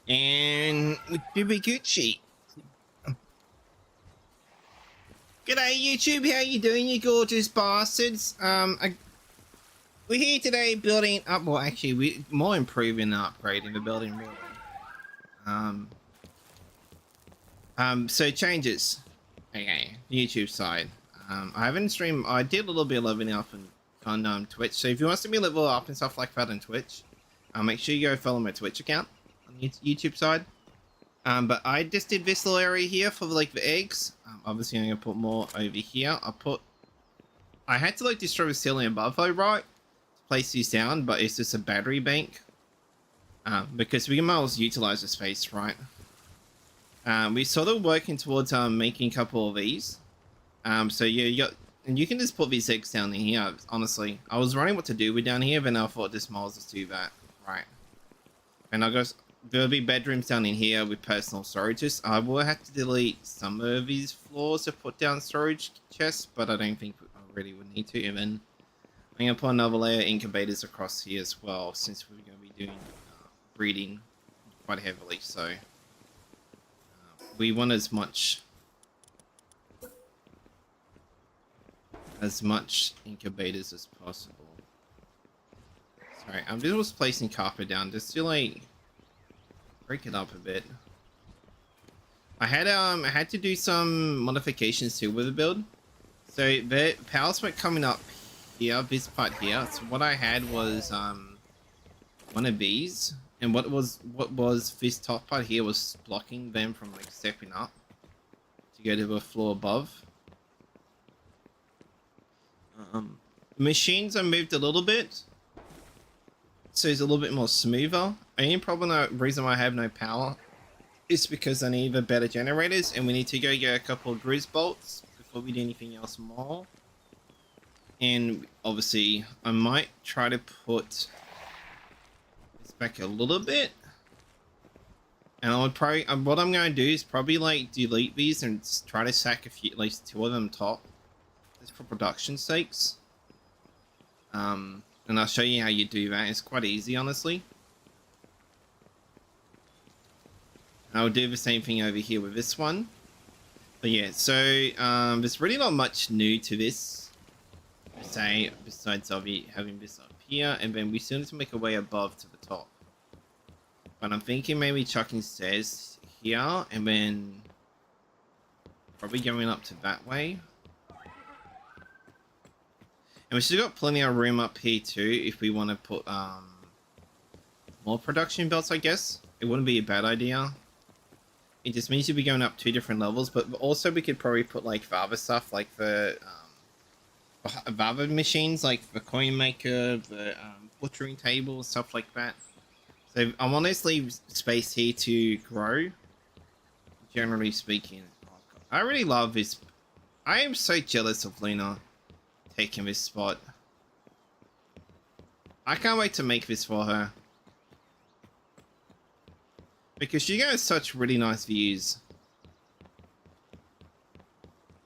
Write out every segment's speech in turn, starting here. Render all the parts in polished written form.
And with Jibby Gucci. G'day YouTube, how you doing, you gorgeous bastards? We're here today building up. Well, actually, we're more improving and upgrading the building, really. So changes. Okay, YouTube side. I haven't streamed. I did a little bit of leveling up on Twitch. So if you want to see me level up and stuff like that on Twitch, make sure you go follow my Twitch account on the YouTube side. But I just did this little area here for like the eggs. Obviously, I'm gonna put more over here. I had to like destroy the ceiling above though, right? To place these down, but it's just a battery bank. Because we might as well utilize the space, right? We sort of working towards making a couple of these. So yeah, and you can just put these eggs down in here. Honestly, I was running what to do with down here, but now I thought this might as well do that, right? And I guess there'll be bedrooms down in here with personal storages. I will have to delete some of these floors to put down storage chests, but I don't think I really would need to. Even I'm gonna put another layer of incubators across here as well, since we're gonna be doing breeding quite heavily. So we want as much incubators as possible. Sorry, I'm just placing carpet down just to like break it up a bit. I had to do some modifications too with the build. So the power split coming up here, this part here. So what I had was one of these, and what was this top part here was blocking them from like stepping up to go to the floor above. Machines are moved a little bit, so it's a little bit more smoother. Only problem, the reason why I have no power is because I need the better generators, and we need to go get a couple of grizz bolts before we do anything else more. And obviously, I might try to put this back a little bit. And I would probably, what I'm going to do is probably like delete these and try to sack a few, at least two of them top, just for production sakes. And I'll show you how you do that. It's quite easy, honestly. And I'll do the same thing over here with this one. But yeah, so there's really not much new to this, say, besides having this up here, and then we still need to make a way above to the top. But I'm thinking maybe chucking stairs here, and then probably going up to that way. And we still got plenty of room up here too if we want to put more production belts, I guess. It wouldn't be a bad idea. It just means you'll be going up 2 different levels, but also we could probably put like the other stuff, like the other machines, like the coin maker, the butchering table, stuff like that. So I'm honestly space here to grow, generally speaking. I really love this. I am so jealous of Luna taking this spot. I can't wait to make this for her, because she has such really nice views,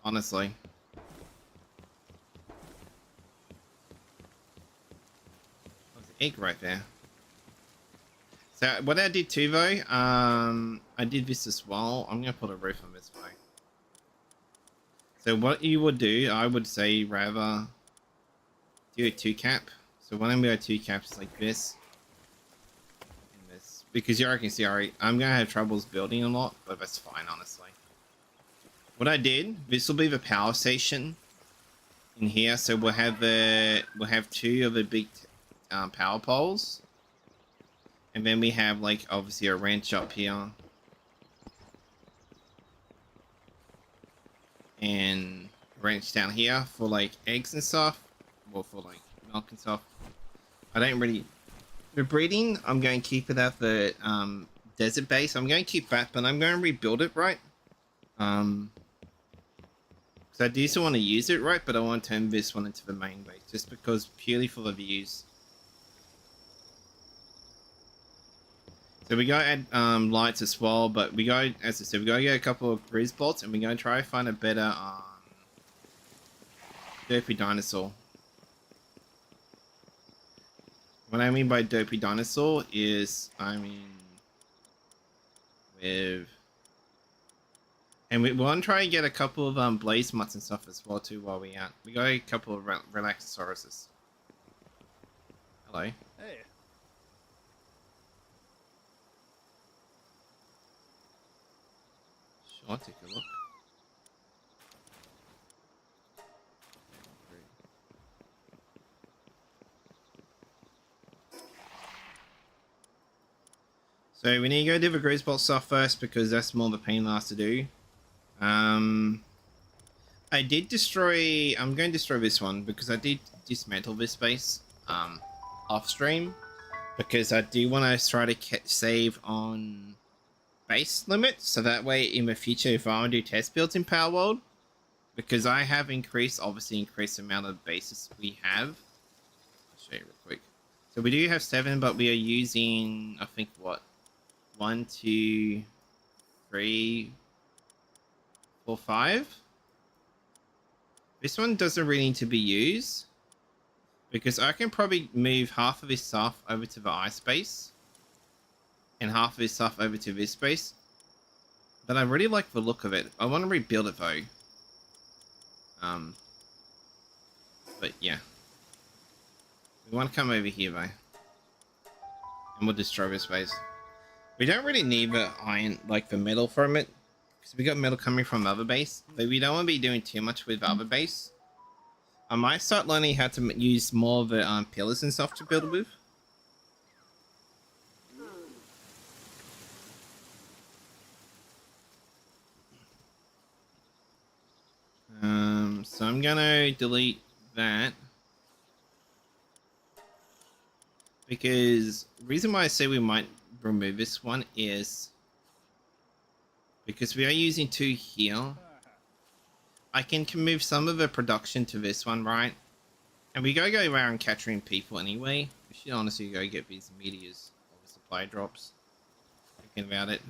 honestly. There's an egg right there. So what I did too though, I did this as well. I'm gonna put a roof on this way. So what you would do, I would say rather do a 2 cap. So when I'm going to 2 caps like this, and this, because you can see, alright, I'm gonna have troubles building a lot, but that's fine, honestly. What I did, this will be the power station in here. So we'll have 2 of the big power poles, and then we have like obviously a wrench up here. And wrench down here for like eggs and stuff, or for like milk and stuff. I don't really. The breeding, I'm going to keep it at the desert base. I'm going to keep that, but I'm going to rebuild it, right? Because I do still want to use it, right? But I want to turn this one into the main base, just because purely for the views. So we gotta add lights as well, but we go, as I said, we gotta get a couple of grizz bolts, and we're gonna try to find a better derpy dinosaur. What I mean by derpy dinosaur is, I mean with, and we want to try and get a couple of blaze mutts and stuff as well too while we out. We got a couple of relaxosauruses. Hello. Hey. Sure, take a look. So we need to go do the Greasebolt stuff first because that's more of a pain in the ass to do. I did destroy. I'm going to destroy this one because I did dismantle this base off stream because I do want to try to save on base limit so that way in the future if I want to do test builds in Power World, because I have obviously increased the amount of bases we have. I'll show you real quick. So we do have 7, but we are using, I think, what? 1, 2, 3, 4, 5. This one doesn't really need to be used because I can probably move half of this stuff over to the ice base and half of this stuff over to this base. But I really like the look of it. I want to rebuild it though. But yeah. We want to come over here though. And we'll destroy this base. We don't really need the iron, like the metal from it. Because we got metal coming from the other base. But we don't want to be doing too much with the other base. I might start learning how to use more of the pillars and stuff to build with. So I'm gonna delete that. Because the reason why I say we might remove this one is because we are using 2 here. I can move some of the production to this one, right? And we go around capturing people anyway. We should honestly go get these meteors or the supply drops. Thinking about it.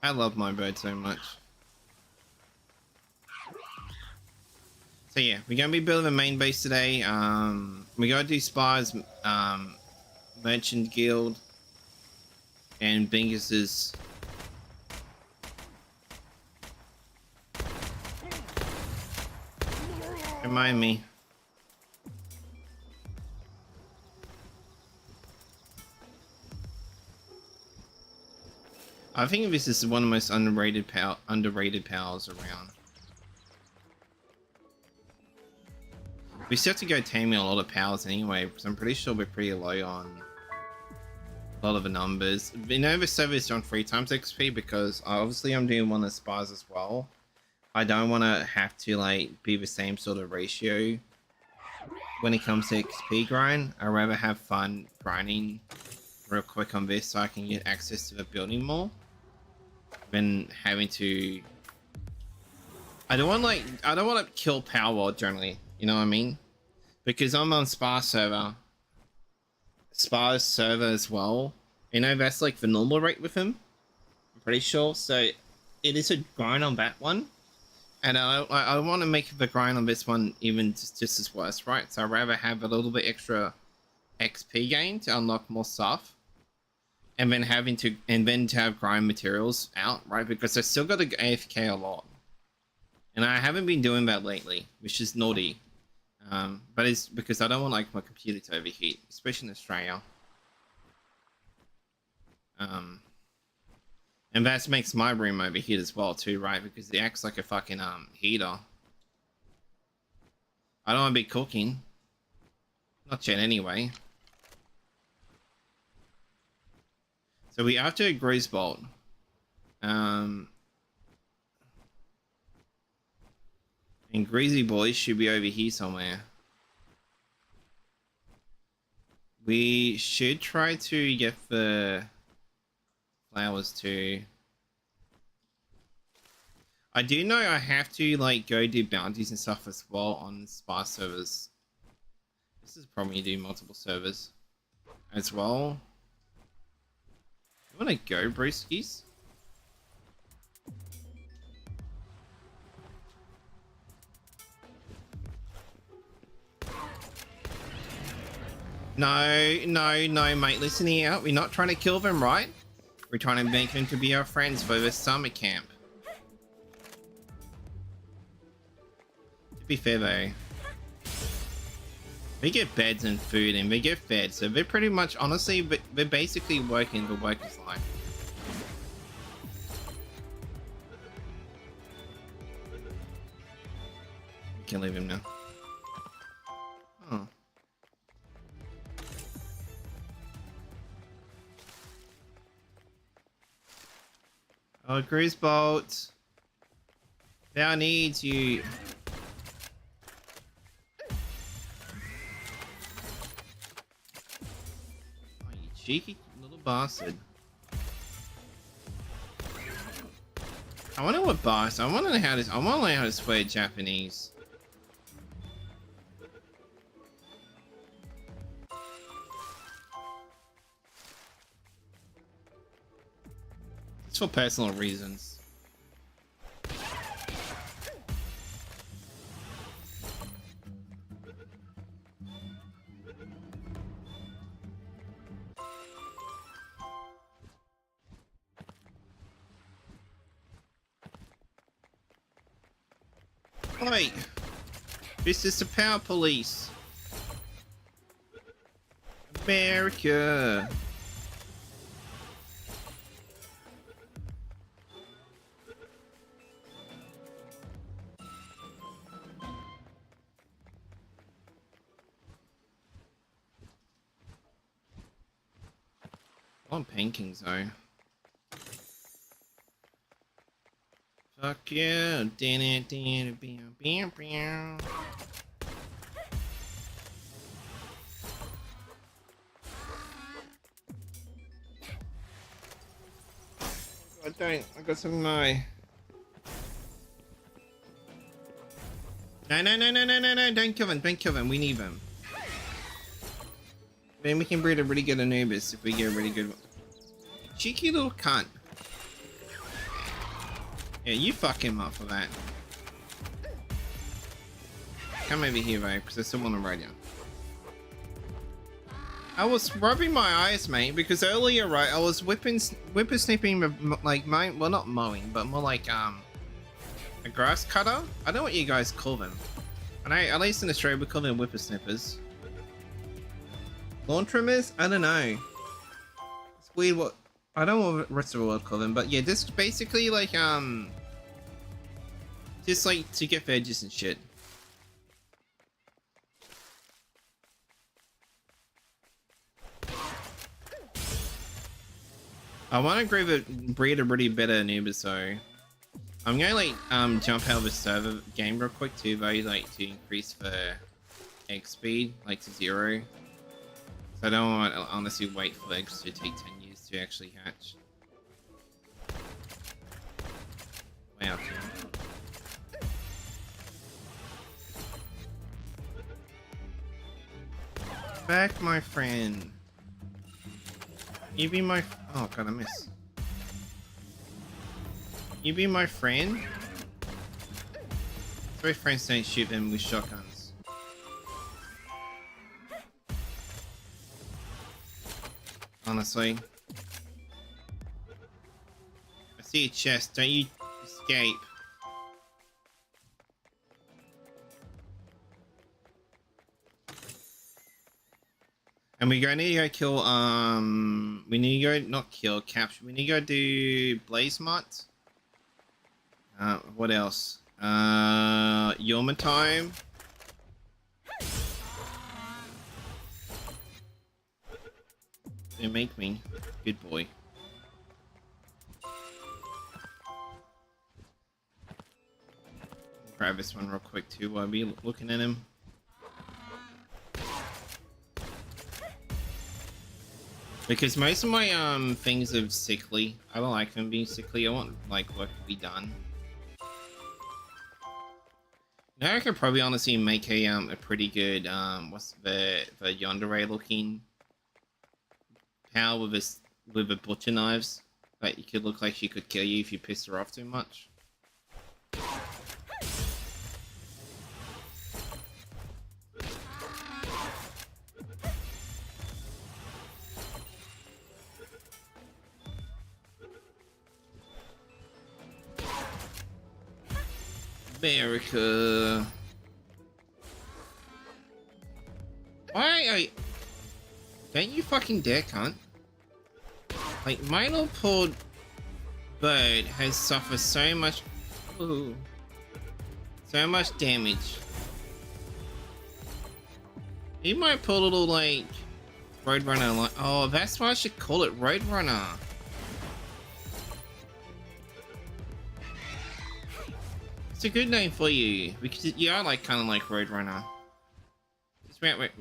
I love my bird so much. So yeah, we're gonna be building a main base today. We gotta do Spies, Merchant Guild, and Bingus's. Remind me. I think this is one of the most underrated powers around. We still have to go taming a lot of powers anyway, because I'm pretty sure we're pretty low on a lot of the numbers. The Nova server is on 3 times XP because obviously I'm doing one of the spies as well. I don't want to have to like be the same sort of ratio when it comes to XP grind. I'd rather have fun grinding real quick on this so I can get access to the building more than having to. I don't want to kill Power World generally, you know what I mean? Because I'm on Spar's server as well. You know, that's like the normal rate with him, I'm pretty sure. So it is a grind on that one, and I want to make the grind on this one even just as worse, right? So I'd rather have a little bit extra XP gain to unlock more stuff, and then to have grind materials out, right? Because I still got to AFK a lot, and I haven't been doing that lately, which is naughty. But it's because I don't want like my computer to overheat, especially in Australia. And that makes my room overheat as well too, right? Because it acts like a fucking heater. I don't want to be cooking, not yet anyway. So we have to a Greasebolt. And Greasy Boy should be over here somewhere. We should try to get the flowers too. I do know I have to like go do bounties and stuff as well on Spy servers. This is probably do multiple servers as well. You wanna go, Brewskis? No, mate. Listen here. We're not trying to kill them, right? We're trying to make them to be our friends for the summer camp. To be fair, though, they get beds and food, and they get fed, so they're pretty much, honestly, they're basically working the worker's life. You can leave him now. Oh. Oh, Grisbolt. Thou needs you. Oh, you cheeky little bastard. I wonder what boss. I want to know how this. I want to learn how to swear Japanese. It's for personal reasons. Oi! This is the power police. America. I want paintings though. Fuck yeah. I got some No, don't kill them, we need them. Then we can breed a really good Anubis if we get a really good one. Cheeky little cunt. Yeah, you fuck him up for that. Come over here, though, because I still want to ride you. I was rubbing my eyes, mate, because earlier, right, I was whippersnipping, like, well, not mowing, but more like, a grass cutter? I don't know what you guys call them. I know, at least in Australia, we call them whippersnippers. Lawn trimmers? I don't know. It's weird what... I don't know what the rest of the world call them, but yeah, this is basically like, just like to get veggies and shit. I want to breed a really better Anubis, so I'm gonna like jump out of the server game real quick too, though, like to increase the egg speed like to 0. So I don't want to honestly wait for eggs to take 10 years to actually hatch. Wow. Back, my friend. You be my... Oh god, I miss. You be my friend? Three friends don't shoot them with shotguns. Honestly. I see a chest, don't you escape. And we need to go kill, we need to go, not kill, capture, we need to go do Blaze Mutt. What else? Yawmatime. They make me. Good boy. Grab this one real quick too while we looking at him. Because most of my things are sickly. I don't like them being sickly. I want like work to be done. Now I could probably honestly make a pretty good what's the yandere looking pal with a butcher knives. Like, you could look like she could kill you if you pissed her off too much. America. Why are you... Don't you fucking dare, cunt. Like, my little poor bird has suffered so much... Ooh, so much damage. He might pull a little, like, Roadrunner, like... Oh, that's why I should call it Roadrunner. It's a good name for you, because you are, like, kind of like Roadrunner. Just wait.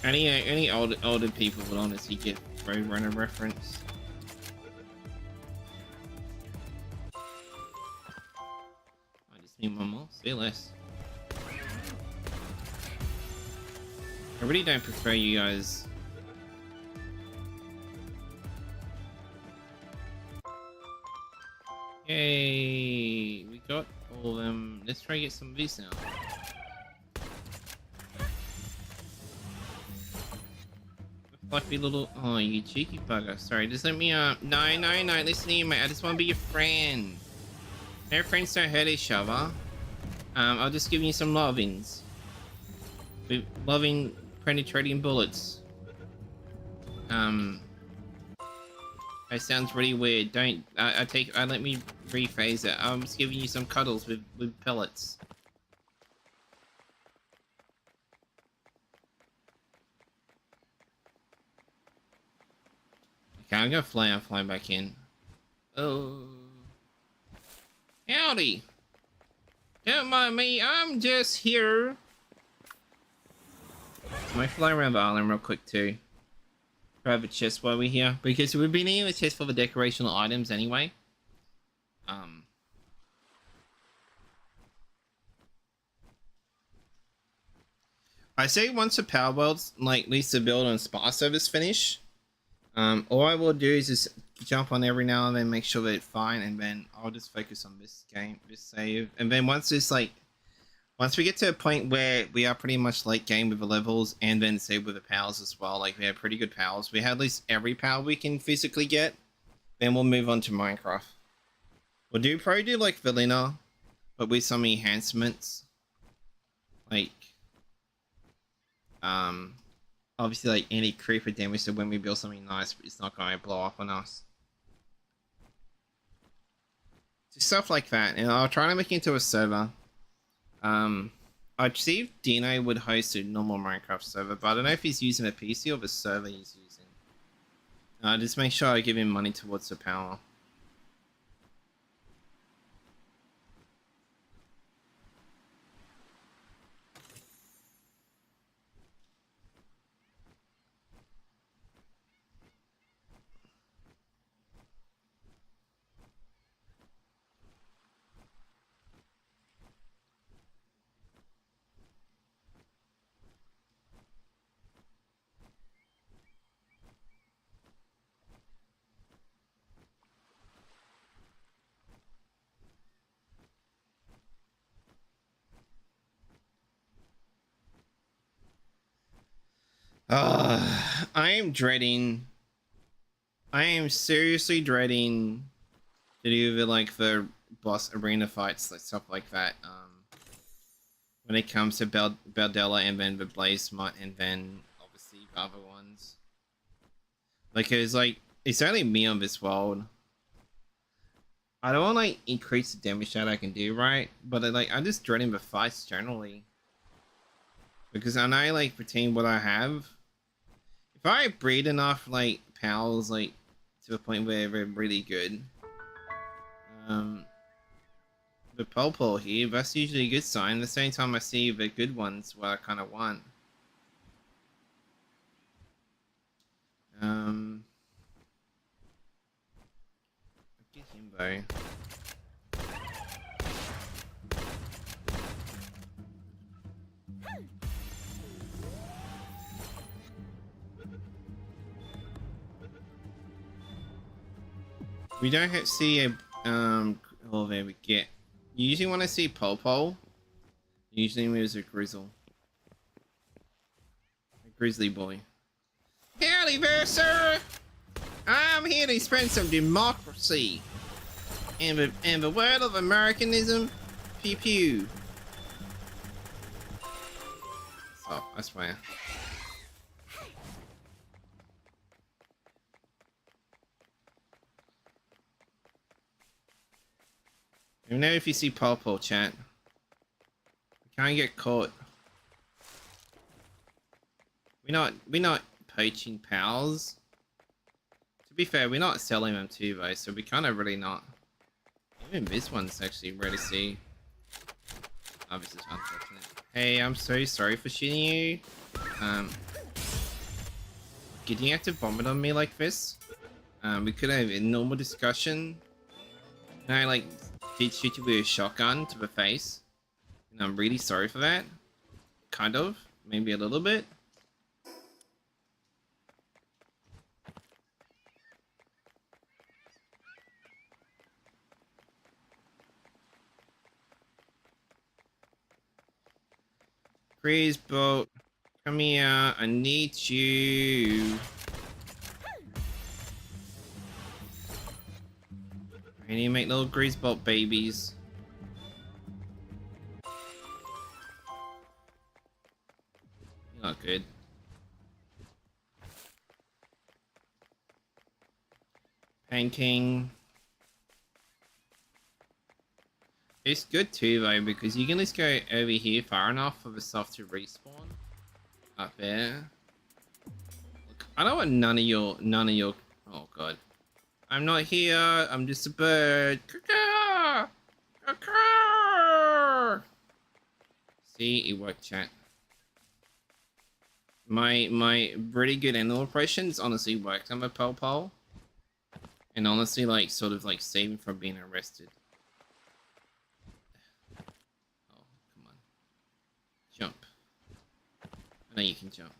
Any older people would honestly get Roadrunner reference. I just need one more. See less. I really don't prefer you guys. Yay! We got all of them. Let's try to get some of these now. Fluffy little... Oh, you cheeky bugger. Sorry, just let me... No, listen to you, mate. I just want to be your friend. No friends don't hurt each other. I'll just give you some lovings. With loving, penetrating bullets. That sounds really weird. Don't... let me rephrase it. I'm just giving you some cuddles with pellets. Okay, I'm gonna fly out, fly back in. Oh. Howdy! Don't mind me, I'm just here. I might fly around the island real quick too. Grab a chest while we're here, because we've been needing a chest for the decorational items anyway. I say once the power world's, like, at least the build and spa service finish. All I will do is just jump on every now and then, make sure that it's fine, and then I'll just focus on this game, this save. And then once we get to a point where we are pretty much late game with the levels, and then save with the powers as well, like we have pretty good powers. We have at least every power we can physically get, then we'll move on to Minecraft. We'll probably do like vanilla, but with some enhancements. Like, obviously, like, any creeper damage, so when we build something nice, it's not going to blow up on us. Just stuff like that, and I'll try to make it into a server. I'd see if Dino would host a normal Minecraft server, but I don't know if he's using a PC or the server he's using. Just make sure I give him money towards the power. I am seriously dreading to do the boss arena fights, like stuff like that. When it comes to Baldella and then the Blaze Mutt and then obviously the other ones. Like, it's only me on this world. I don't want to, like, increase the damage that I can do, right? But I'm just dreading the fights generally. Because I know, like, between what I have, if I breed enough, like, pals, like, to the point where they're really good, the Pole here, that's usually a good sign. At the same time I see the good ones, what I kind of want. Get him though. We don't have to see a oh, there we get. You usually want to see Pole. Usually there's a Grizzle. A Grizzly boy. Howdy there, sir! I'm here to spread some democracy and the word of Americanism. Pew pew. Oh, I swear. You know if you see Purple, chat. Can't get caught. We're not poaching pals. To be fair, we're not selling them too though, so we kind of really not. Even this one's actually rare to see. Oh, this is unfortunate. Hey, I'm so sorry for shooting you. Did you have to vomit on me like this? We could have a normal discussion. And I like did shoot you with a shotgun to the face. And I'm really sorry for that. Kind of. Maybe a little bit. Grease boat. Come here. I need you. I need to make little grease boat babies. You're not good. Panking. It's good too though because you can just go over here far enough for the stuff to respawn up there. Look, I don't want none of your. Oh god, I'm not here. I'm just a bird. Caw-caw! Caw-caw! See, it worked, chat. My pretty good animal impressions honestly worked on the Pole, and honestly like sort of like saving from being arrested. Jump. I know you can jump.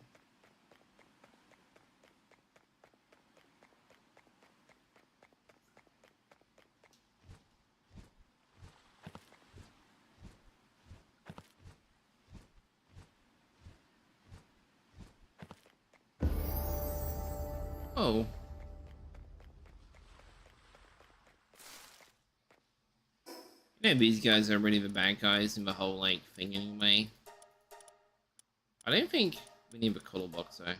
Oh. You know these guys are really the bad guys in the whole like thing anyway. I don't think we need the color box though.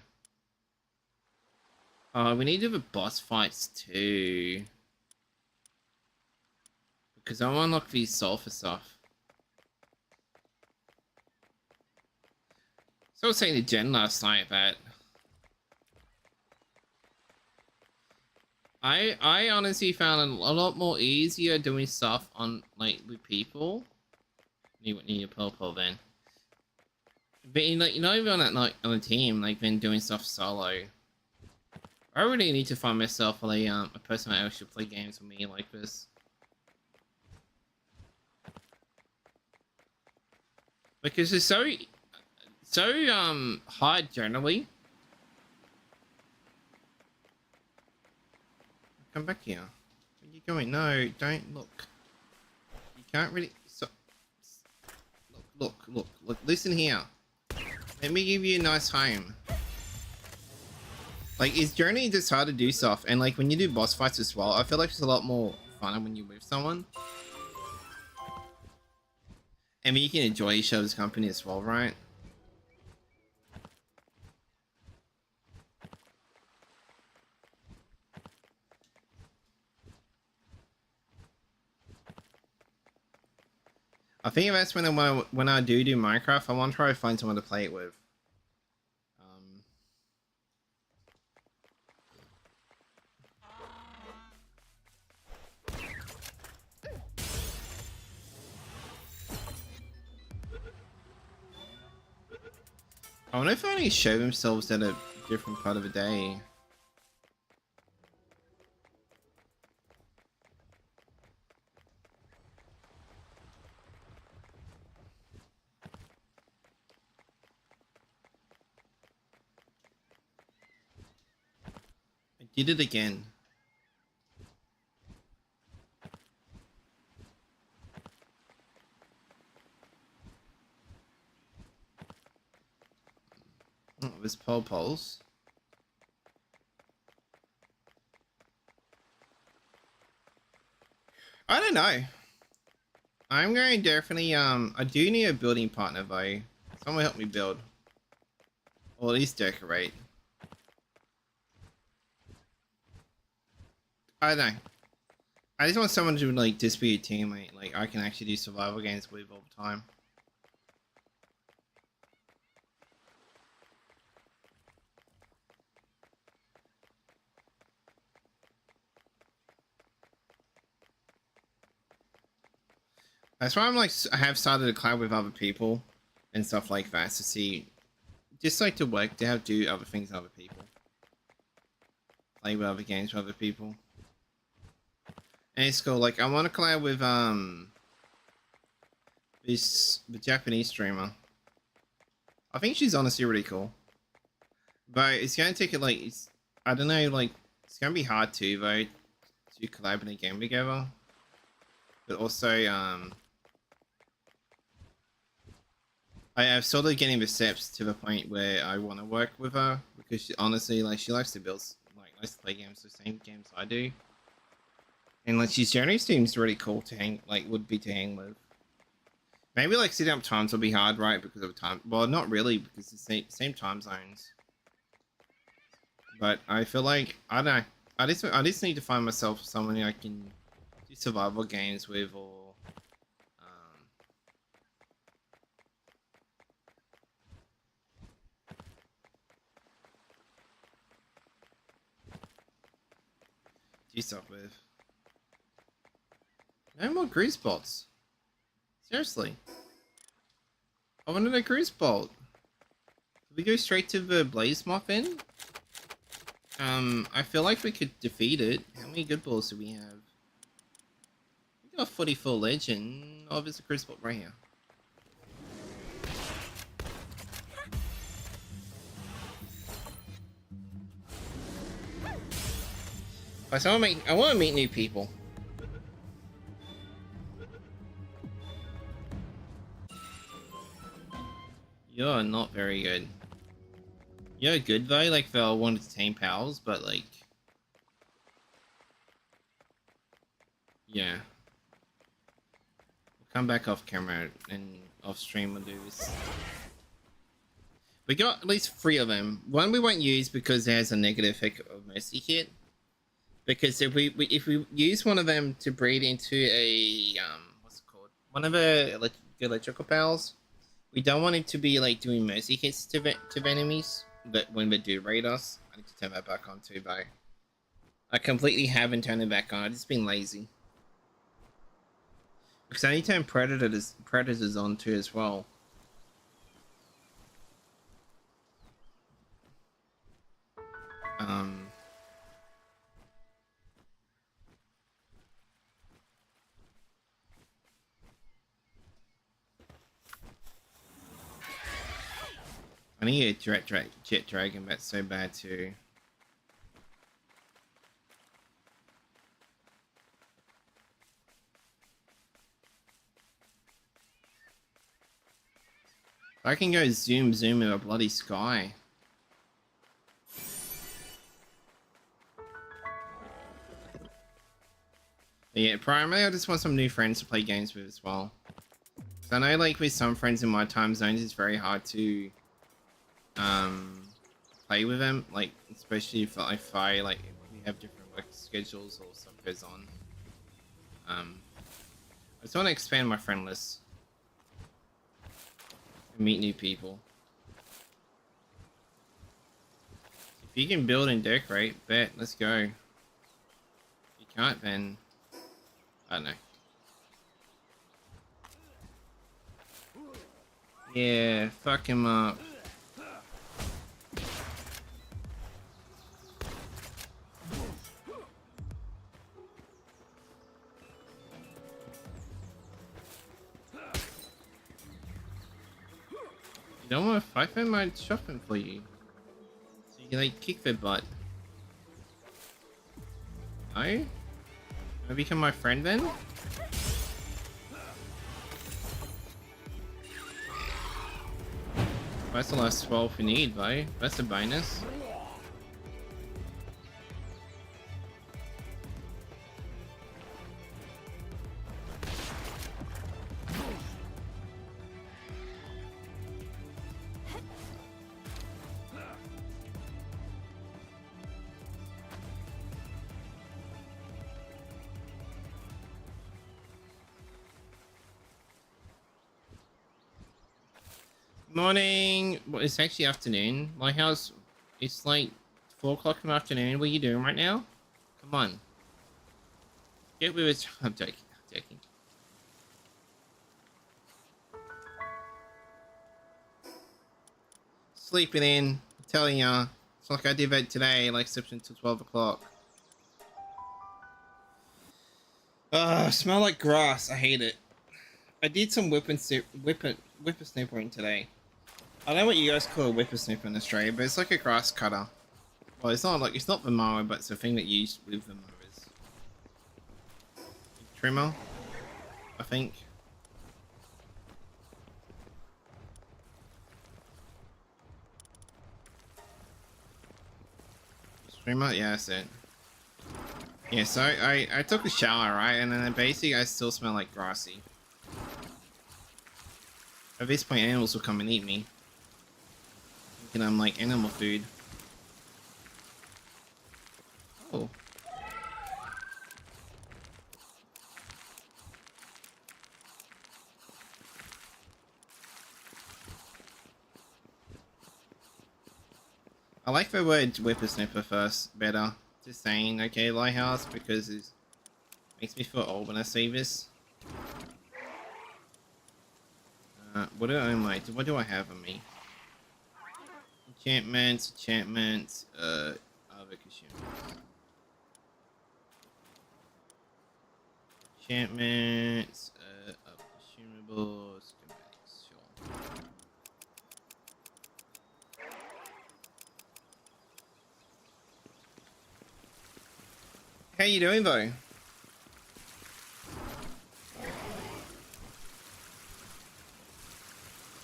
Oh, we need to do the boss fights too. Because I want to unlock these sulfur stuff. So I was saying to Jen last night that I honestly found it a lot more easier doing stuff on like with people. You need your purple then. But like you know even on like on a team, like been doing stuff solo. I really need to find myself a person that should play games with me like this. Because it's so hard generally. Come back here. Where are you going? No, don't look. You can't really look. Listen here. Let me give you a nice home. Like, it's Journey just hard to do stuff, and like when you do boss fights as well, I feel like it's a lot more fun when you're with someone. I mean, you can enjoy each other's company as well, right? I think that's when I do Minecraft, I want to try to find someone to play it with. I wonder if they only show themselves at a different part of the day. I did it again. Oh, there's pole poles. I don't know. I'm going to definitely I do need a building partner though. Someone help me build. Or at least decorate. I don't know. I just want someone to like just be a teammate. Like I can actually do survival games with all the time. That's why I'm like I have started to collab with other people and stuff like that to see, just like to work to have do other things with other people, play with other games with other people. And it's cool. Like I want to collab with the Japanese streamer. I think she's honestly really cool, but it's gonna take it like I don't know, like it's gonna be hard too though to collab in a game together. But also I have sort of getting the steps to the point where I want to work with her because she, honestly, like she likes to build, like likes to play games, the same games I do, and like she's generally seems really cool to hang, like would be to hang with. Maybe like setting up times will be hard, right? Because of time. Well, not really, because it's the same time zones. But I feel like I don't know. I just need to find myself someone I can do survival games with, or do stuff with. No more grease bolts. Seriously. I wanted a grease bolt. Did we go straight to the Blaze Muffin? I feel like we could defeat it. How many good balls do we have? We got a 44 legend. Oh, there's a grease bolt right here. I want to meet new people. You're not very good. You're good though, like for one of the team pals, but like, yeah. We'll come back off camera and off stream and do this. We got at least 3 of them. One we won't use because it has a negative effect of Mercy Kit. Because if we use one of them to breed into a what's it called? One of the electrical pals, we don't want it to be like doing mercy hits to enemies. But when they do raid us, I need to turn that back on too. Though I completely haven't turned it back on. I've just been lazy. Because I need to turn predators on too as well. I need a jet dragon, that's so bad too. I can go zoom in a bloody sky. But yeah, primarily I just want some new friends to play games with as well. So I know like with some friends in my time zones it's very hard to play with them, like especially if I like if we have different work schedules or stuff goes on. I just want to expand my friend list and meet new people. If you can build and decorate, bet, let's go. If you can't, then I don't know. Yeah, fuck him up. You don't want to fight them? I'm shopping for you. So you can like kick their butt. No? Wanna become my friend then? That's the last 12 we need, though. That's a bonus. Morning. Well, it's actually afternoon. Lighthouse, it's like 4 o'clock in the afternoon. What are you doing right now? Come on. Get with it. I'm joking. I'm joking. Sleeping in. I'm telling ya. It's like I did that today, like slept until 12 o'clock. Smell like grass. I hate it. I did some whippersnippering today. I don't know what you guys call a whippersnipper in Australia, but it's like a grass cutter. Well, it's not the mower, but it's the thing that you use with the mowers. Trimmer, I think. Trimmer, yeah, that's it. Yeah, so I took a shower, right, and then basically I still smell like grassy. At this point, animals will come and eat me. Thinking I'm like animal food. Oh. I like the word whippersnipper first better. Just saying, okay, Lighthouse, because it makes me feel old when I say this. What do I have on me? Enchantments, other consumables. Enchantments, other consumables, schematics, sure. How you doing though?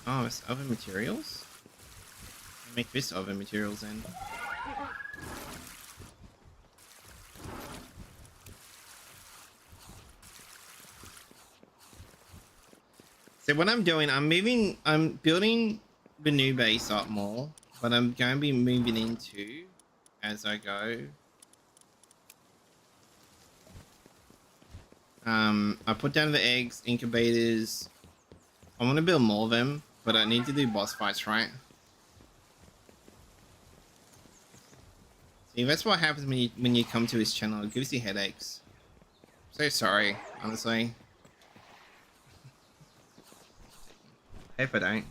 Oh, it's other materials? Make this other materials then. So what I'm doing, I'm building the new base up more, but I'm going to be moving into as I go. I put down the eggs, incubators. I want to build more of them, but I need to do boss fights, right? See, that's what happens when you come to his channel. It gives you headaches. So sorry, honestly. Hope I don't.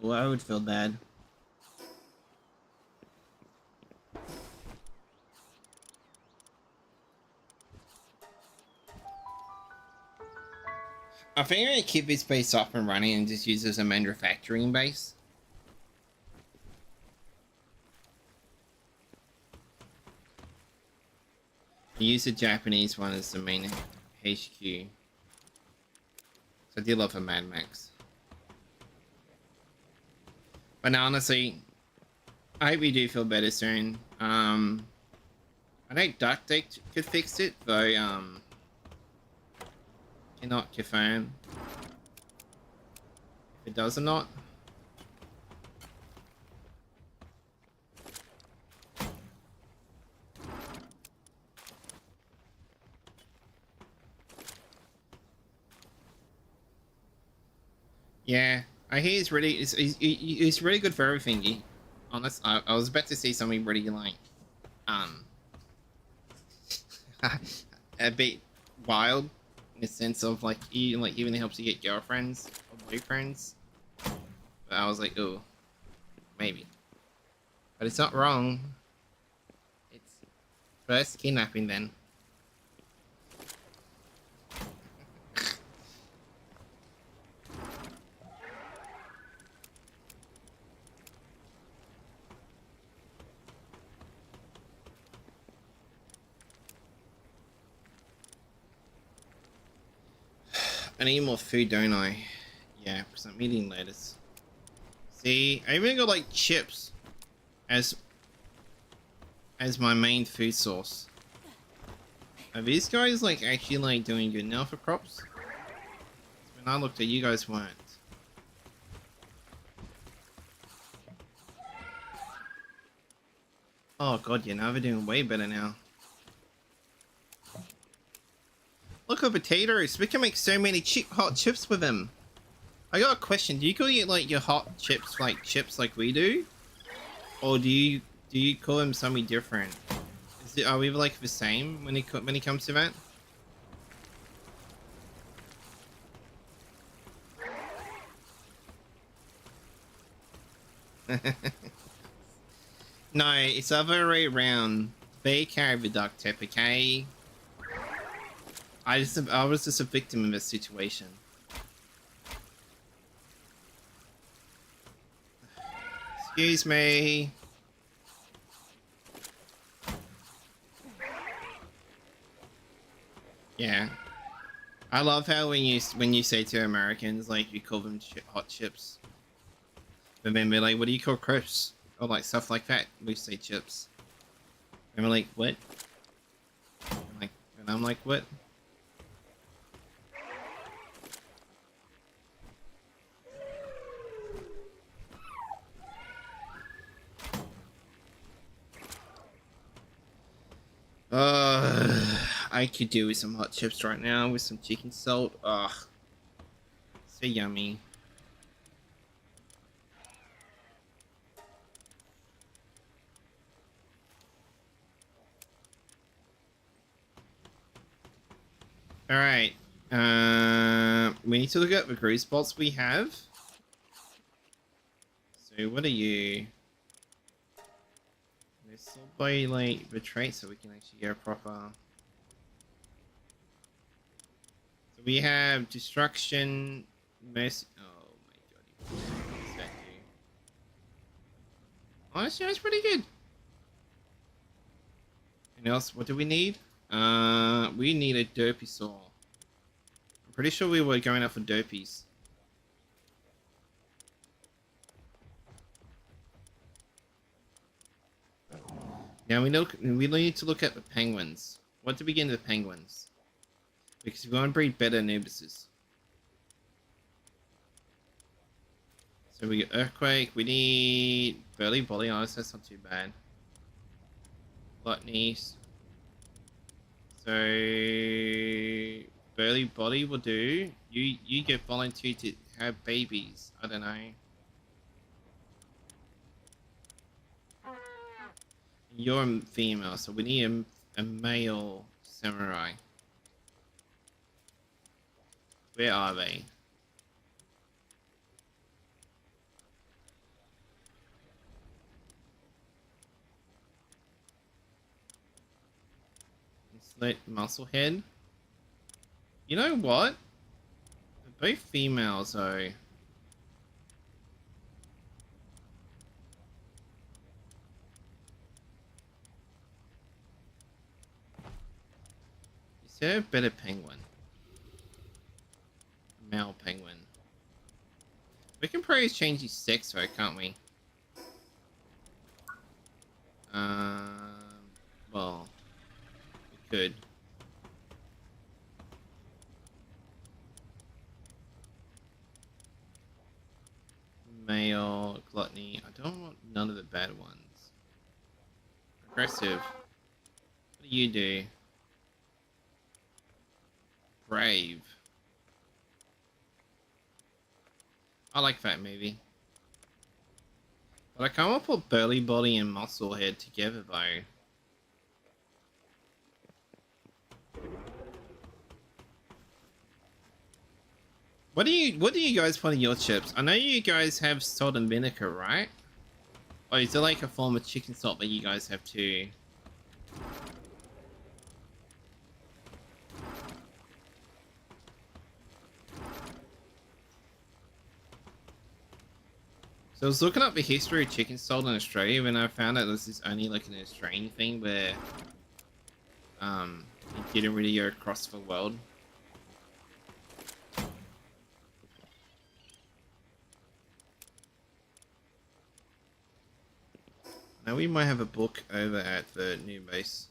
Well, I would feel bad. I think I'm gonna keep this base up and running and just use it as a manufacturing base. Use the Japanese one as the main HQ. So I do love a Mad Max. But now, honestly, I hope you do feel better soon. I think Duct Tape could fix it, though, cannot confirm if it does or not. Yeah, I hear it's really good for everything. Honest, I was about to say something really like, a bit wild in the sense of like even helps you get girlfriends or boyfriends. But I was like, oh, maybe. But it's not wrong. It's first kidnapping then. I need more food, don't I? Yeah, because I'm eating lettuce. See, I even got like chips as my main food source. Are these guys like actually like doing good now for crops? When I looked at you guys weren't. Oh god, yeah, now they're doing way better now. Look at potatoes. We can make so many hot chips with them. I got a question. Do you call it like your hot chips like we do, or do you call them something different? Are we like the same when it comes to that? No, it's the other way around. They carry the duct tape, okay? I was just a victim in this situation. Excuse me. Yeah. I love how when you say to Americans like you call them hot chips, but then they're like, "What do you call crisps?" Or like stuff like that. We say chips, and we're like, "What?" And I'm like, "What?" I could do with some hot chips right now with some chicken salt. Ugh, so yummy. All right. We need to look at the grease spots we have. So what are you? Let's sort by like the trait so we can actually get a proper. So we have destruction, mess. Oh my god! What does that do? Honestly, that's pretty good. And else, what do we need? We need a derpy saw. I'm pretty sure we were going up for derpies. Now we need to look at the penguins. What to begin with penguins? Because we want to breed better Anubises. So we get earthquake. We need burly body. Honestly, that's not too bad. Gluttony. So burly body will do. You get volunteered to have babies. I don't know. You're a female, so we need a male samurai. Where are they? Slit muscle head. You know what? They're both females though. Is there a better penguin? A male penguin. We can probably change his sex though, can't we? Well, we could. Male, gluttony. I don't want none of the bad ones. Aggressive. What do you do? Brave. I like that movie. But I can't put burly body and muscle head together though. What do you guys put in your chips? I know you guys have salt and vinegar, right? Or is it like a form of chicken salt that you guys have too? So I was looking up the history of chicken salt in Australia when I found out this is only like an Australian thing where it didn't really go across the world. Now we might have a book over at the new base.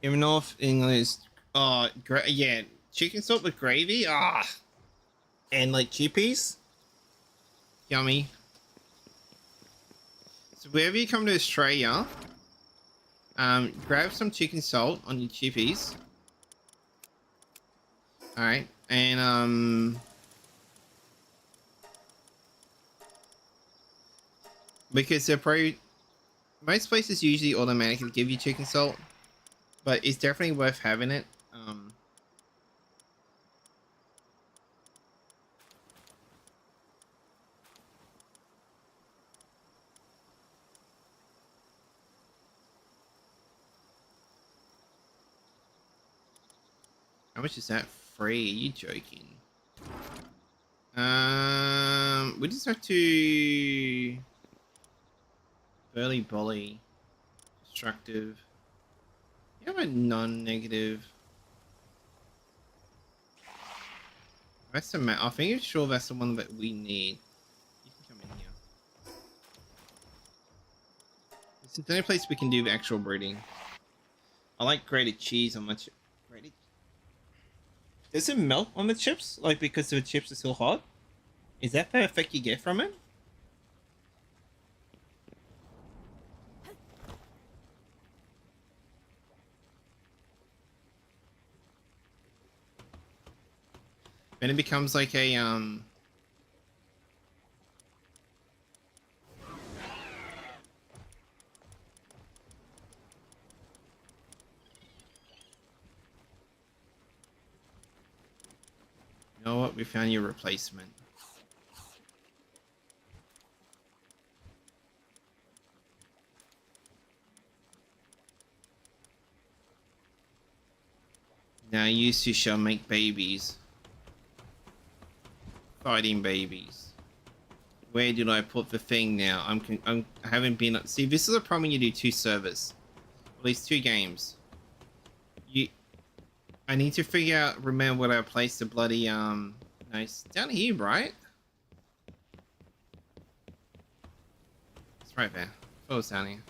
In North England is yeah, chicken salt with gravy. And like chippies. Yummy. So wherever you come to Australia, grab some chicken salt on your chippies. Alright, And because they're probably most places usually automatically give you chicken salt, but it's definitely worth having it. How much is that free? Are you joking? We just have to Burly Bolly, destructive. You have a non-negative. That's the I think it's sure that's the one that we need. You can come in here. This is the only place we can do actual breeding. I like grated cheese on my chip. Grated. Does it melt on the chips? Like because the chips are still hot? Is that the effect you get from it? Then it becomes like a you know what? We found your replacement. Now you two shall make babies. Fighting babies. Where did I put the thing now? I haven't been. See, this is a problem when you do 2 servers, at least 2 games. I need to figure out. Remember where I placed the bloody No, it's down here, right? It's right there. Oh, it's down here.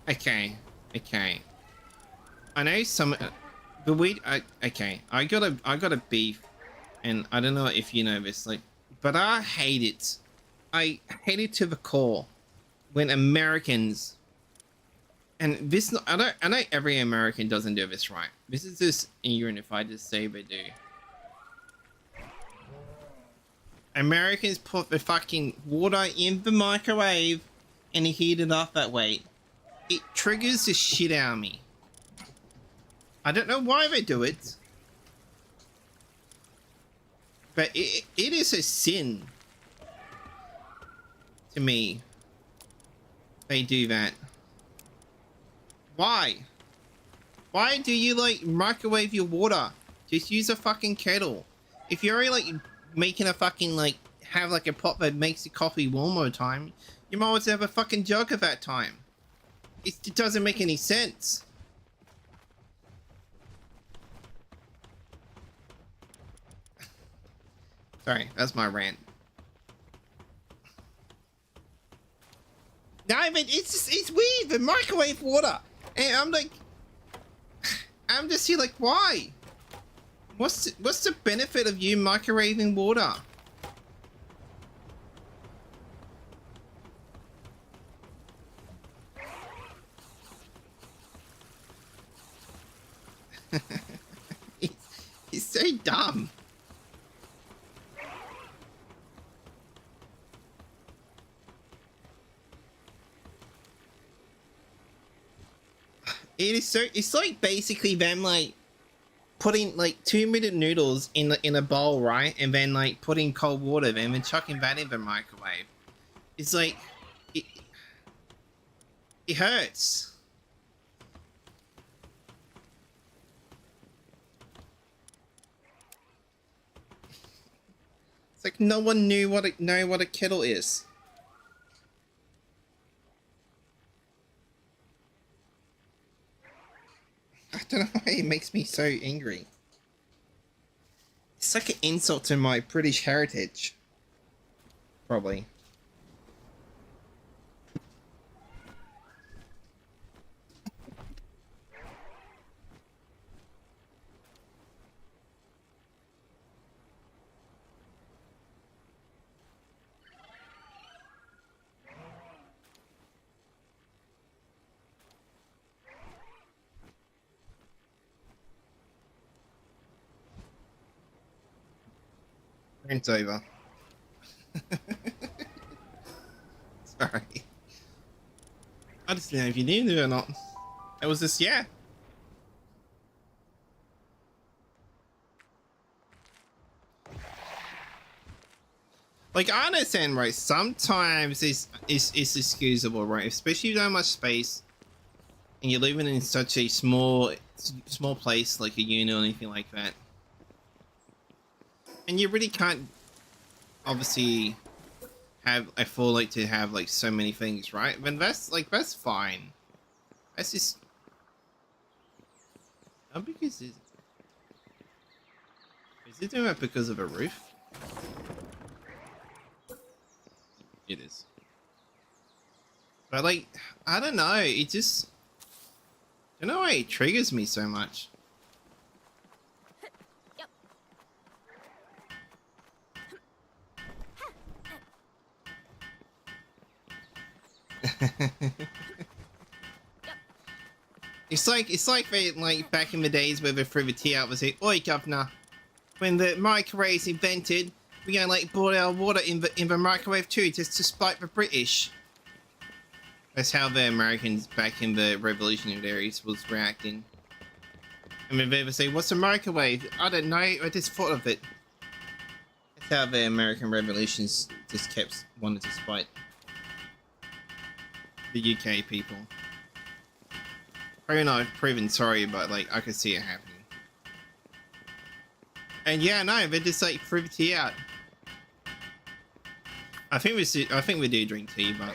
Okay, okay. I know some. The weed. Okay. I got a beef, and I don't know if you know this, like, but I hate it. I hate it to the core when Americans. And this, I know every American doesn't do this right. This is just ignorant if I just say they do. Americans put the fucking water in the microwave and heat it up that way. It triggers the shit out of me. I don't know why they do it. But it is a sin to me. They do that. Why? Why do you like microwave your water? Just use a fucking kettle. If you're already like making a fucking like have like a pot that makes the coffee warm all the time, you might as well have a fucking jug at that time. It doesn't make any sense. Sorry, that's my rant. No, but it's weird. The microwave water, and I'm like, I'm just here like, why? What's the benefit of you microwaving water? It's so dumb. It is so. It's like basically them like putting like 2-minute noodles in a bowl, right, and then like putting cold water and then chucking that in the microwave. It's like it hurts. It's like no one knew what a kettle is. I don't know why it makes me so angry. It's like an insult to my British heritage. Probably. Print's over. Sorry. I just didn't know if you knew it or not. It was just, yeah. Like, I understand, right? Sometimes it's excusable, right? Especially if you don't have much space and you're living in such a small place like a unit or anything like that. And you really can't obviously have afford like to have like so many things, right? But that's fine. That's just not because is it doing that because of a roof? It is. But like, I don't know, it just, I don't know why it triggers me so much. It's like they, like back in the days where they threw the tea out and say, "Oi, governor, when the microwave's invented, we're gonna like boil our water in the microwave too, just to spite the British." That's how the Americans back in the revolutionary days was reacting. And when they would say, "What's a microwave?" "I don't know, I just thought of it." That's how the American revolutions just kept wanting to spite the UK people. Probably not proven sorry, but like I could see it happening. And yeah, no, they just like threw the tea out. I think we do drink tea, but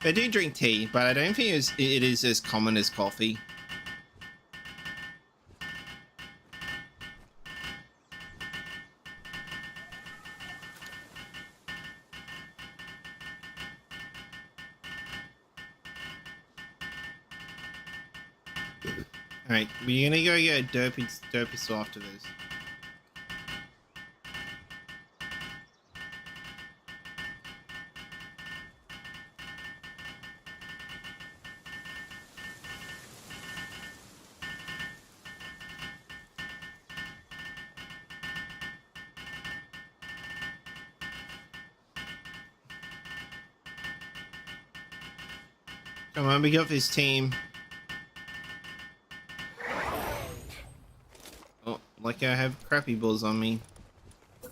they do drink tea, but I don't think it is as common as coffee. Alright, we're gonna go get a derpy saw after this. Come on, we got this team. Oh, like I have crappy balls on me. Put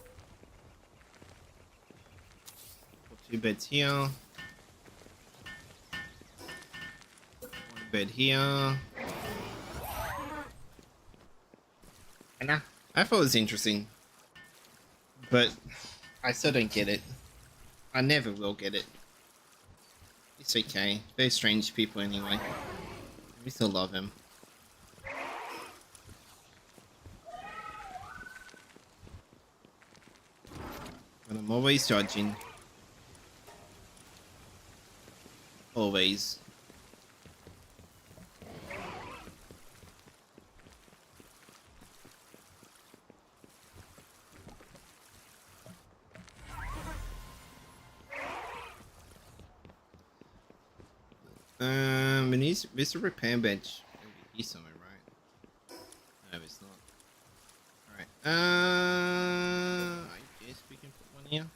2 beds here. 1 bed here. I thought it was interesting, but I still don't get it. I never will get it. It's okay. They're strange people anyway. We still love him. But I'm always judging. Always. There's a repair bench over here somewhere, right? No, it's not. Alright. I guess we can put one here.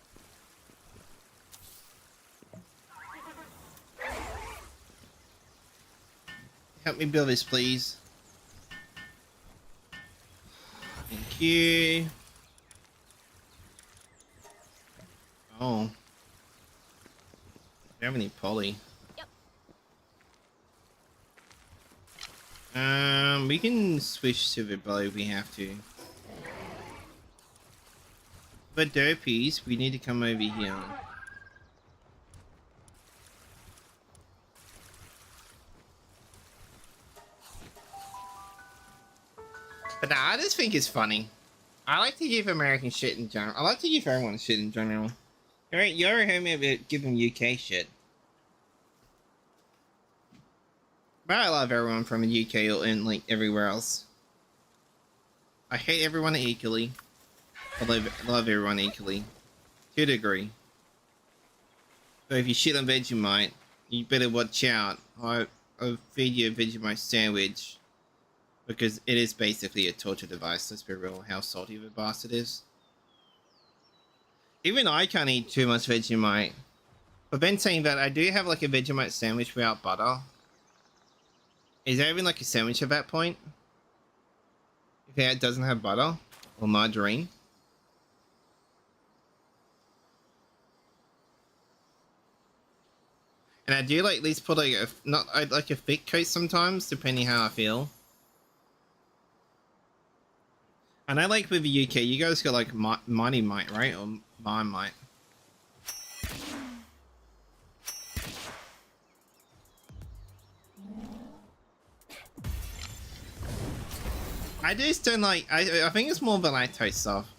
Help me build this, please. Thank you. Oh. Do you have any poly? We can switch to the bow if we have to. But derpies, we need to come over here. But nah, I just think it's funny. I like to give American shit in general. I like to give everyone shit in general. You ever heard me about giving UK shit? But I love everyone from the UK and like everywhere else. I hate everyone equally. I love everyone equally. To a degree. So if you shit on Vegemite, you better watch out. feed you a Vegemite sandwich because it is basically a torture device. Let's be real, how salty of a bastard is. Even I can't eat too much Vegemite. But Ben saying that I do have like a Vegemite sandwich without butter. Is there even like a sandwich at that point? If it doesn't have butter or margarine? And I do like at least put like a not like a thick coat sometimes, depending how I feel. And I like with the UK, you guys got like Mighty Mite, right? Or Marmite. I just don't like. I think it's more the lactose stuff.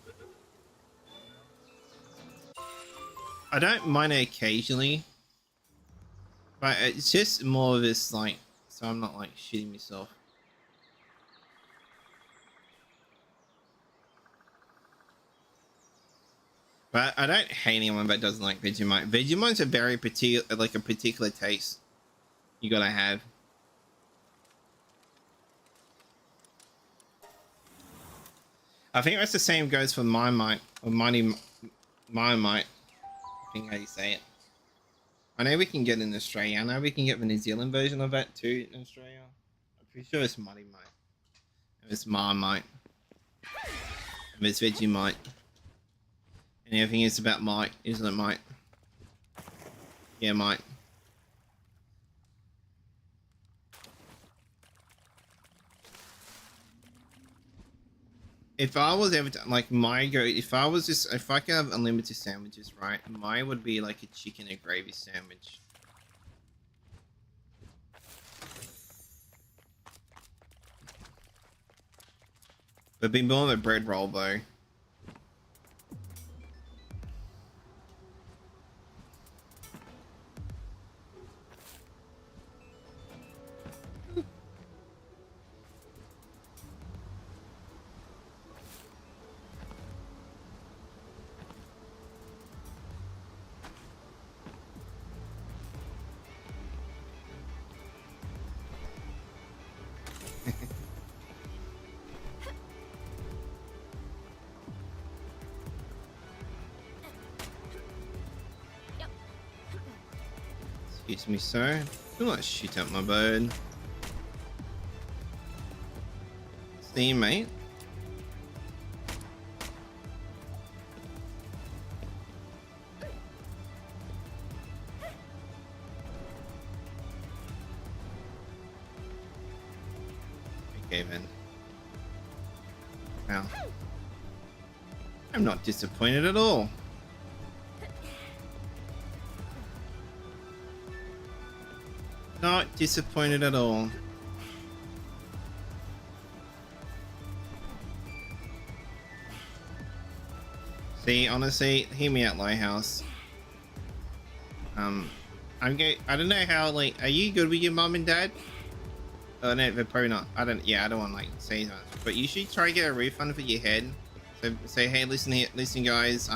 I don't mind it occasionally, but it's just more of this like, so I'm not like shitting myself. But I don't hate anyone that doesn't like Vegemite. Vegemite's a very particular, like a particular taste you gotta have. I think that's the same goes for Marmite or Marmite. I think how you say it. I know we can get in Australia. I know we can get the New Zealand version of that too in Australia. I'm pretty sure it's Mighty Mite. It's Marmite. And it's Vegemite. And everything is about Mite, isn't it, Mite? Yeah, Mite. If I was ever like if I could have unlimited sandwiches, right? Mine would be like a chicken and gravy sandwich. But be more of a bread roll though. Excuse me, sir. Do not shoot at my bird. See you, mate. Okay, then. Wow. I'm not disappointed at all. Not disappointed at all. See, honestly, hear me out, Lighthouse. I don't know how, like, are you good with your mom and dad? Oh no, they're probably not. I don't want to like say that, but you should try to get a refund for your head. So say, hey, listen here, listen guys,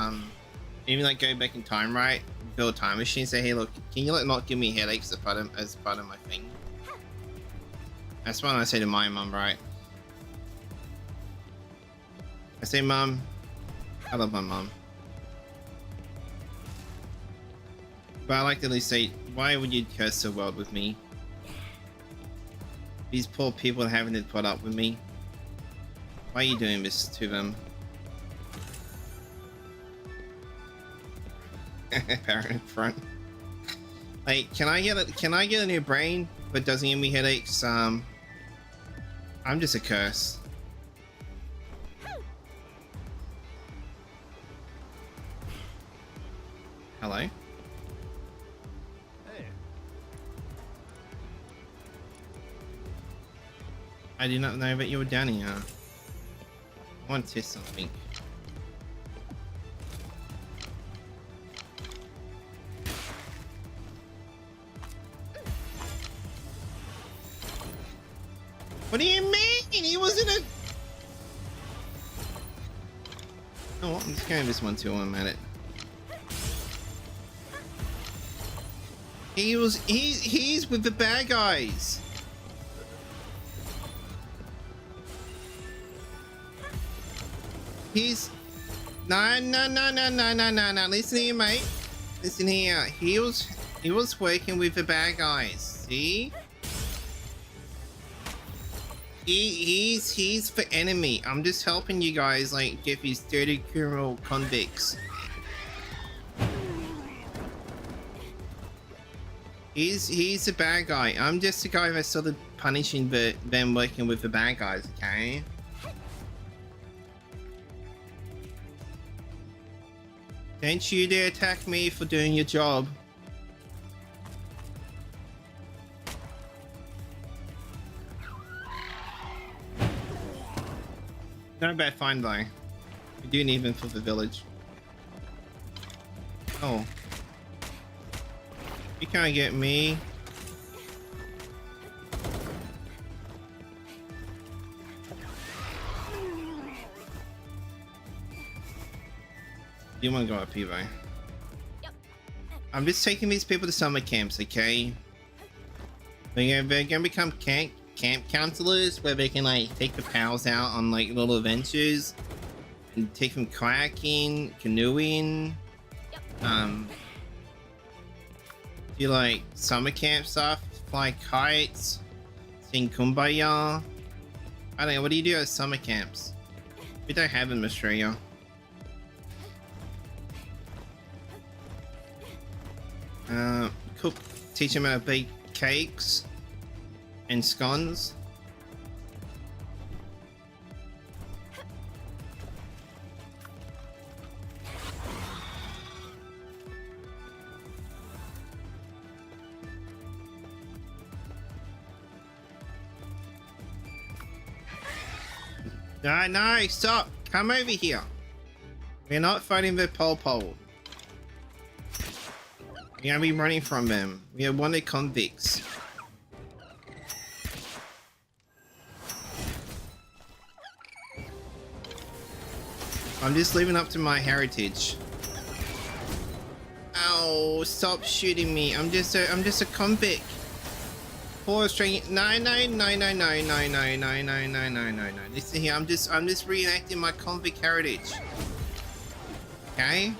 even like go back in time, right? Build a time machine. Say, hey, look, can you like not give me headaches as part of my thing? That's what I say to my mum, right? I say, mum, I love my mum, but I like to at least say, why would you curse the world with me? These poor people having to put up with me. Why are you doing this to them? Parent in front. Like, can I get a new brain but doesn't give me headaches? I'm just a curse. Hello? Hey. I did not know that you were down here. I want to test something. What do you mean? He wasn't a... Oh, I'm just going this one too while I'm at it. He's with the bad guys. He's no. Listen here, mate. Listen here. He was working with the bad guys. See? He's the enemy. I'm just helping you guys like get these dirty criminal convicts. He's a bad guy. I'm just the guy that's sort of punishing them working with the bad guys, okay? Don't you dare attack me for doing your job. Not a bad find though. We do need them for the village. Oh. You can't get me. You want to go up here, right? Yep. I'm just taking these people to summer camps, okay? They're gonna become camp counselors where they can like take the pals out on like little adventures and take them kayaking, canoeing. Yep. Do like summer camp stuff, fly kites, sing kumbaya. I don't know, what do you do at summer camps? We don't have them in Australia. Cook, teach them how to bake cakes and scones. No, stop! Come over here. We're not fighting the Pol Pot. We're gonna be running from them. We are wanted convicts. I'm just living up to my heritage. Ow, stop shooting me. I'm just a convict. Poor Australian. No. Listen here, I'm just reenacting my convict heritage. Okay?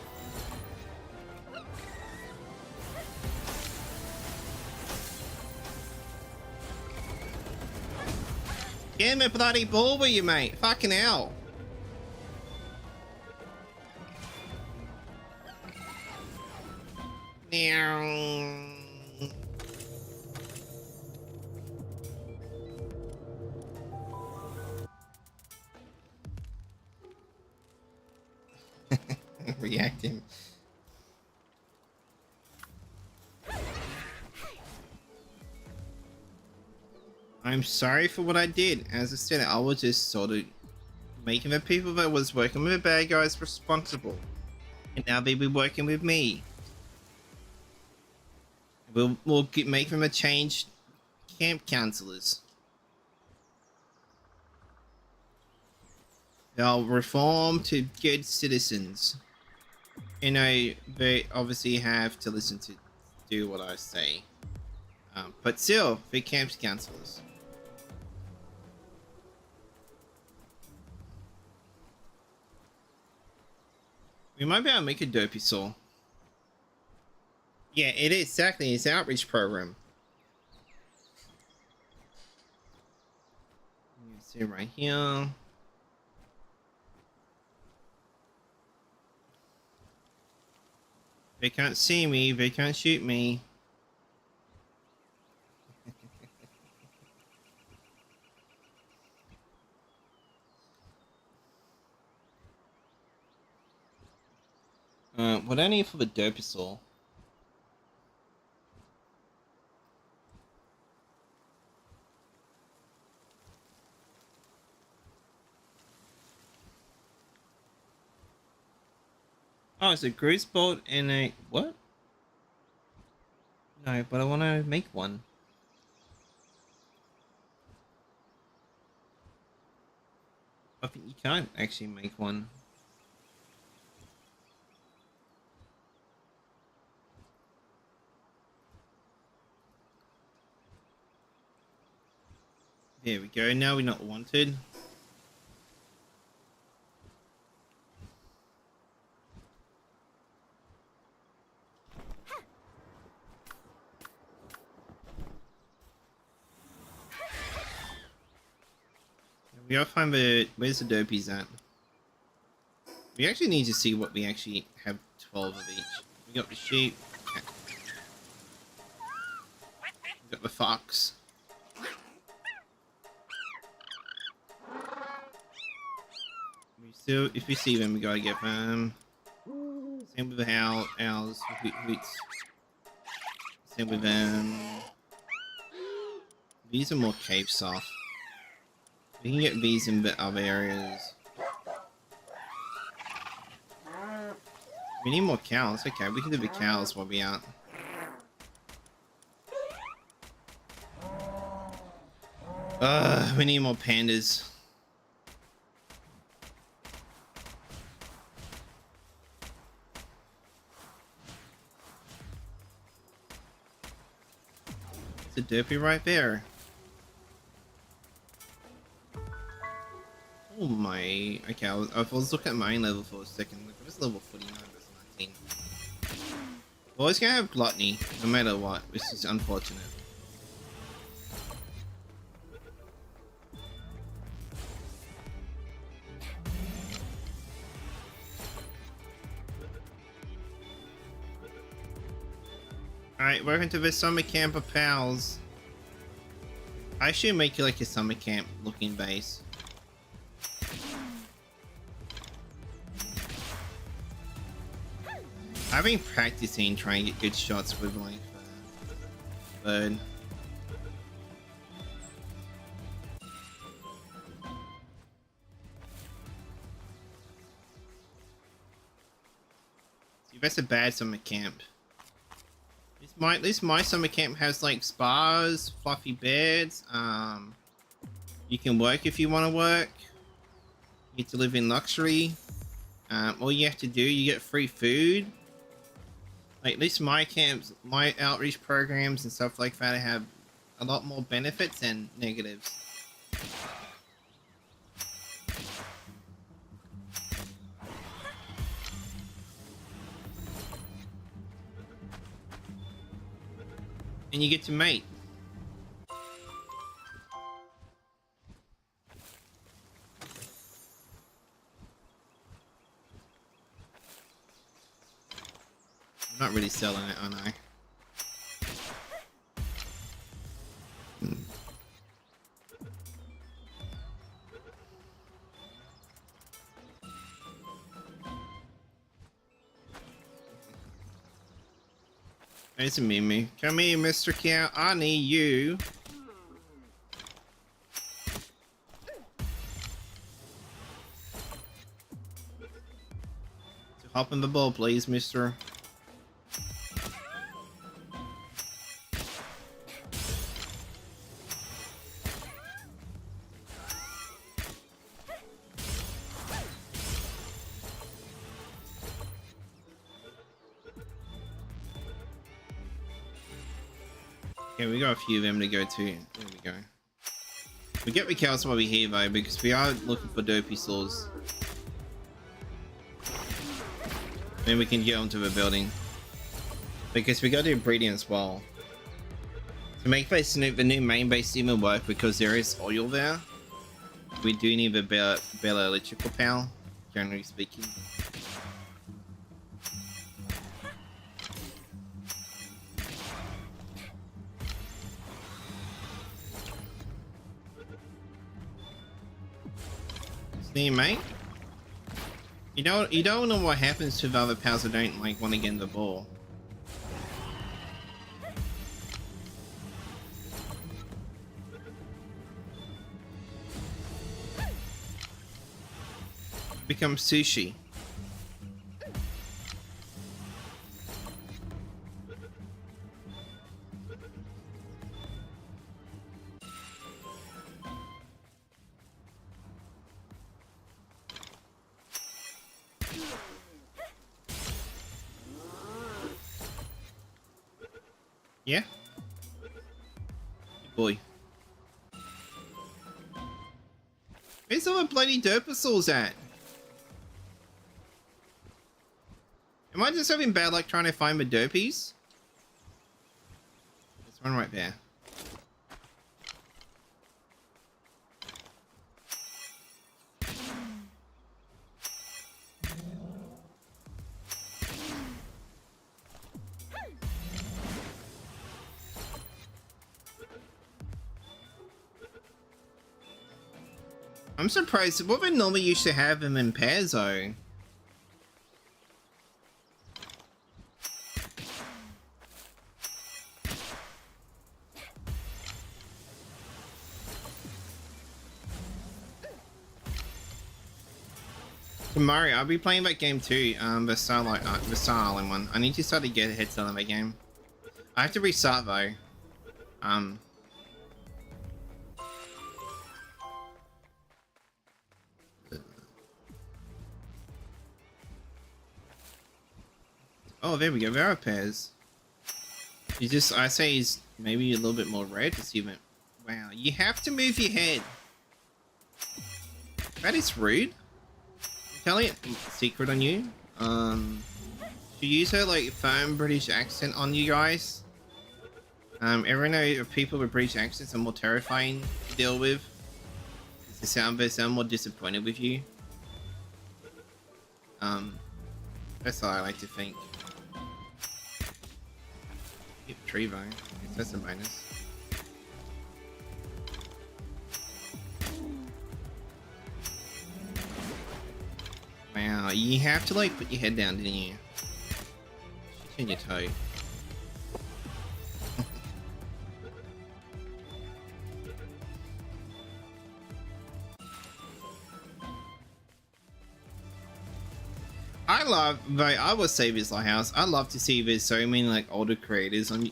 Get me a bloody ball with you, mate. Fucking hell. Meow. Reacting. I'm sorry for what I did. As I said, I was just sort of making the people that was working with the bad guys responsible. And now they be working with me. We'll make them a changed camp counselors. They'll reform to good citizens. You know, they obviously have to listen to do what I say. But still, they're camp counselors. We might be able to make a dopey saw. Yeah, it is exactly. It's an outreach program. You see right here. They can't see me. They can't shoot me. What I need for the dopey saw? Oh, it's a grease bolt and a what? No, but I want to make one. I think you can't actually make one. There we go. Now we're not wanted. We gotta find where's the dopies at? We actually need to see what we actually have 12 of each. We got the sheep. Okay. We got the fox. We still, if we see them, we gotta get them. Same with the owls. Same with them. These are more cave soft. We can get these in the other areas. We need more cows. Okay, we can do the cows while we're out. We need more pandas. It's a derpy right there. Oh my. Okay, I was looking at my own level for a second. Look, it was level 49 versus 19. We're always gonna have gluttony, no matter what, which is unfortunate. Alright, welcome to the summer camp of pals. I should make you like a summer camp looking base. I've been practicing trying to get good shots with like bird. See, that's a bad summer camp. At least my summer camp has like spas, fluffy beds. You can work if you want to work. You get to live in luxury. All you have to do, you get free food. Like at least my camps, my outreach programs and stuff like that have a lot more benefits than negatives. And you get to mate. I'm not really selling it, aren't I? It's a Mimi. Come here, Mr. Cow. I need you. To hop in the ball, please, mister. Okay, we got a few of them to go to. There we go. We get the cows while we're here though, because we are looking for dopey saws. Then we can get onto the building. Because we gotta do breeding as well. To make the new main base even work, because there is oil there, we do need a better electrical power, generally speaking. See, mate? You don't know what happens to the other pals that don't like want to get in the ball. Become sushi. Yeah? Good boy. Where's all the bloody Derpasaurs at? Am I just having bad luck trying to find my Derpies? There's one right there. I'm surprised. What we normally used to have them in pairs though. So Mario, I'll be playing that game too. The Starlight, the Star Island one. I need to start to get a head start on that game. I have to restart though. Oh, there we go. There are pairs. He's just, I say he's maybe a little bit more rare to see him. Wow, you have to move your head. That is rude. I'm telling you, secret on you. She used her like firm British accent on you guys. Everyone know people with British accents are more terrifying to deal with. They sound more disappointed with you. That's how I like to think. Trevo. That's a bonus. Wow, you have to like put your head down, didn't you? Turn your toe. I will say this Lighthouse. I love to see there's so many like older creators on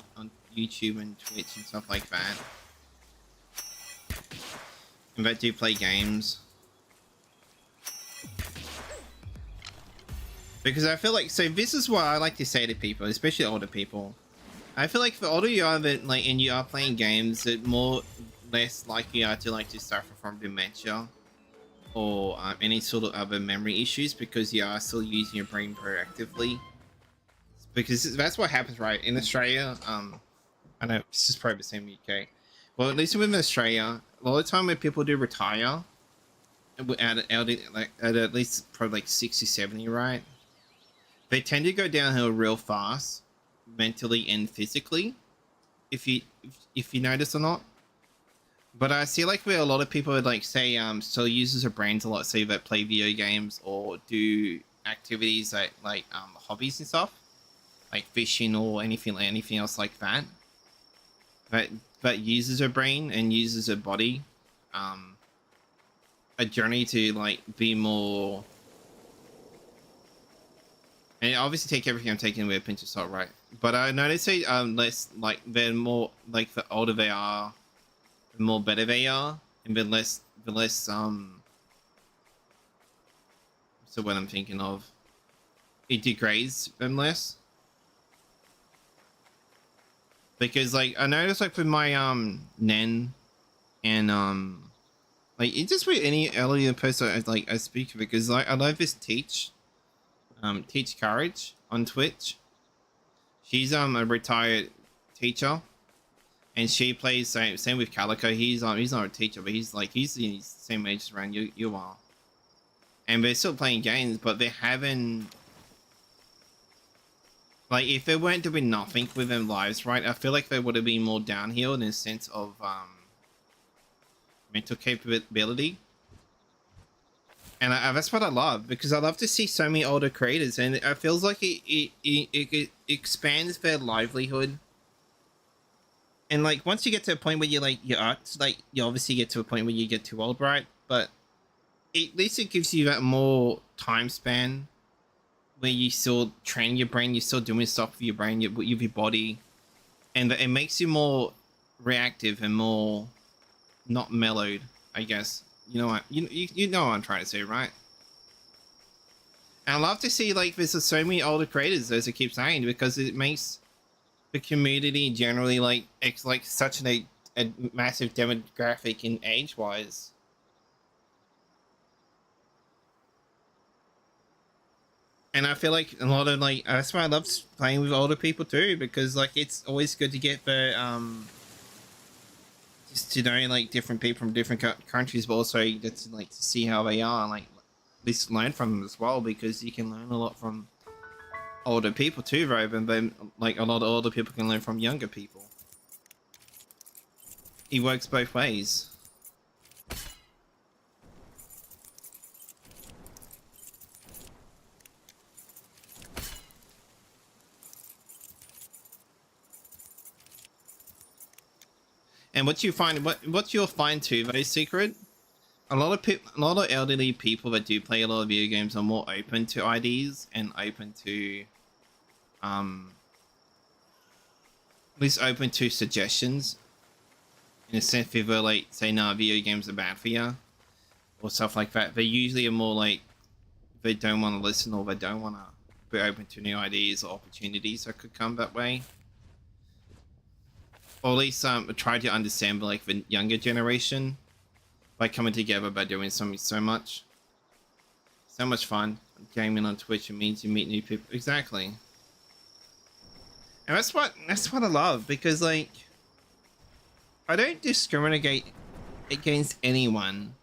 YouTube and Twitch and stuff like that. And that do play games. Because I feel like, so this is what I like to say to people, especially older people. I feel like the older you are that like, and you are playing games, the less likely you are to like to suffer from dementia. Or any sort of other memory issues because you are still using your brain proactively. Because that's what happens, right? In Australia, I know this is probably the same in the UK. Well, at least within Australia, a lot of the time when people do retire, at least probably like 60, 70, right? They tend to go downhill real fast, mentally and physically, if you notice or not. But I see like where a lot of people would like say still uses their brains a lot, say that play video games or do activities like hobbies and stuff, like fishing or anything else like that. But uses her brain and uses her body, a journey to like be more. And obviously take everything I'm taking with a pinch of salt, right? But I notice they less like they're more like the older they are, the more better they are, and the less so what I'm thinking of, it degrades them less. Because like I noticed like with my Nen and like it just with any earlier person I speak of, because like I love this Teach Courage on Twitch. She's a retired teacher, and she plays same with Calico. He's not a teacher, but he's in the same age around you are, and they're still playing games, but they haven't. Like if they weren't doing nothing with their lives, right? I feel like they would have been more downhill in a sense of mental capability. And that's what I love, because I love to see so many older creators, and it feels like it expands their livelihood. And like once you get to a point where you obviously get to a point where you get too old, right? But at least it gives you that more time span where you still train your brain, you're still doing stuff with your brain, with your body, and it makes you more reactive and more not mellowed, I guess. You know what? You know what I'm trying to say, right? And I love to see like there's so many older creators, as I keep saying, because it makes the community generally like such a massive demographic in age-wise. And I feel like a lot of like that's why I love playing with older people too, because like it's always good to get the just to know like different people from different countries, but also you get to like to see how they are, like at least learn from them as well, because you can learn a lot from older people too, right? And then like a lot of older people can learn from younger people. It works both ways. And what you find, what you'll find too, very secret. A lot of people, a lot of elderly people that do play a lot of video games are more open to ideas and open to, at least open to suggestions. In a sense, if they're like, say, no, video games are bad for you, or stuff like that. They usually are more like they don't want to listen, or they don't want to be open to new ideas or opportunities that could come that way. Or at least try to understand like the younger generation by coming together by doing something so much fun. Gaming on Twitch, it means you meet new people. Exactly. And that's what I love, because like I don't discriminate against anyone.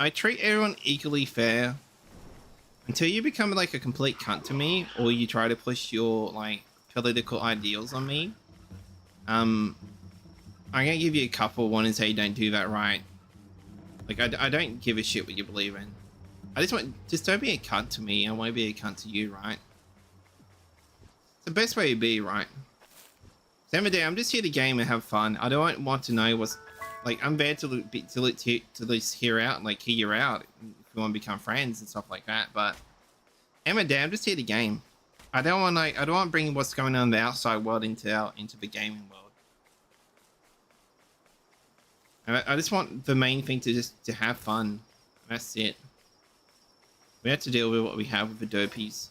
I treat everyone equally fair until you become like a complete cunt to me, or you try to push your like political ideals on me. I'm gonna give you a couple. One is, hey, don't do that, right? Like, I don't give a shit what you believe in. I just don't be a cunt to me. I want to be a cunt to you, right? It's the best way to be, right? At the end of the day, I'm just here to game and have fun. I don't want to know what's like. I'm there to at least hear out, like hear you out if you want to become friends and stuff like that. But at the end of the day, I'm just here to game. I don't want to bring what's going on in the outside world into the gaming world. I just want the main thing to have fun. That's it. We have to deal with what we have with the derpies.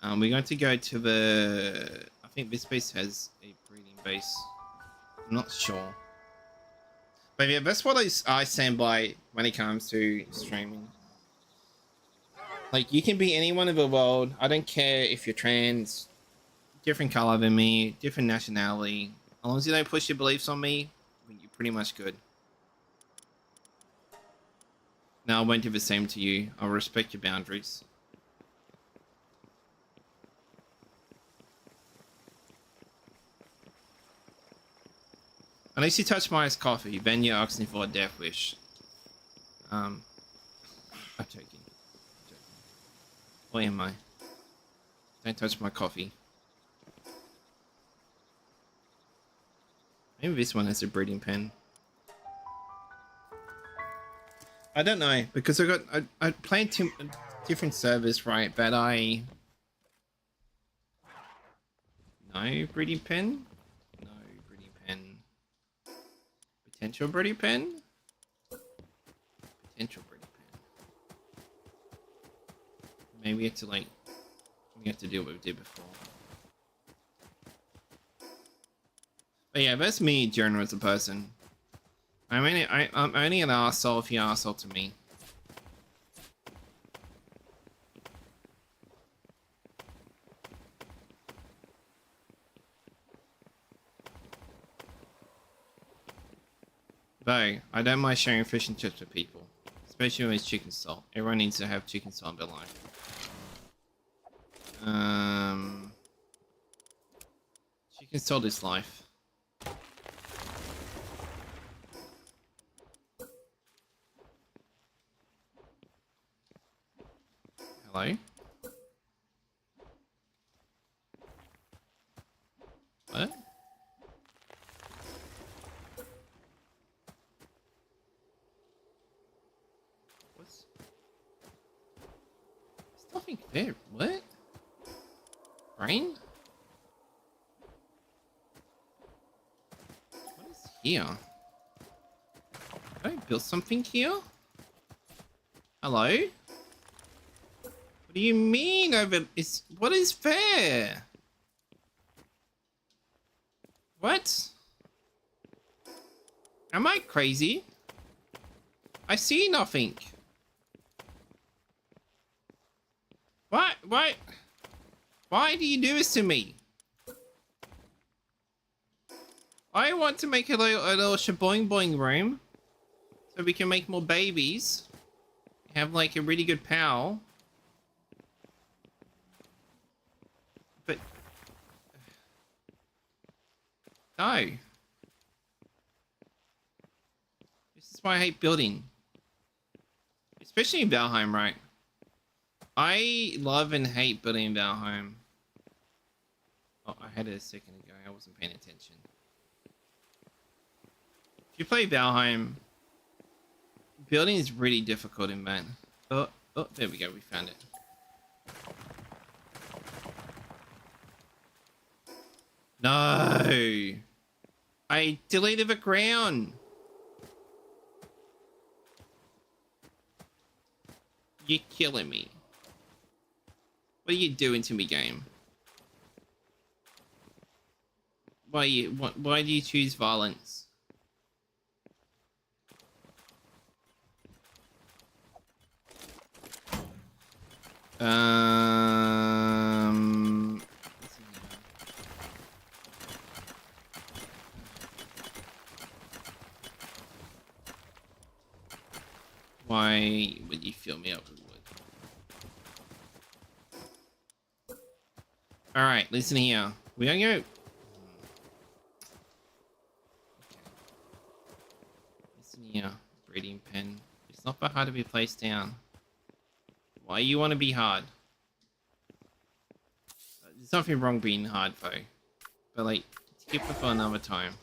We're going to go to the. I think this base has a breeding base. I'm not sure. But yeah, that's what I stand by when it comes to streaming. Like, you can be anyone in the world. I don't care if you're trans, different color than me, different nationality. As long as you don't push your beliefs on me, you're pretty much good. Now, I won't do the same to you. I'll respect your boundaries. Unless you touch my iced coffee, then you're asking for a death wish. I'm joking. What am I? Don't touch my coffee. Maybe this one has a breeding pen. I don't know, because I played two different servers, right? But no breeding pen, no breeding pen, potential breeding pen, potential breeding pen. Maybe we have to do what we did before. But yeah, that's me, Jonah, as a person. I'm only an arsehole if you're an arsehole to me. Though, I don't mind sharing fish and chips with people. Especially when it's chicken salt. Everyone needs to have chicken salt in their life. Chicken salt is life. Hello? What? What's... There's nothing there. What? Rain? What is here? Did I build something here? Hello? What do you mean over what is there? What? Am I crazy? I see nothing. What? Why do you do this to me? I want to make a little shaboing boing room so we can make more babies. Have like a really good pal. But no. This is why I hate building. Especially in Valheim, right? I love and hate building in Valheim. Oh, I had it a second ago. I wasn't paying attention. If you play Valheim, building is really difficult in that. Oh, there we go. We found it. No! I deleted the ground! You're killing me. What are you doing to me, game? Why do you choose violence? Why would you fill me up with wood? Alright, listen here. We don't go. Listen here, breeding pen. It's not that hard to be placed down. Why you want to be hard? There's nothing wrong being hard though. But like, skip it for another time.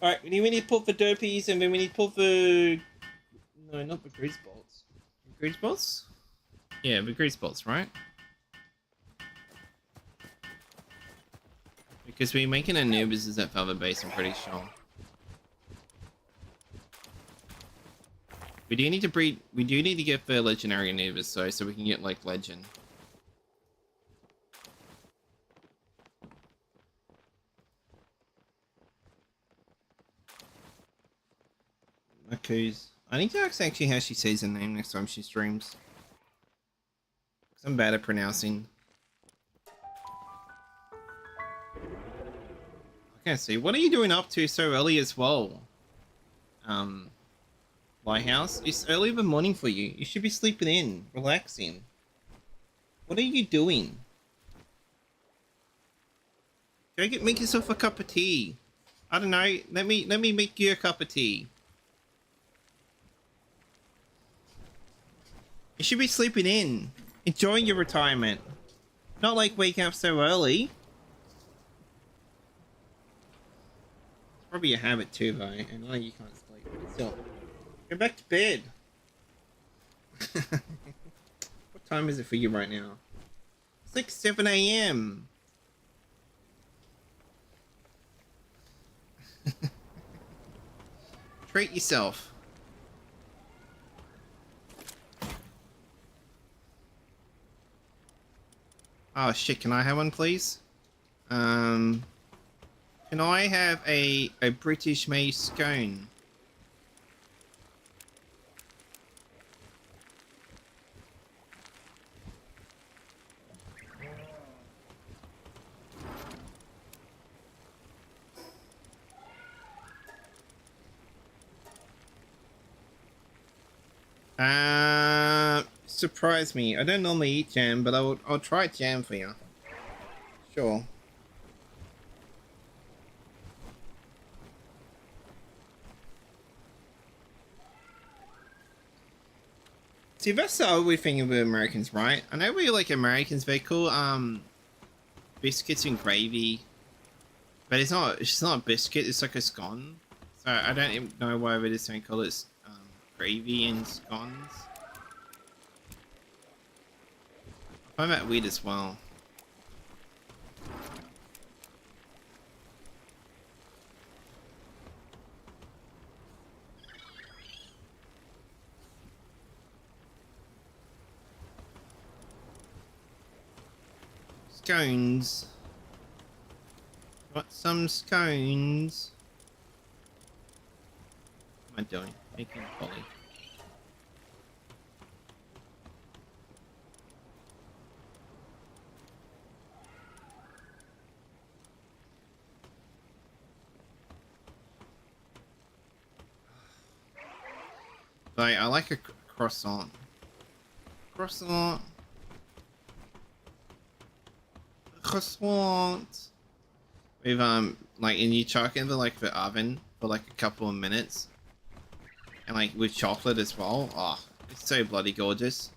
Alright, we need to put the derpies and then we need to put the... No, not the grease bolts. Grease bolts? Yeah, the grease bolts, right? Because we're making Anubis as that other base, I'm pretty sure. We do need to breed... We do need to get the legendary Anubis though, so we can get like legend. Okay. I need to ask actually how she says her name next time she streams. Because I'm bad at pronouncing. Okay, see, what are you doing up to so early as well? Lighthouse? It's early in the morning for you. You should be sleeping in, relaxing. What are you doing? Go make yourself a cup of tea. I don't know. Let me make you a cup of tea. You should be sleeping in, enjoying your retirement. Not like waking up so early. It's probably a habit too, though. I know you can't sleep, but still. Go back to bed. What time is it for you right now? It's like 7 AM. Treat yourself. Oh shit, can I have one please? Can I have a British made scone? Surprise me. I don't normally eat jam, but I'll try jam for you. Sure. See, that's the ugly thing with Americans, right? I know we like Americans, they call biscuits and gravy, but it's not a biscuit, it's like a scone. So I don't even know why they just don't call it gravy and scones. I find that weird as well. Scones. Got some scones. What am I doing? Making a poly. But I like a croissant. Croissant. Croissant. With like, and you chuck into like the oven for like a couple of minutes, and like with chocolate as well. Oh, it's so bloody gorgeous.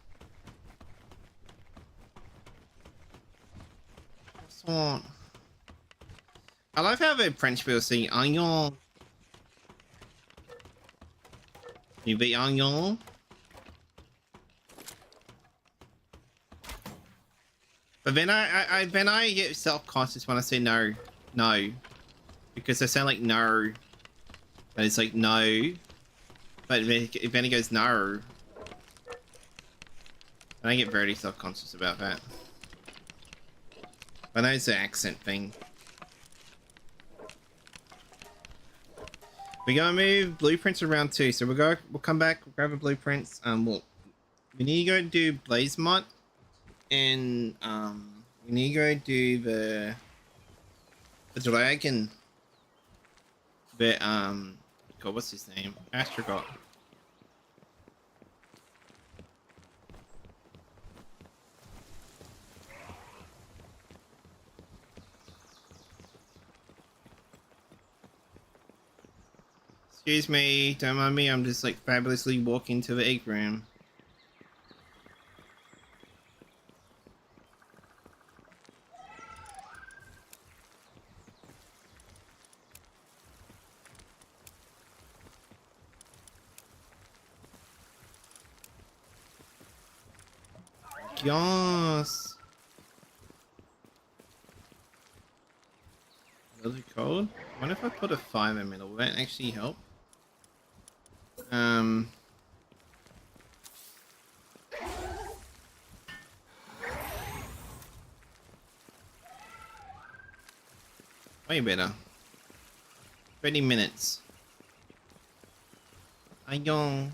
Croissant. I love how the French people say onion. You be onion. But then I get self-conscious when I say no, because I sound like no, but it's like no, but then it goes no, and I get very self-conscious about that. But I know it's an accent thing. We're gonna move blueprints around too, so we'll come back, we'll grab the blueprints. We need to go do Blaze Mod, and we need to go do the dragon. But God, what's his name? Astrogot. Excuse me, don't mind me, I'm just like fabulously walking to the egg room. Yes. Really cold? I wonder if I put a 5 in the middle, will that actually help? Way better. 20 minutes. I don't.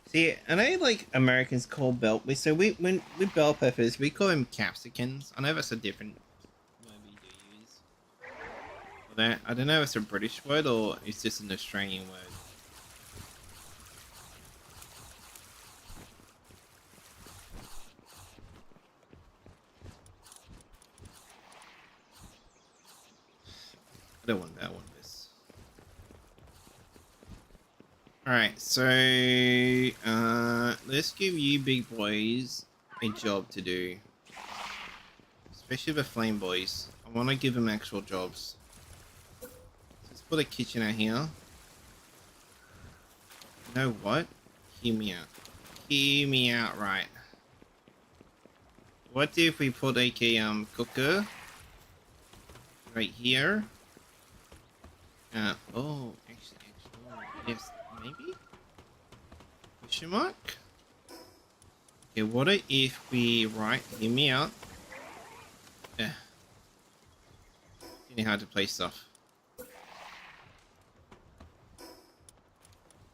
See, I know like Americans call bell. So when with bell peppers, we call them capsicums. I know that's a different word we do use. For that, I don't know if it's a British word or it's just an Australian word. I don't want that one. This. All right, so let's give you big boys a job to do, especially the flame boys. I want to give them actual jobs. Let's put a kitchen out here. You know what? Hear me out. Hear me out, right? What if we put a cooker right here? Oh, actually, yes, maybe? Question mark? Okay, what if we, right, hear me out. Getting hard to place stuff.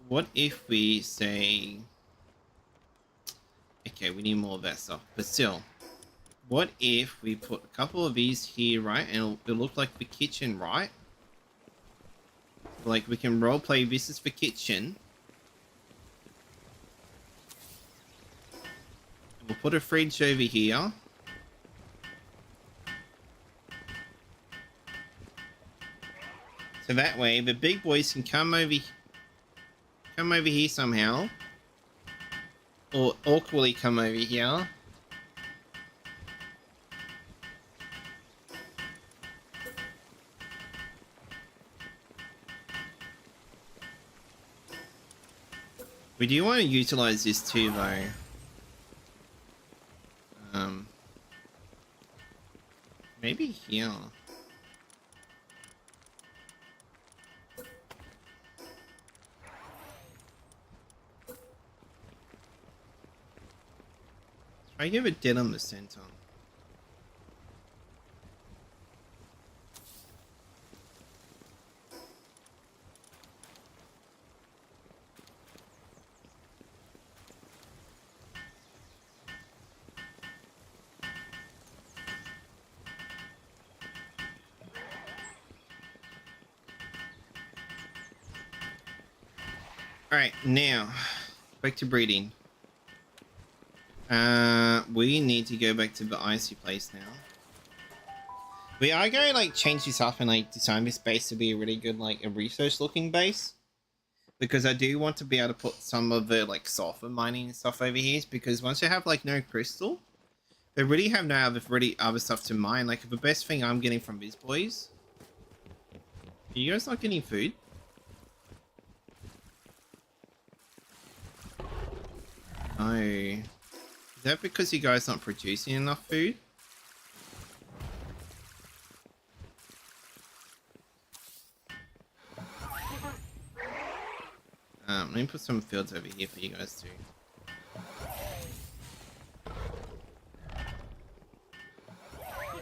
What if we say, okay, we need more of that stuff, but still, what if we put a couple of these here, right, and it'll look like the kitchen, right? Like, we can roleplay this is the kitchen. And we'll put a fridge over here. So that way, the big boys can come over here somehow. Or awkwardly come over here. We do want to utilize this too, though. Maybe here. Try to give it dead on the center. Alright, now back to breeding. We need to go back to the icy place now. We are going to like change this up and like design this base to be a really good like a research looking base. Because I do want to be able to put some of the like sulfur mining and stuff over here, because once you have like no crystal, they really have no other stuff to mine. Like the best thing I'm getting from these boys. Are you guys not getting food? No. Is that because you guys not producing enough food? Let me put some fields over here for you guys too.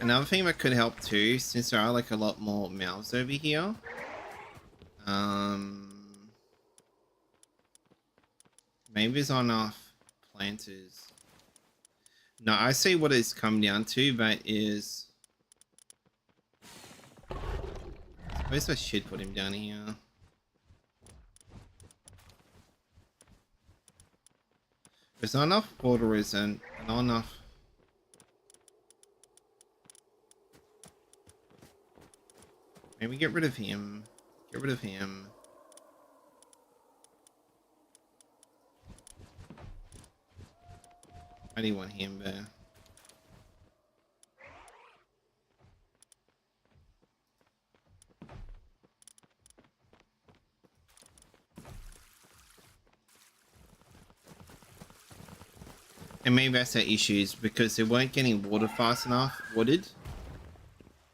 Another thing that could help too, since there are like a lot more mouths over here. Maybe there's not enough planters. No, I see what it's come down to. That is, I suppose I should put him down here. There's not enough water, isn't? Not enough. Maybe get rid of him. Get rid of him. I do want him there. And maybe that's their issues, because they weren't getting water fast enough. Watered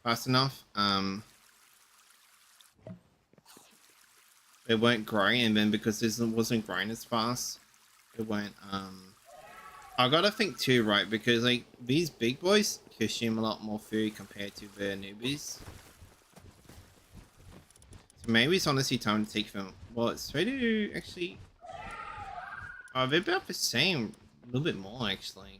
fast enough. They weren't growing, and then because this wasn't growing as fast, it weren't. I gotta think too, right? Because like these big boys consume a lot more food compared to the newbies. So maybe it's honestly time to take them. Well, it's ready to actually. Oh, they're about the same. A little bit more actually.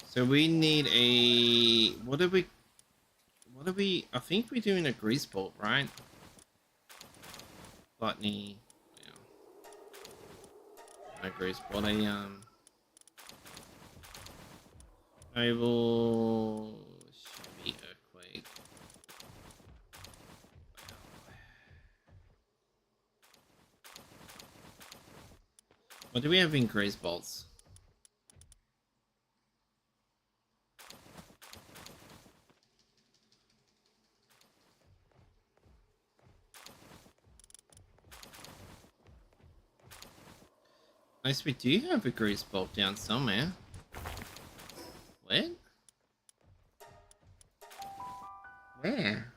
So we need a, what are we, I think we're doing a grease bolt, right? Gluttony, yeah. A grease bolt, Naval, Chevy Earthquake. What do we have in grease bolts? Nice, we do have a grease bolt down somewhere. What? Where?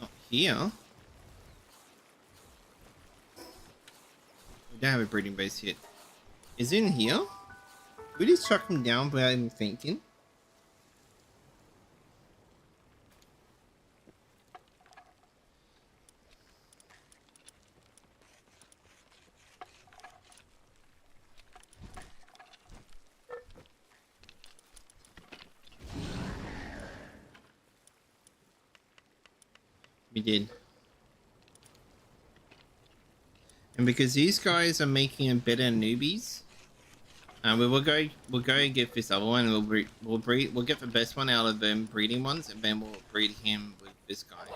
Not here. We don't have a breeding base yet. Is it in here? We just chuck him down without even thinking. We did. And because these guys are making them better newbies, we'll go and get this other one, and we'll get the best one out of them breeding ones, and then we'll breed him with this guy.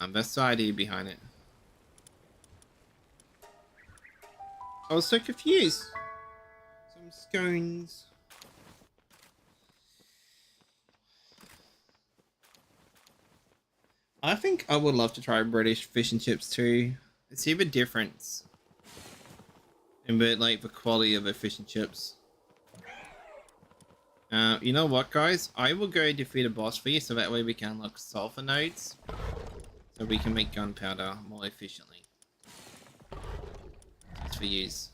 That's the idea behind it. I was so confused. Some scones. I think I would love to try British fish and chips too. See the difference in the like the quality of the fish and chips. You know what, guys? I will go defeat a boss for you, so that way we can unlock sulfur nodes, so we can make gunpowder more efficiently. Just for use.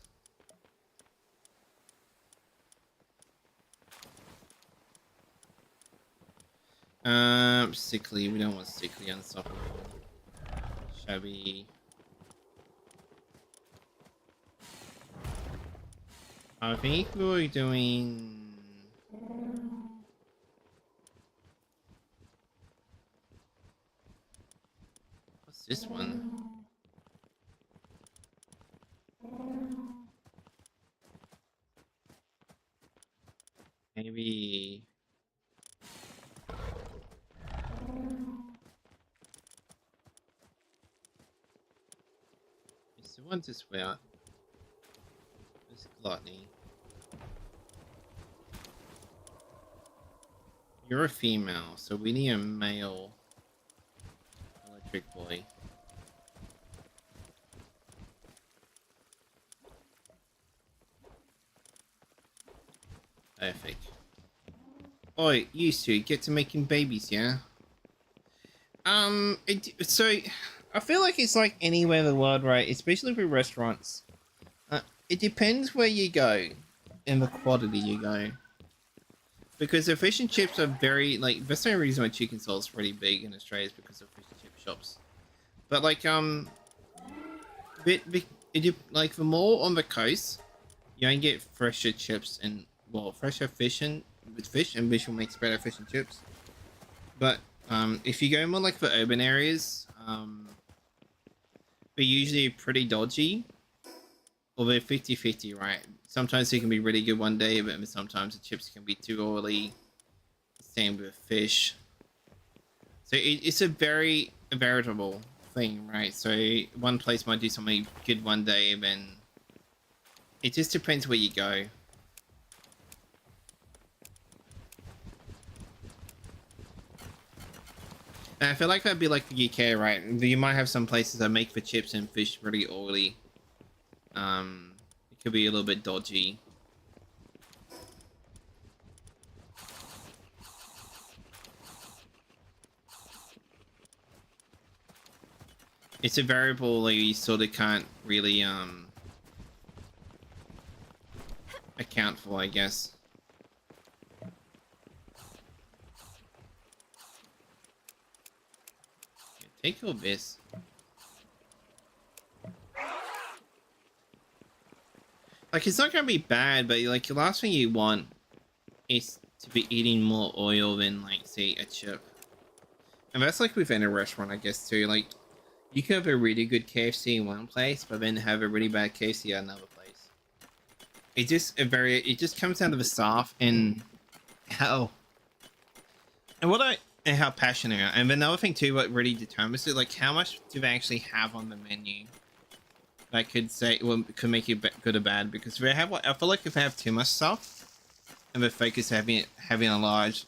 Sickly. We don't want sickly, unstoppable. Shabby. I think we're doing. What's this one? Maybe. It's the one to swear. It's gluttony. You're a female, so we need a male electric boy. Perfect. Oi, you two get to making babies, yeah? So I feel like it's like anywhere in the world, right? Especially for restaurants. It depends where you go and the quality you go. Because the fish and chips are very like that's the only reason why chicken salt is really big in Australia is because of fish and chip shops. But like like for more on the coast, you don't get fresher chips and well fresher fish and with fish and fish will make better fish and chips. But if you go more like for urban areas, they're usually pretty dodgy. Or they're 50-50, right? Sometimes they can be really good one day, but sometimes the chips can be too oily. Same with fish. So it's a very variable thing, right? So one place might do something good one day, then it just depends where you go. And I feel like that'd be like the UK, right? You might have some places that make the chips and fish really oily. It could be a little bit dodgy. It's a variable that you sort of can't really account for, I guess. Take all this. Like, it's not gonna be bad, but like the last thing you want is to be eating more oil than like say a chip. And that's like within a restaurant, I guess too. Like you can have a really good KFC in one place, but then have a really bad KFC at another place. It just comes down to the staff and how and how passionate they are. And another thing too, what really determines it, like how much do they actually have on the menu? That could say, well, could make you good or bad, because if they have, I feel like if they have too much stuff, and the focus having a large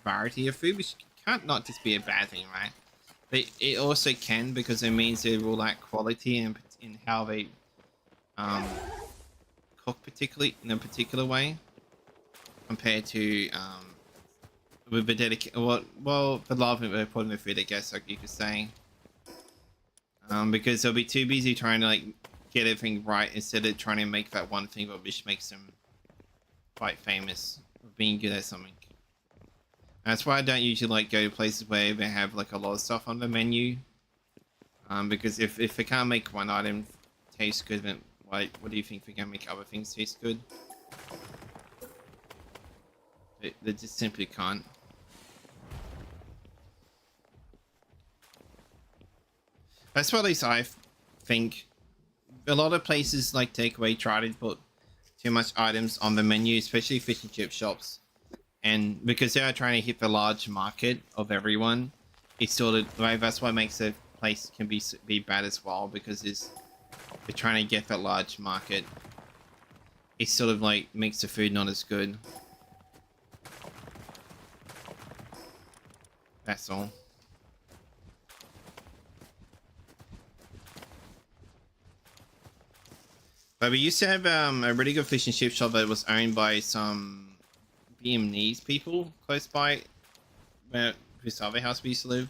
variety of food, which can't not just be a bad thing, right? But it also can, because it means they will lack quality in how they cook, particularly in a particular way, compared to with the the love they put in the food, I guess, like you could say. Because they'll be too busy trying to like get everything right instead of trying to make that one thing which makes them quite famous for being good at something. That's why I don't usually like go to places where they have like a lot of stuff on the menu. Because if they can't make one item taste good, then what do you think they can make other things taste good? They just simply can't. That's what at least I think. A lot of places like takeaway try to put too much items on the menu, especially fish and chip shops. And because they are trying to hit the large market of everyone, it's sort of like that's what makes a place can be bad as well, because they're trying to get that large market. It sort of like makes the food not as good. That's all. But we used to have a really good fish and chip shop that was owned by some Vietnamese people close by where this other house we used to live.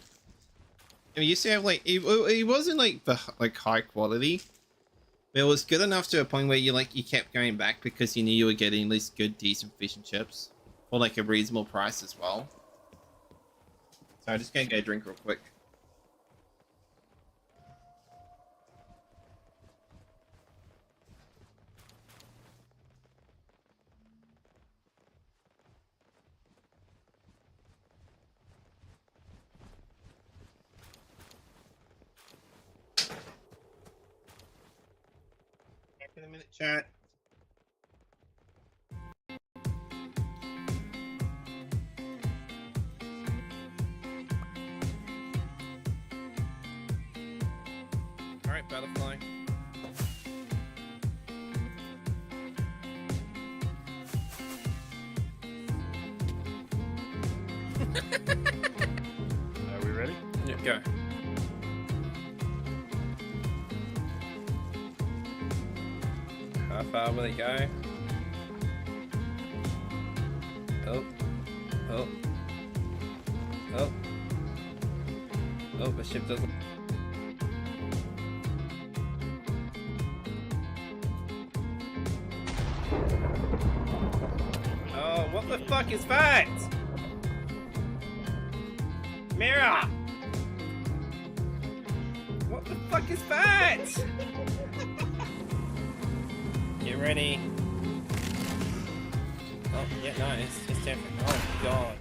And we used to have like it wasn't like the like high quality, but it was good enough to a point where you kept going back because you knew you were getting at least good decent fish and chips for like a reasonable price as well. So I'm just gonna go drink real quick. Back in a minute, chat. All right, butterfly. Are we ready? Yeah, go. How far will it go? Oh, oh, oh, oh! The ship doesn't. Oh, what the fuck is that? Mira! What the fuck is that? Get ready. Oh, yeah, no, it's different. Oh, God.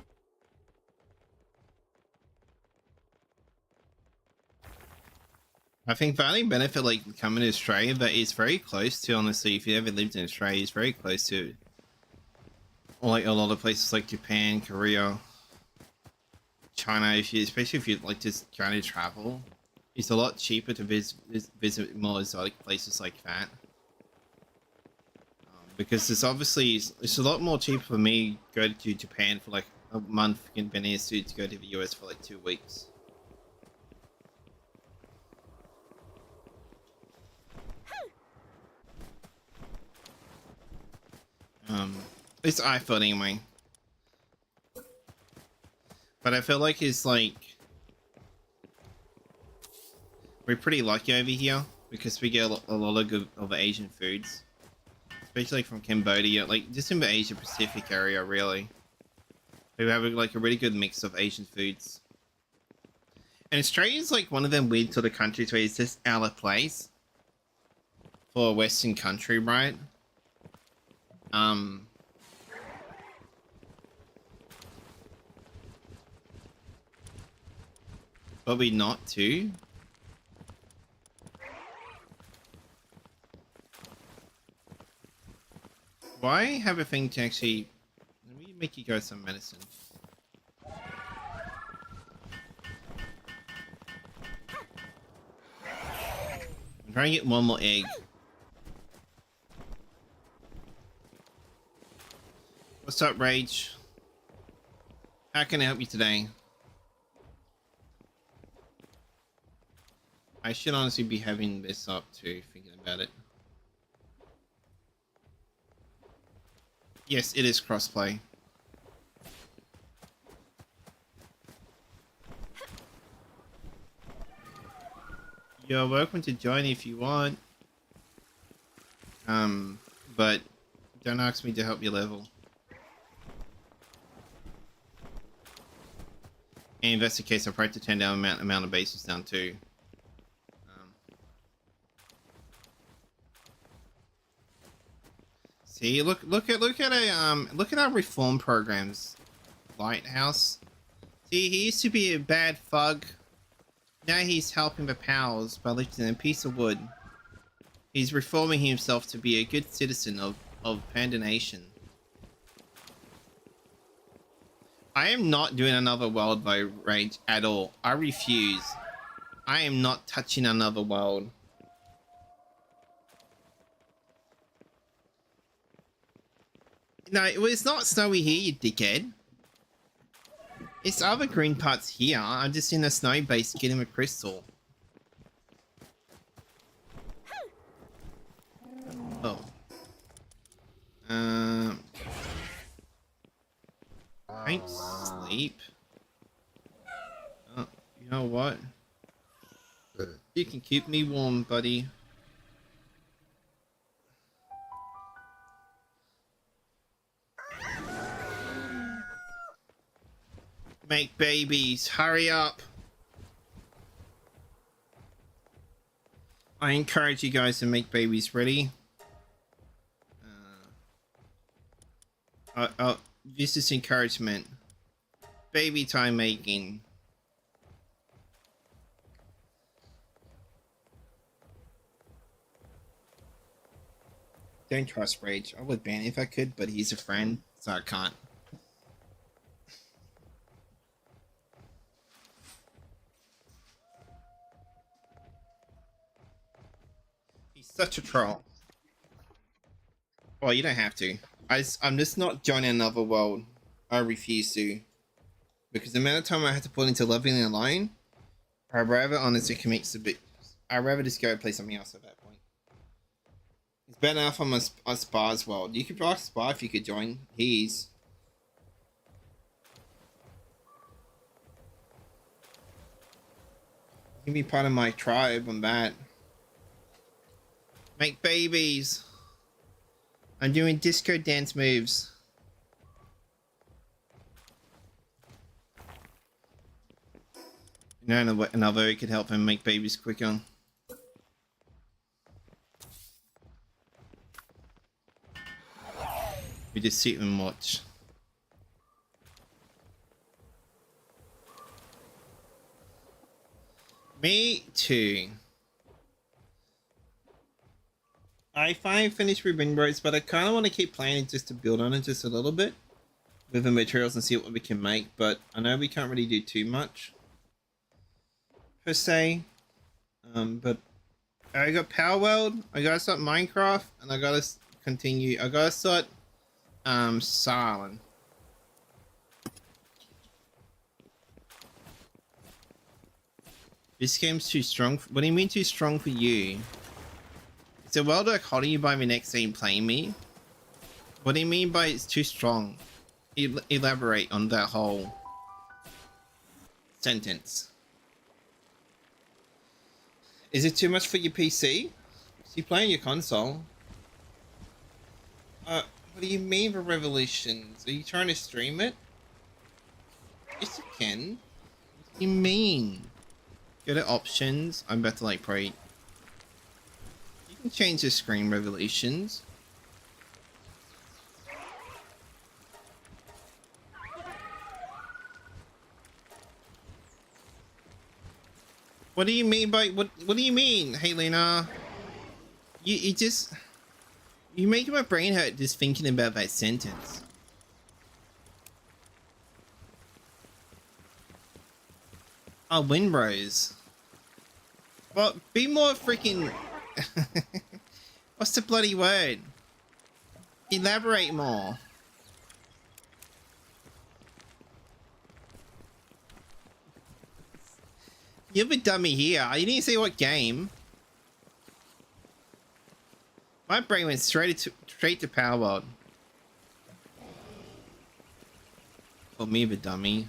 I think the only benefit, like, coming to Australia, that is very close to, honestly, if you ever lived in Australia, it's very close to, like, a lot of places like Japan, Korea, China, especially if you like just trying to travel, it's a lot cheaper to visit more exotic places like that. Because it's a lot more cheaper for me to go to Japan for like a month in Venice to go to the US for like 2 weeks. It's I thought anyway. But I feel like it's like we're pretty lucky over here because we get a lot of good of Asian foods, especially from Cambodia, like just in the Asia Pacific area. Really, we have like a really good mix of Asian foods. And Australia is like one of them weird sort of countries where it's just out of place for a Western country, right? Probably not too. Why have a thing to actually... Let me make you go some medicine. I'm trying to get one more egg. What's up, Rage? How can I help you today? I should honestly be having this up too, thinking about it. Yes, it is crossplay. You're welcome to join if you want. But don't ask me to help you level. And if that's the case, I'll probably have to turn down amount of bases down too. See, look at our reform programs. Lighthouse. See, he used to be a bad thug. Now he's helping the pals by lifting a piece of wood. He's reforming himself to be a good citizen of Panda Nation. I am not doing another world by Rage at all. I refuse. I am not touching another world. No, it's not snowy here, you dickhead. It's other green parts here. I'm just in a snow base getting a crystal. Oh. Don't sleep. Oh, you know what? You can keep me warm, buddy. Make babies. Hurry up. I encourage you guys to make babies. Ready? This is encouragement. Baby time making. Don't trust Rage. I would ban if I could, but he's a friend, so I can't. He's such a troll. Well, you don't have to. I'm just not joining another world. I refuse to. Because the amount of time I had to put into leveling alone, I'd rather honestly commit a bit. I'd rather just go play something else at that point. It's better enough on a Spa's world. You could ask Spa if you could join. He's. You can be part of my tribe on that. Make babies. I'm doing disco dance moves. You know another way could help him make babies quicker. We just sit and watch. Me too. I finally finished with Windbros, but I kind of want to keep playing it just to build on it just a little bit with the materials and see what we can make. But I know we can't really do too much per se. But I got Power World. I gotta start Minecraft, and I gotta continue. I gotta start Silent. This game's too strong. What do you mean too strong for you? Is the world like holding you by the next scene playing me? What do you mean by it's too strong? Elaborate on that whole sentence. Is it too much for your PC? Is you playing your console? What do you mean by Revolutions? Are you trying to stream it? Yes, you can. What do you mean? Go to options. I'm about to like probably. You can change the screen Revolutions. What do you mean by what do you mean, hey Lena? You just you making my brain hurt just thinking about that sentence. Oh, Windrose. Well, be more freaking what's the bloody word? Elaborate more. You're a dummy here. You didn't say what game. My brain went straight to Power World. Call me the dummy.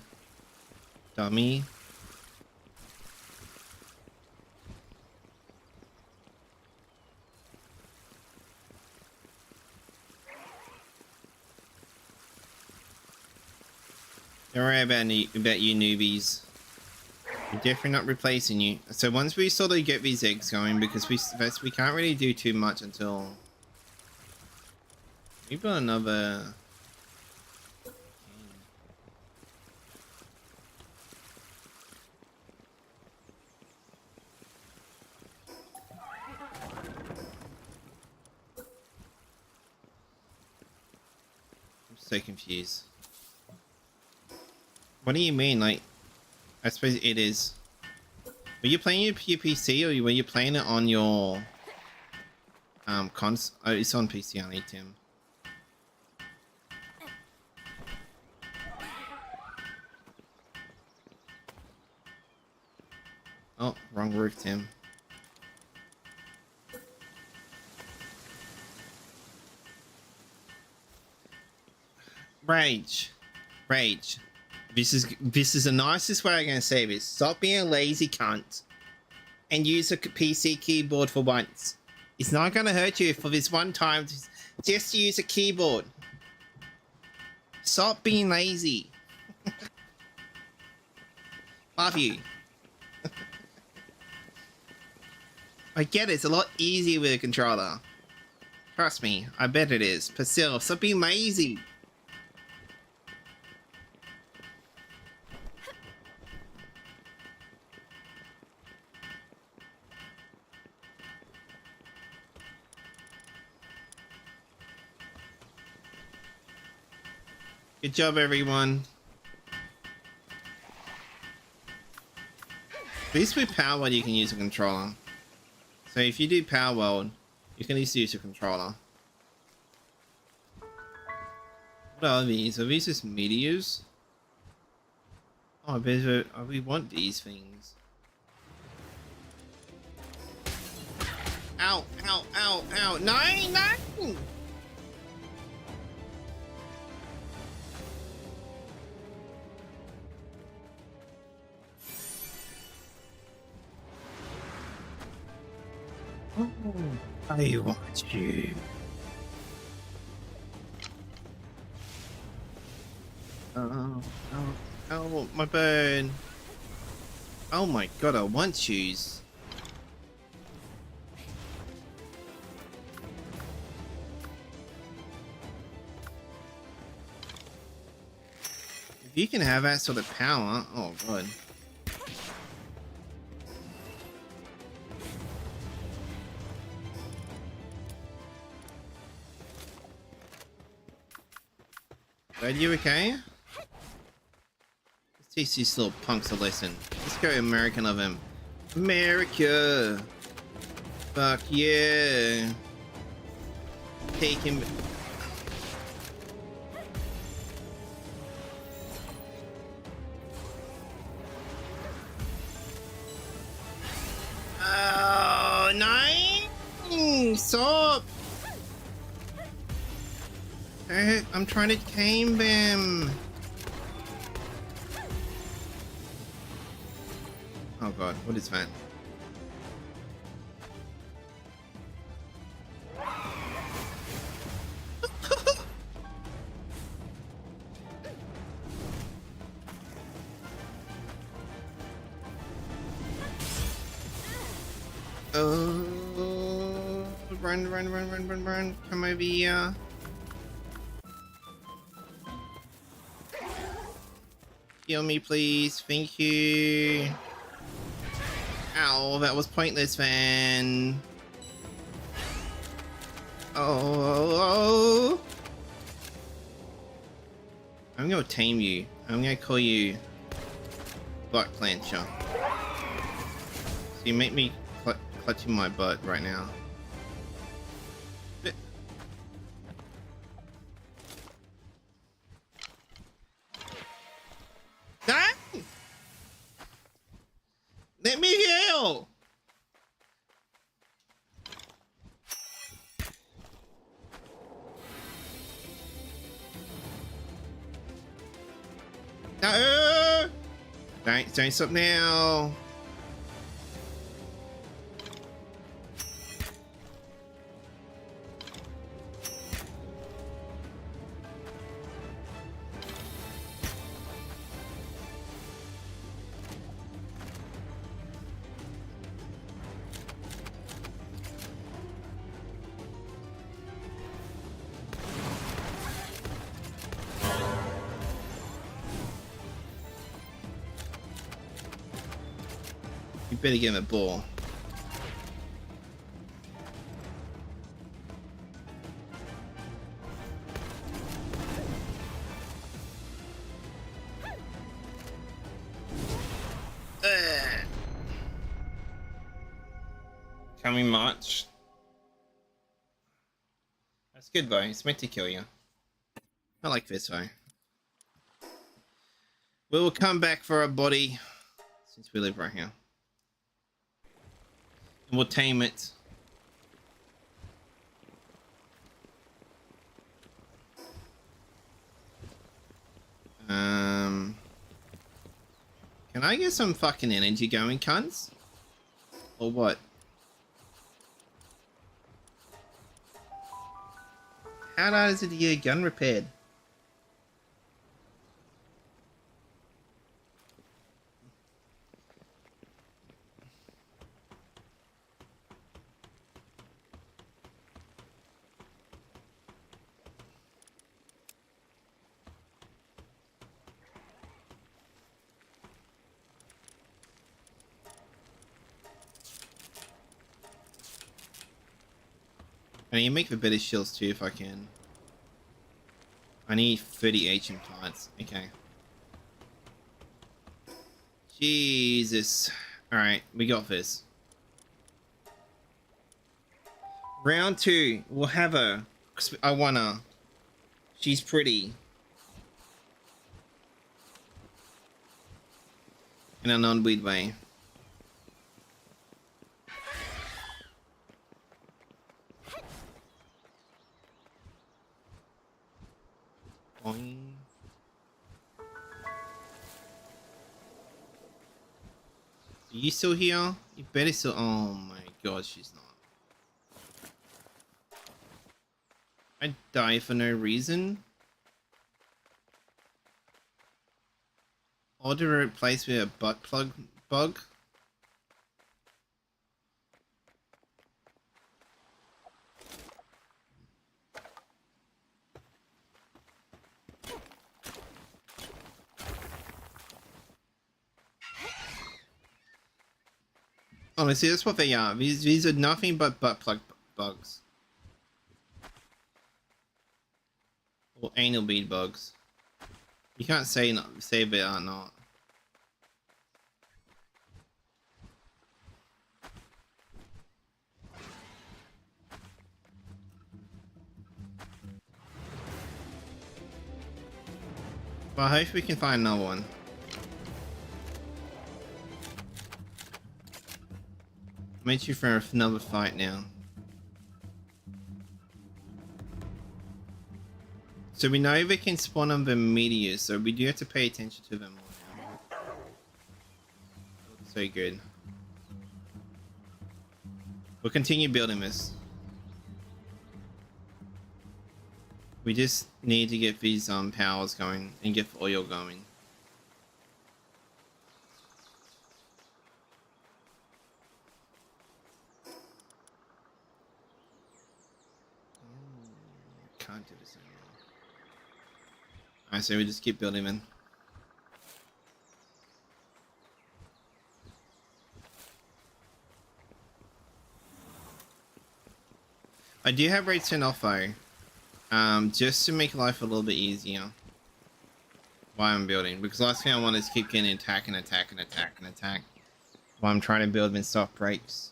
Dummy. Don't worry about you newbies. We're definitely not replacing you. So once we sort of get these eggs going, because we can't really do too much until we've got another. I'm so confused. What do you mean, like? I suppose it is. Were you playing your PC or were you playing it on your cons? Oh, it's on PC only, Tim. Oh, wrong roof, Tim. Rage. This is the nicest way I'm gonna say this. Stop being a lazy cunt and use a PC keyboard for once. It's not gonna hurt you for this one time just use a keyboard. Stop being lazy. Love you. I get it. It's a lot easier with a controller. Trust me. I bet it is. Persil, stop being lazy. Good job, everyone. At least with Power World, you can use a controller. So if you do Power World, you can at least use a controller. What are these? Are these just meteors? Oh, I bet we want these things. Ow, ow, ow, ow. No, no! Oh, I want you. Oh, oh, oh, my burn. Oh my god, I want shoes. If you can have that sort of power, oh god. Are you okay? Let's teach these little punks a lesson. Let's go American of him. America! Fuck yeah! Take him. Oh, no! Stop! I'm trying to tame them. Oh god, what is that? Oh, run, run, run, run, run, run. Come over here. Heal me, please. Thank you. Ow, that was pointless, man. Oh. I'm gonna tame you. I'm gonna call you Butt Clencher. So you make me clutching my butt right now. Ah! Let me heal! No! Don't stop now. You better give him a ball. Can we march? That's good though, it's meant to kill you. I like this though. We will come back for our body since we live right here. And we'll tame it. Can I get some fucking energy going, cunts? Or what? How does it get your gun repaired? I need to make the better shields too if I can. I need 30 ancient parts. Okay. Jesus. Alright, we got this. Round 2. We'll have her. I want her. She's pretty. In a non-weird way. Boing. Are you still here? You better still. Oh my god, she's not. I die for no reason. Order a replace with a butt plug bug. Honestly, that's what they are. These are nothing but butt plug bugs. Or anal bead bugs. You can't say they are not. But I hope we can find another one. Meet you for another fight now. So we know they can spawn on the meteors, so we do have to pay attention to them more now. So good. We'll continue building this. We just need to get these powers going and get the oil going. Can't do this anymore. Alright, so we just keep building then. I do have rates turned off though. Just to make life a little bit easier. While I'm building. Because last thing I want is keep getting attack and attack and attack and attack. While I'm trying to build and stop breaks.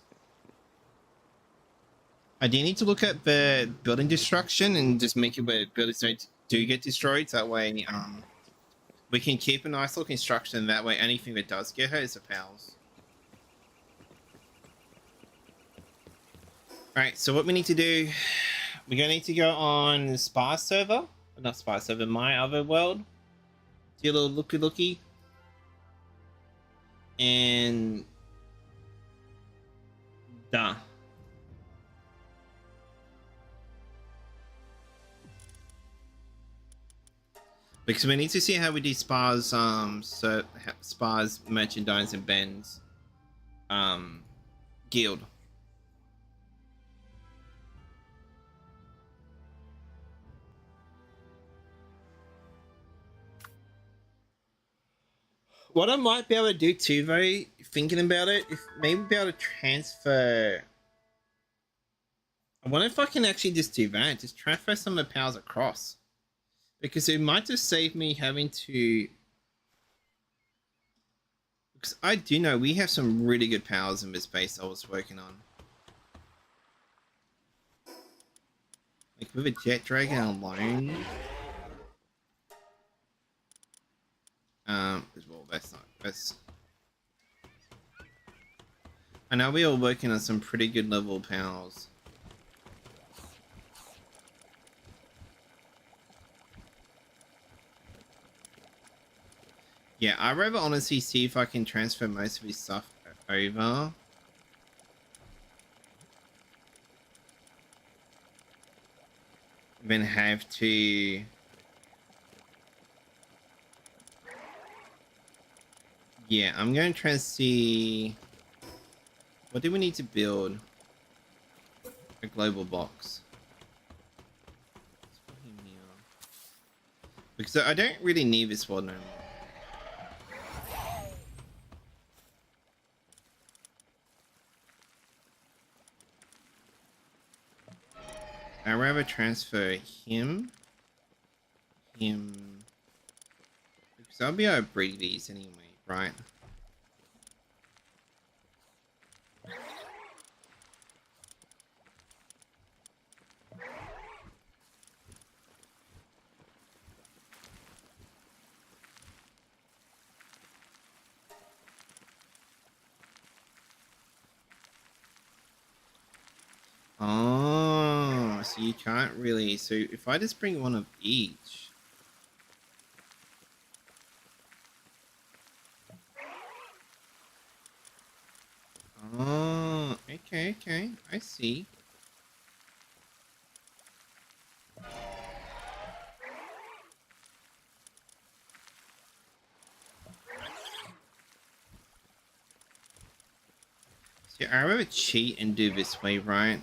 I do need to look at the building destruction and just make it where buildings do get destroyed. That way, we can keep a nice looking structure, and that way anything that does get hurt is a pals. Alright, so what we need to do, we're gonna need to go on the Spy server. Not Spy server, my other world. Do a little looky. And duh. Because we need to see how we do Spar's Spar's merchandise and Ben's guild. What I might be able to do too, though, thinking about it, if maybe be able to transfer. I wonder if I can actually just do that, just transfer some of the powers across. Because it might just save me having to... Because I do know we have some really good powers in this base I was working on. Like with a Jet Dragon alone. Well, that's... I know we are working on some pretty good level powers. Yeah, I'd rather honestly see if I can transfer most of his stuff over. Then have to... Yeah, I'm going to try and see... What do we need to build? A global box. Because I don't really need this one no more. transfer him. Because I'll be able to breed these anyway, right? Oh, so you can't really. So if I just bring one of each. Oh, okay, okay. I see. So I rather cheat and do this way, right?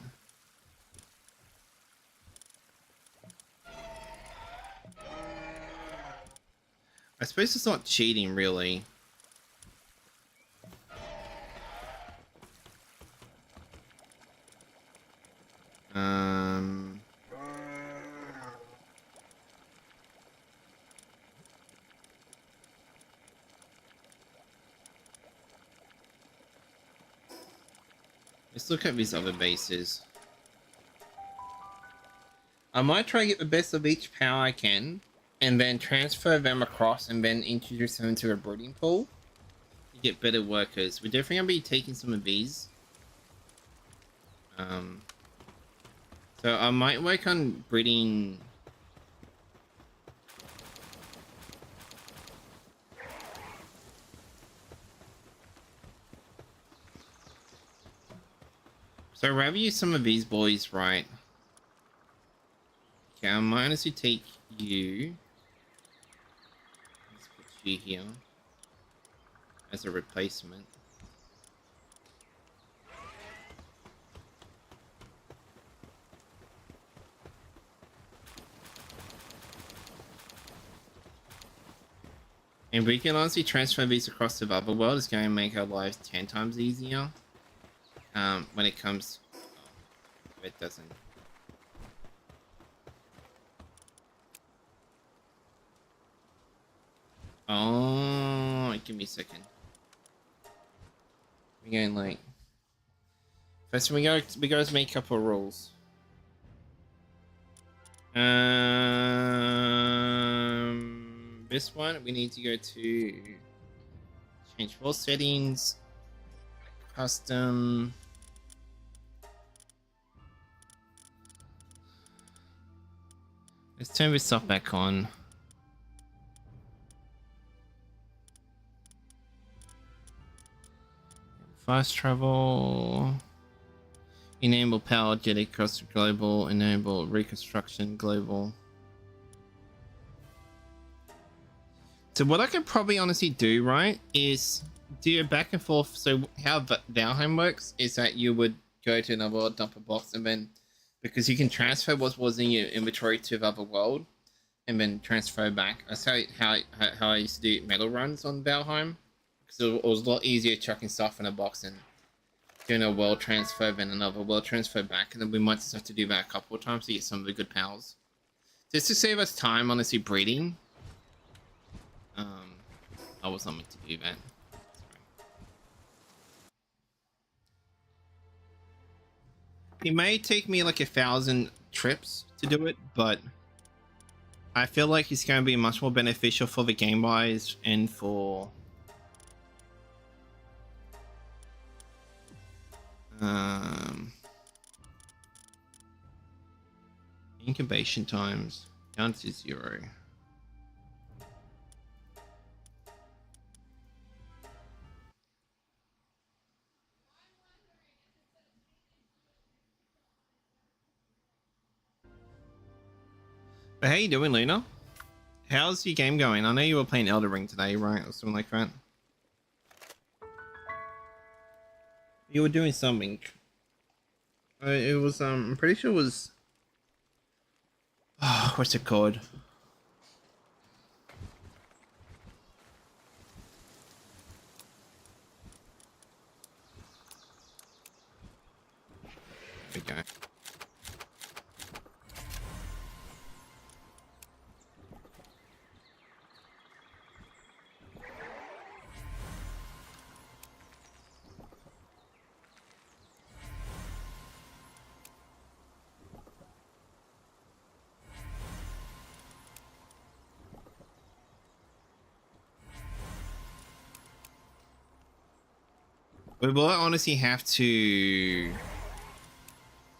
I suppose it's not cheating, really. Um... Let's look at these other bases. I might try to get the best of each power I can, and then transfer them across, and then introduce them into a breeding pool to get better workers. We're definitely gonna be taking some of these. So I might work on breeding. So I'd rather use some of these boys, right? Okay, I might honestly take you. Let's put you here as a replacement. And we can honestly transfer these across to the other world. It's going to make our lives 10 times easier. When it comes... Oh, it doesn't. Oh, give me a second. We're going like... First, we go to make a couple of rules. This one, we need to go to change full settings, custom. Let's turn this stuff back on. Fast travel. Enable power jet across global. Enable reconstruction global. So what I could probably honestly do, right, is do a back and forth. So how Valheim works is that you would go to another world, dump a box, and then because you can transfer what was in your inventory to the other world, and then transfer back. That's how I used to do metal runs on Valheim, because it was a lot easier chucking stuff in a box and doing a world transfer, then another world transfer back, and then we might just have to do that a couple of times to get some of the good pals, just to save us time, honestly, breeding. I was not meant to do that. Sorry. It may take me like 1,000 trips to do it, but I feel like it's going to be much more beneficial for the game wise and for incubation times down to 0. But how you doing, Luna? How's your game going? I know you were playing Elden Ring today, right? Or something like that. You were doing something. It was I'm pretty sure it was. Oh, what's it called? There we go. We will honestly have to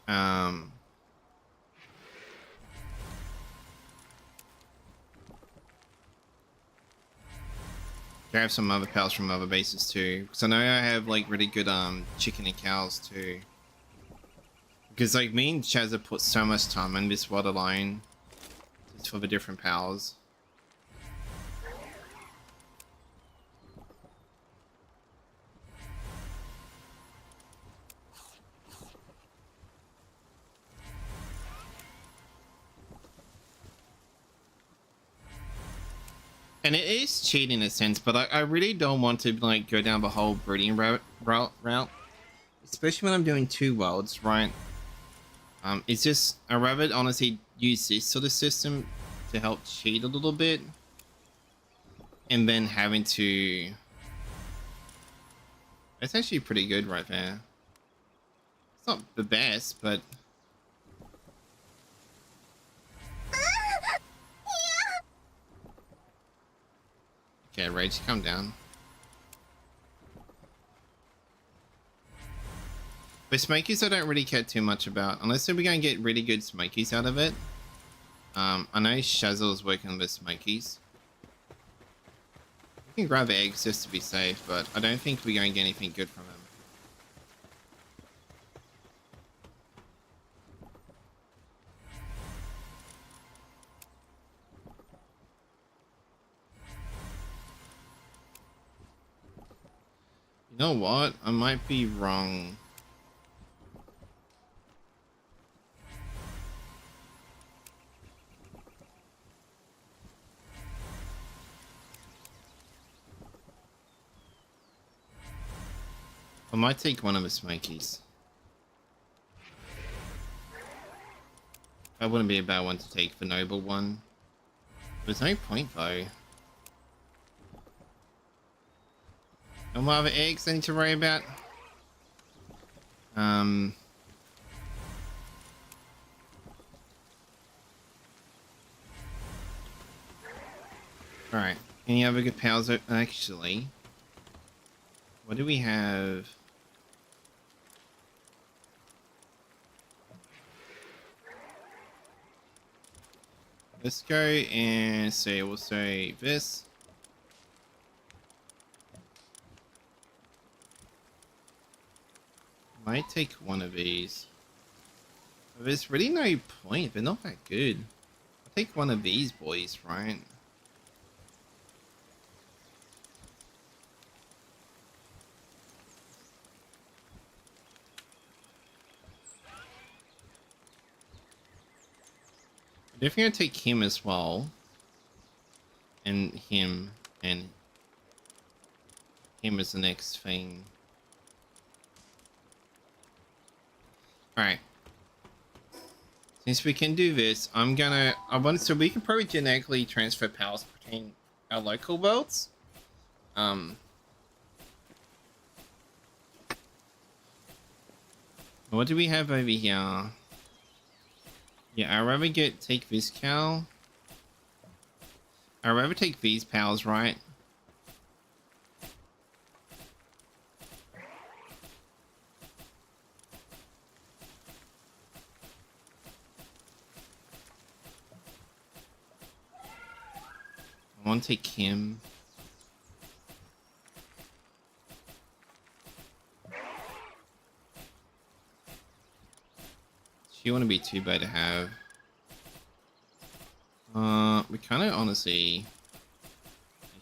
um grab some other pals from other bases too, because I know I have like really good chicken and cows too. Because like me and Chaz have put so much time in this water line just for the different pals. And it is cheating in a sense, but I really don't want to like go down the whole breeding route, especially when I'm doing 2 worlds, right? It's just I rather honestly use this sort of system to help cheat a little bit, and then having to. It's actually pretty good right there. It's not the best, but okay, Rage, calm down. But smokies I don't really care too much about, unless we're going to get really good smokies out of it. I know Shazzle is working on the smokies. We can grab eggs just to be safe, but I don't think we're going to get anything good from them. You know what? I might be wrong. I might take one of the smokies. That wouldn't be a bad one to take, the noble one. There's no point though. No more other eggs I need to worry about. Alright. Any other good pals? Actually, what do we have? Let's go and say, we'll say this. Might take one of these. But there's really no point. They're not that good. I'll take one of these boys, right? I'm definitely gonna take him as well. And him as the next thing. Alright. Since we can do this, I want so we can probably genetically transfer powers between our local worlds. What do we have over here? Yeah, I'd rather take this cow. I'd rather take these pals, right? I want to take him. She wouldn't be too bad to have. We kind of honestly.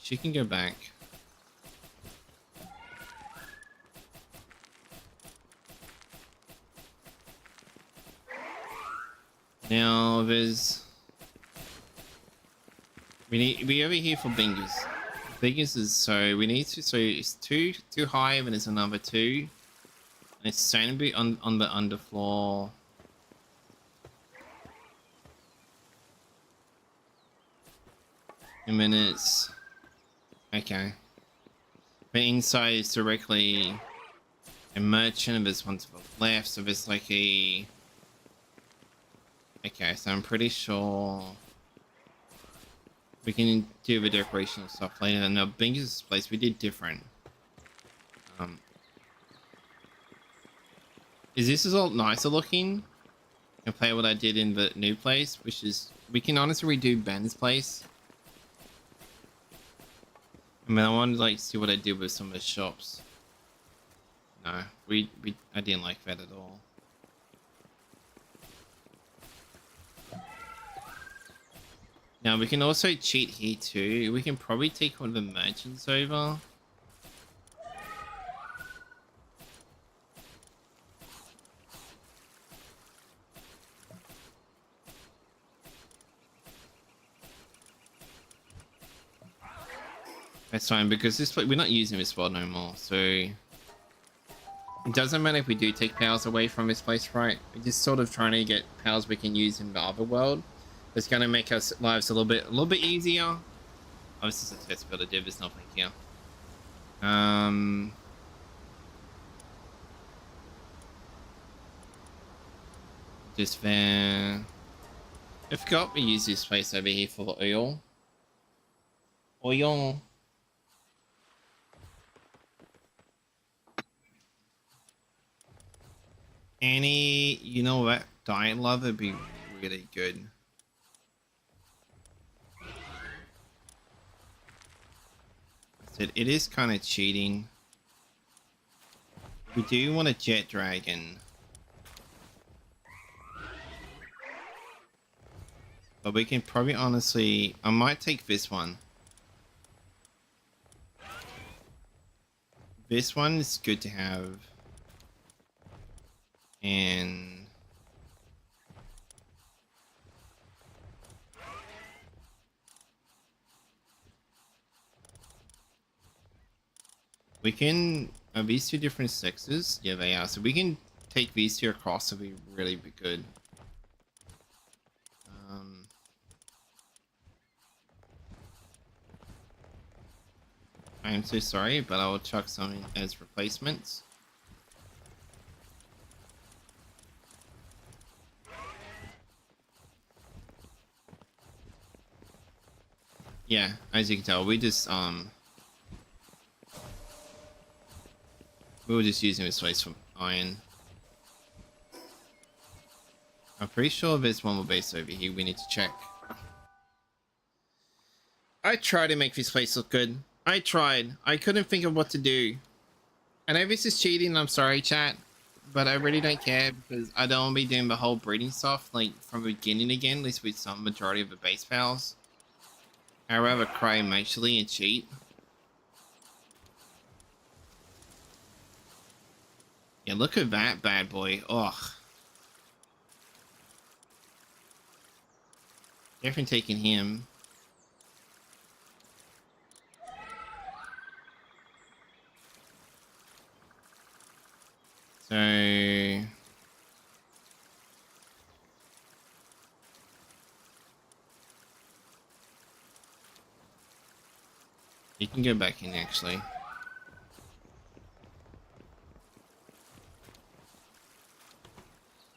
She can go back. Now there's. We over here for Bingus. Bingus is so we need to it's too high, and it's another 2. And it's going to be on the underfloor. And then it's okay. The inside is directly a merchant, and there's one to the left, so there's like a. Okay, so I'm pretty sure we can do the decoration and stuff later. Now, Bingus' place we did different. is this is all nicer looking compared to what I did in the new place, which is we can honestly redo Ben's place. I mean, I wanted to like see what I did with some of the shops. No, I didn't like that at all. Now we can also cheat here too. We can probably take one of the merchants over. That's fine because this we're not using this spot no more, so it doesn't matter if we do take powers away from this place, right? We're just sort of trying to get powers we can use in the other world. It's going to make our lives a little bit easier. Oh, this is a test builder div. There's nothing here. Just there. I forgot we use this place over here for the oil. Oil. Any, you know what? Diet love would be really good. I said it is kind of cheating. We do want a jet dragon. But we can probably honestly, I might take this one. This one is good to have. And we can, are these two different sexes? Yeah, they are. So we can take these two across to be really be good. I am so sorry, but I will chuck some as replacements. Yeah, as you can tell, we just we were just using this place for iron. I'm pretty sure there's one more base over here we need to check. I tried to make this place look good. I tried. I couldn't think of what to do. I know this is cheating, I'm sorry chat, but I really don't care because I don't want to be doing the whole breeding stuff like from the beginning again, at least with some majority of the base pals. I'd rather cry emotionally and cheat. Yeah, look at that bad boy. Ugh. Definitely taking him. So you can go back in actually.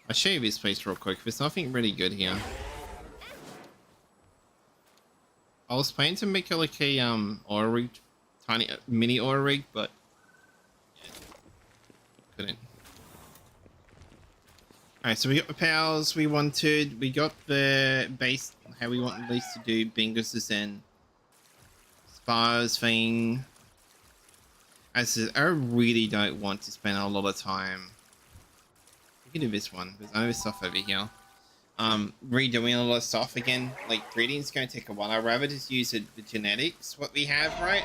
I'll show you this place real quick. There's nothing really good here. I was planning to make it like a oil rig, tiny mini oil rig, but yeah, couldn't. Alright, so we got the powers we wanted. We got the base, how we want these to do Bingus and Spars thing. As I said, I really don't want to spend a lot of time. We can do this one. There's other stuff over here. Redoing a lot of stuff again. Like breeding is going to take a while. I'd rather just use the genetics, what we have, right?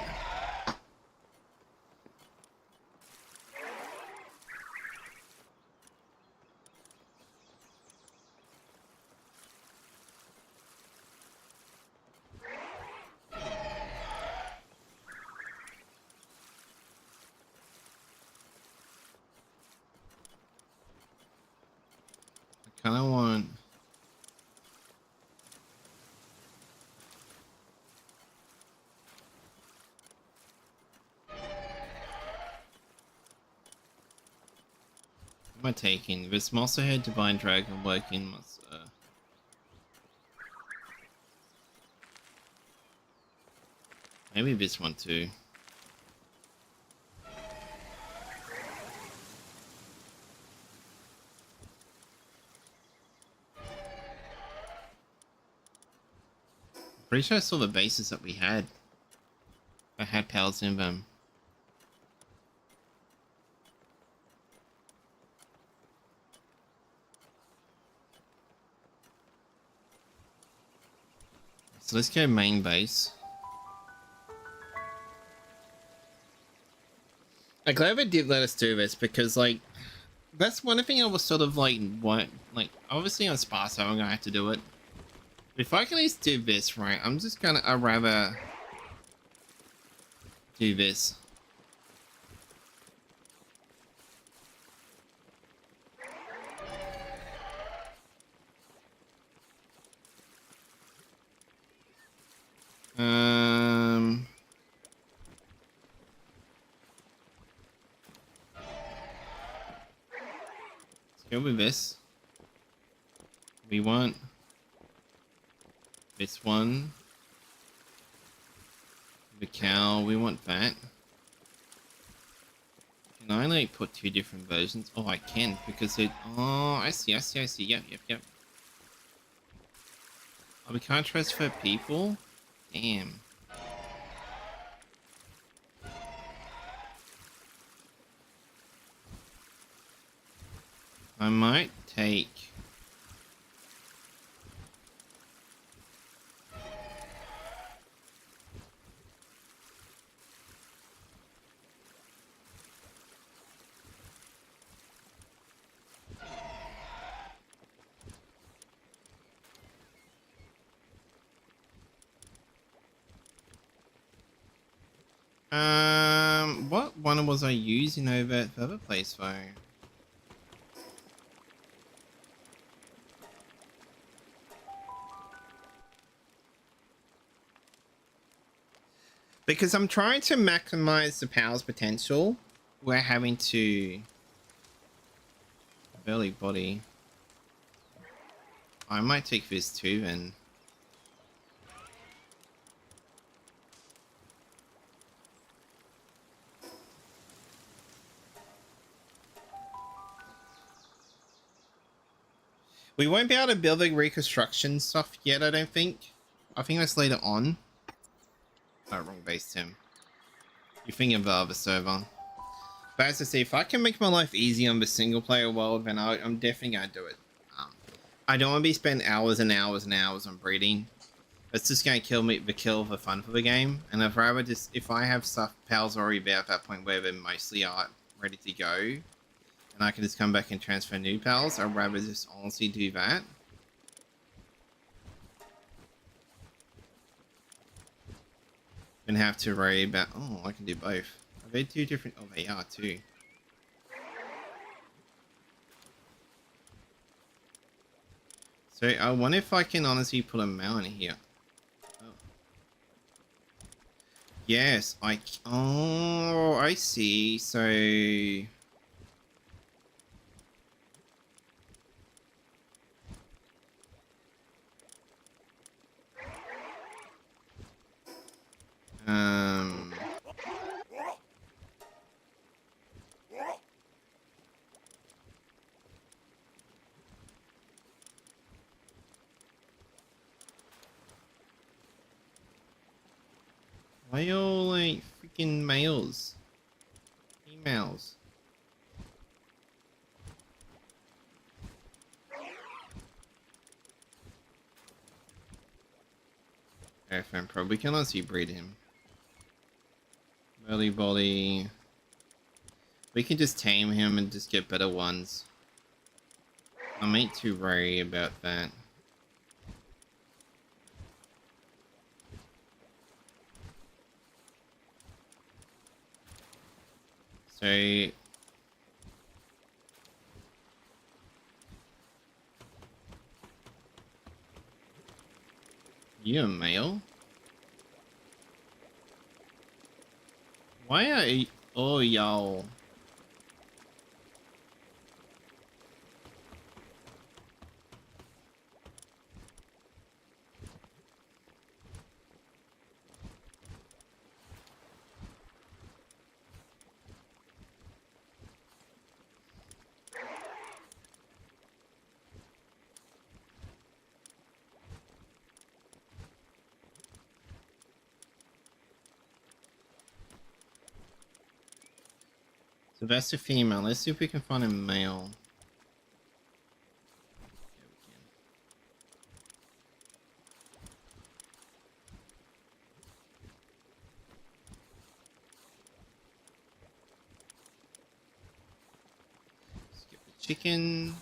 I kind of want. What am I taking? This Monster Head, Divine Dragon, Working Monster. Maybe this one too. Pretty sure I saw the bases that we had. I had pals in them. So let's go main base. I'm glad they did let us do this because, like, that's one thing I was sort of like, what, like, obviously on Sparso I'm gonna have to do it. If I can at least do this right, I'm just gonna, I'd rather do this. Let's go with this. We want this one. The cow, we want that. Can I like put two different versions? Oh, I can because it. Oh, I see. Yep. Oh, we can't transfer people. Damn. I might take. What one was I using over at the other place though? Because I'm trying to maximize the power's potential, we're having to belly body. I might take this too then. We won't be able to build the reconstruction stuff yet, I don't think. I think that's later on. Oh, wrong base, Tim. You're thinking of the other server. But as I say, if I can make my life easy on the single player world, then I'm definitely going to do it. I don't want to be spending hours and hours and hours on breeding. That's just going to kill the fun for the game. And I'd rather just, if I have stuff, pals already there at that point where they mostly are ready to go, and I can just come back and transfer new pals, I'd rather just honestly do that. And have to worry about, oh, I can do both. Are they two different? Oh, they are too. So I wonder if I can honestly put a mount in here. Oh. Yes, oh, I see. So why are y'all like freaking males? Females. FM Pro, we can honestly breed him. Belly body. We can just tame him and just get better ones. I'm ain't too worried about that. So you a male? Why are you, oh y'all? The best of female. Let's see if we can find a male. Yeah, we can. Skip the chicken.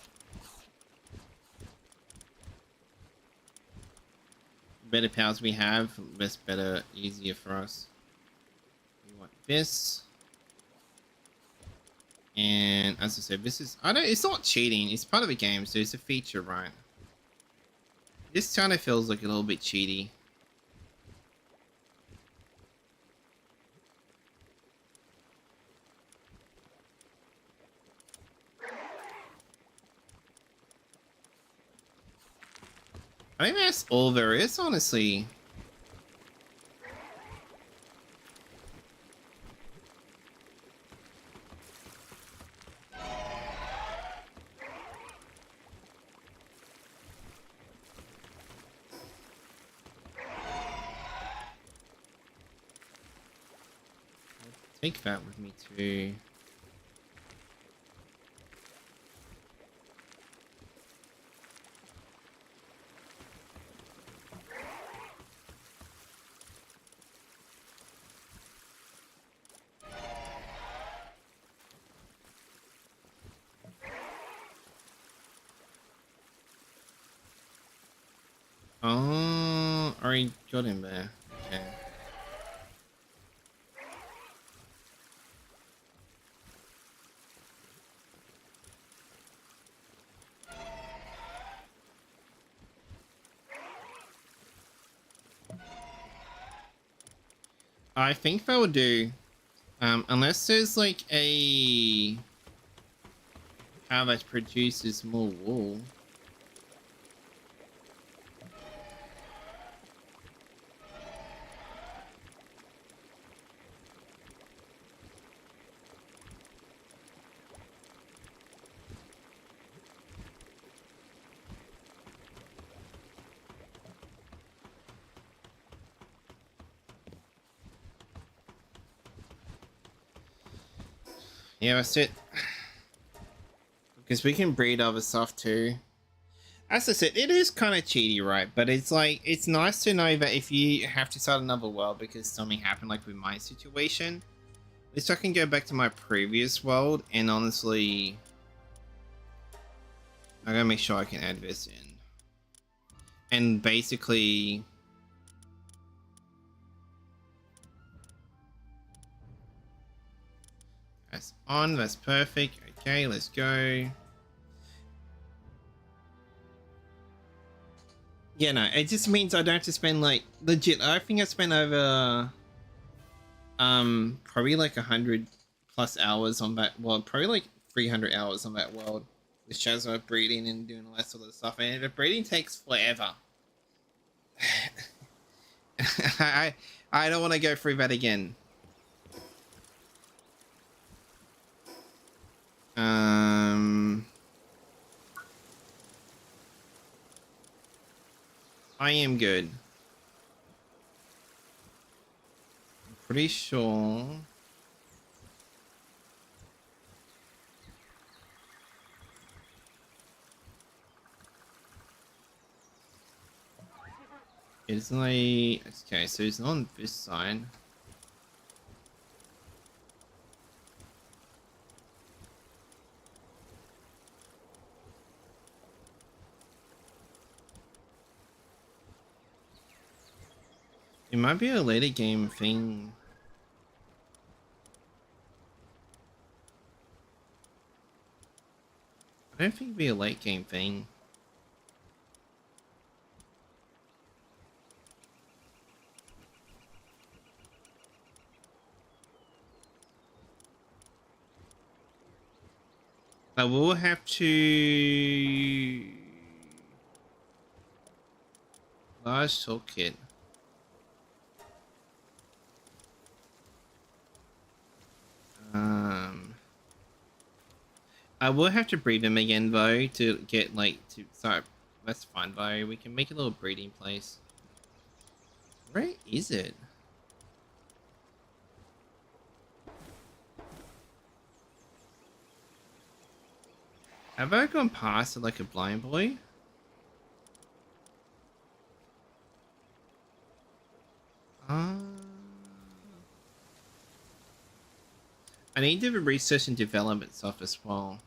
Better powers we have, less better, easier for us. We want this. And as I said, this is, I don't, it's not cheating, it's part of the game, so it's a feature, right? This kind of feels like a little bit cheaty. I think that's all there is, honestly. Take that with me too. Oh, already got him there. Okay. I think that will do. Unless there's like a cow that produces more wool. Yeah, that's it. Because we can breed other stuff too. As I said, it is kind of cheaty, right? But it's like, it's nice to know that if you have to start another world because something happened, like with my situation, at least I can go back to my previous world and honestly, I'm gonna make sure I can add this in. And basically, that's on, that's perfect. Okay, let's go. Yeah, no, it just means I don't have to spend like legit. I think I spent over probably like 100+ hours on that. Well, probably like 300 hours on that world with Shazma breeding and doing all that sort of stuff. And the breeding takes forever. I don't want to go through that again. I am good. I'm pretty sure. It's like, okay, so it's not on this side. It might be a later game thing. I don't think it'd be a late game thing. I will have to large toolkit. I will have to breed them again though to get like to start. That's fine though. We can make a little breeding place. Where is it? Have I gone past it like a blind boy? Uh, I need to do research and development stuff as well.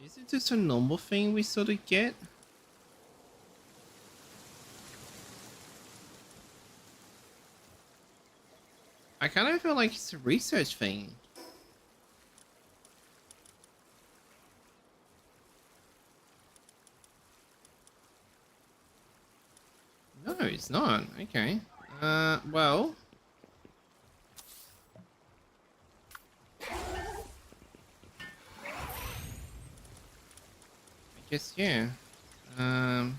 Is it just a normal thing we sort of get? I kind of feel like it's a research thing. No, it's not. Okay. Well. I guess, yeah. Um.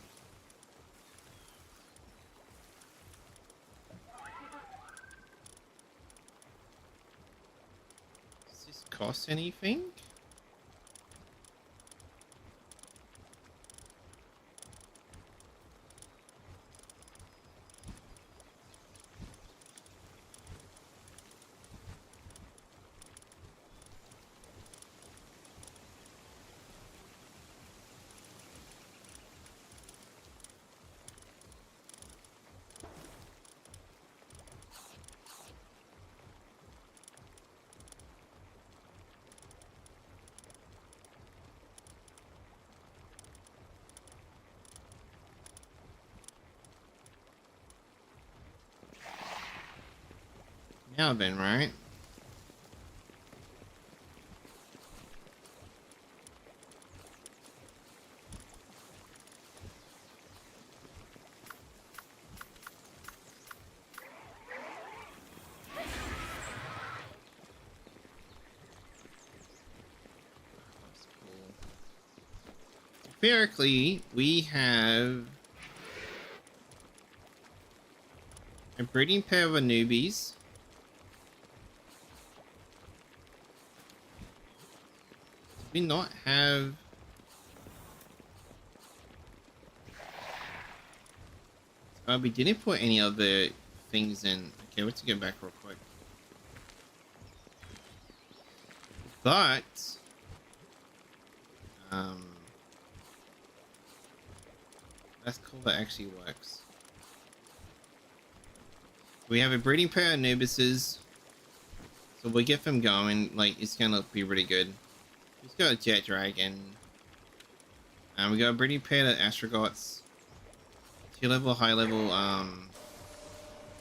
Does this cost anything? Now then, right? That's cool. Theoretically, we have a breeding pair of newbies. Do we not have... we didn't put any other things in. Okay, let's go back real quick. But... that's cool, that actually works. We have a breeding pair of Anubises. So we get them going, like, it's gonna be really good. He's got a Jet Dragon. And we got a breeding pair of Astrogots. 2-level, high-level,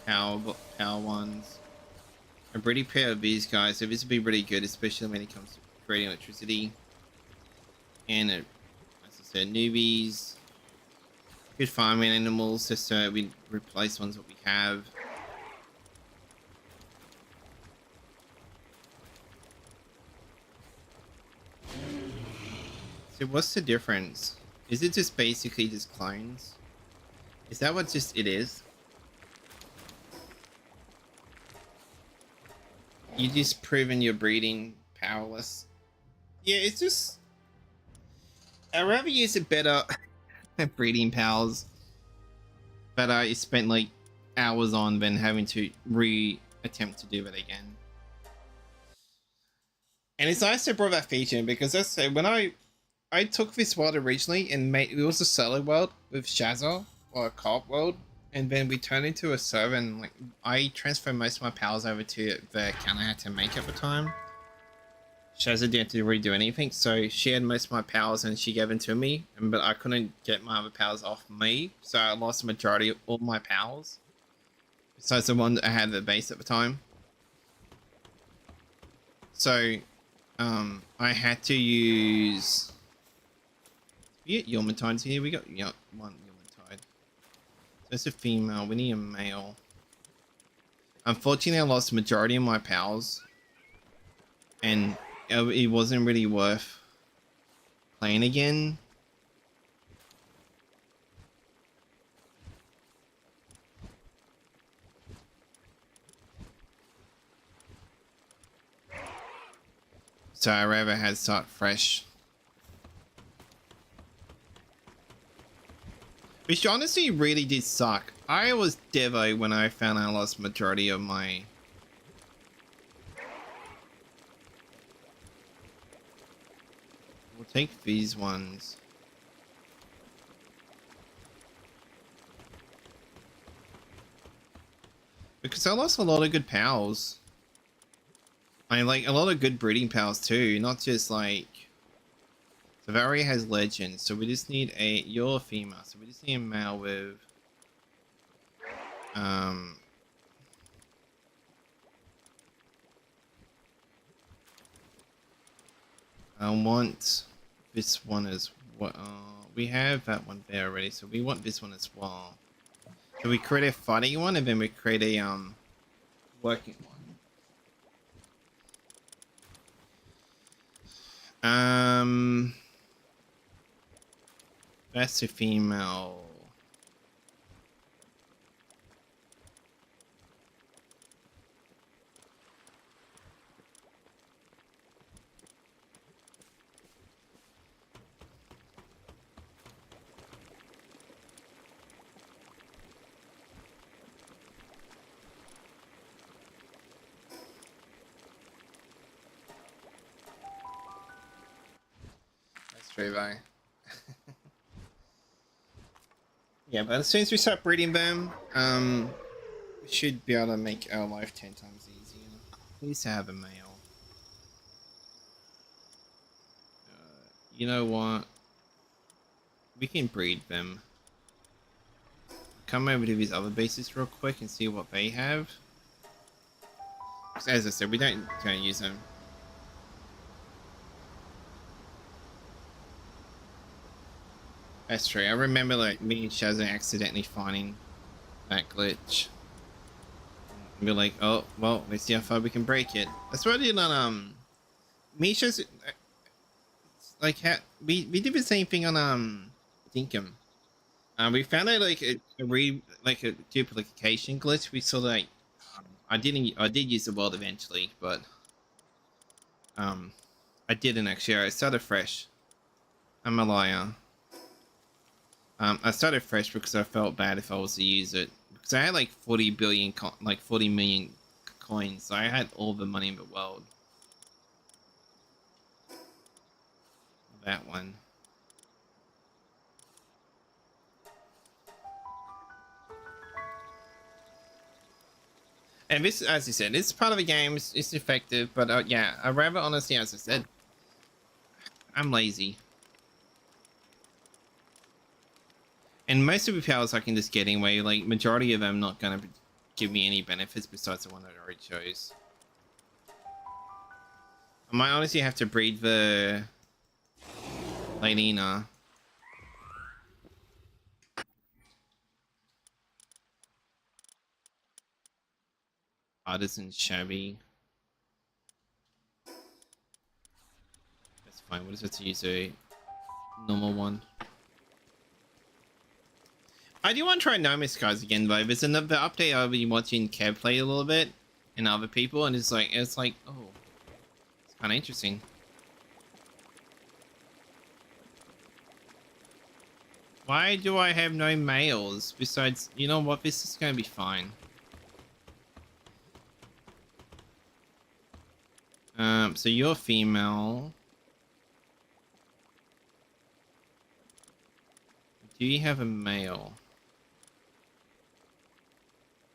power ones. A breeding pair of these guys, so this would be really good, especially when it comes to creating electricity. And, as I said, newbies. Good farming animals, just so we replace ones that we have. So what's the difference? Is it just basically just clones? Is that what just it is? You just proven you're breeding powerless. Yeah, it's just... I'd rather use a better breeding pals that I spent like hours on than having to attempt to do it again. And it's nice to brought that feature because I said when I took this world originally and made it was a solo world with Shazza or a co-op world, and then we turned into a server and like I transferred most of my pals over to the account I had to make at the time. Shazza didn't have to really do anything, so she had most of my powers and she gave them to me, but I couldn't get my other powers off me, so I lost the majority of all my powers. Besides the one that I had at the base at the time. So, I had to use... Yeah, Yomatides here, we got one Yomatide. So it's a female, we need a male. Unfortunately, I lost the majority of my powers. And it wasn't really worth playing again. So I rather had start fresh. Which honestly really did suck. I was Devo when I found I lost majority of my... We'll take these ones. Because I lost a lot of good pals. I mean, like, a lot of good breeding pals too, not just like... Savaria has legends, so we just need a... You're a female, so we just need a male with... I want this one as well. We have that one there already, so we want this one as well. So we create a fighting one, and then we create a working one. That's a female. That's true, though. Yeah, but as soon as we start breeding them, we should be able to make our life 10 times easier. We used to have a male. You know what? We can breed them. Come over to these other bases real quick and see what they have. As I said, we don't use them. That's true. I remember like me and Shazza accidentally finding that glitch. And we're like, oh well, let's see how far we can break it. That's what I did on Misha's. Like we did the same thing on Dinkum. We found out like a duplication glitch. We sort of like I did use the world eventually, but I didn't actually. I started fresh. I'm a liar. I started fresh because I felt bad if I was to use it, because I had like 40 million coins, so I had all the money in the world. That one. And this, as you said, it's part of the game. It's effective, but yeah, I rather honestly, as I said, I'm lazy. And most of the powers I can just get anyway. Like majority of them not gonna give me any benefits besides the one that I already chose. I might honestly have to breed the Lynena. Artisan Shabby. That's fine. What is it to use a normal one? I do want to try Nomus guys again though. There's another update I've been watching Kev play a little bit and other people, and it's like oh, it's kind of interesting. Why do I have no males? Besides, you know what? This is gonna be fine. So you're female. Do you have a male?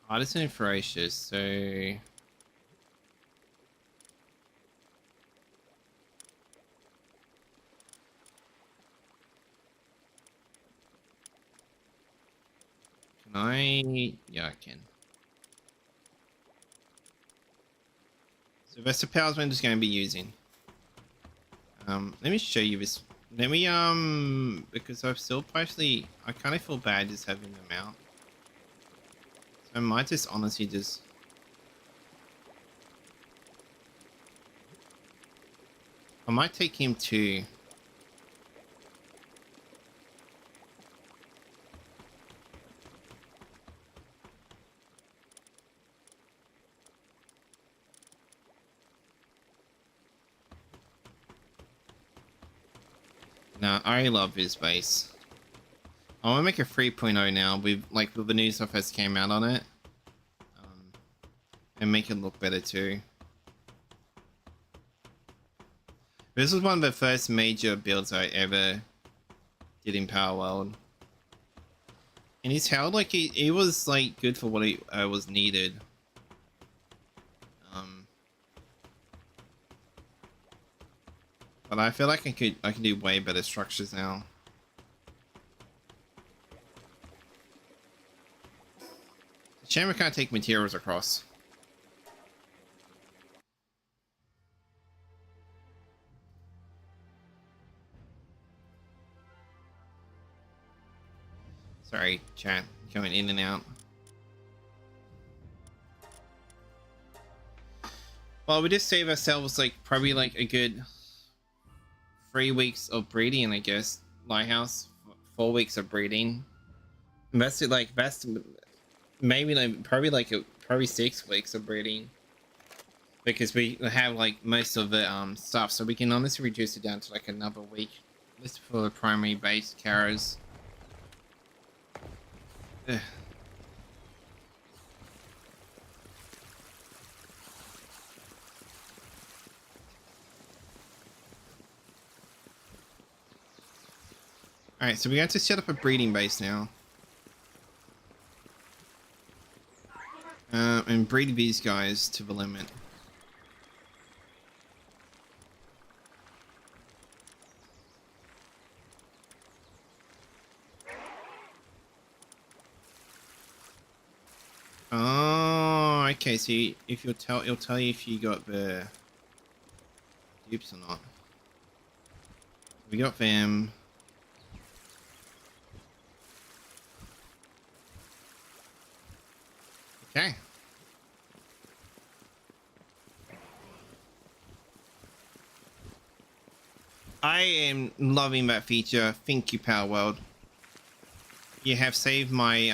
Artisan and Ferocious, so... Can I... Yeah, I can. So that's the powers I'm just going to be using. Let me show you this. Let me, because I've still partially... I kind of feel bad just having them out. So I might just honestly just... I might take him too. No, I love his base. I want to make a 3.0 now with with the new stuff that's came out on it, and make it look better too. This was one of the first major builds I ever did in Power World, and he's held like he was like good for what it was needed. But I feel like I can do way better structures now. Shame we can't take materials across. Sorry, chat, going in and out. Well, we just save ourselves like probably like a good 3 weeks of breeding, I guess. Lighthouse, 4 weeks of breeding. That's it. Like that's maybe like probably 6 weeks of breeding, because we have like most of the stuff, so we can honestly reduce it down to like another week, at least for the primary base carrots. Ugh. Alright, so we have to set up a breeding base now. And breed these guys to the limit. Oh, okay, so if it'll tell you if you got the dupes or not. We got them. Okay. I am loving that feature. Thank you, Power World. You have saved my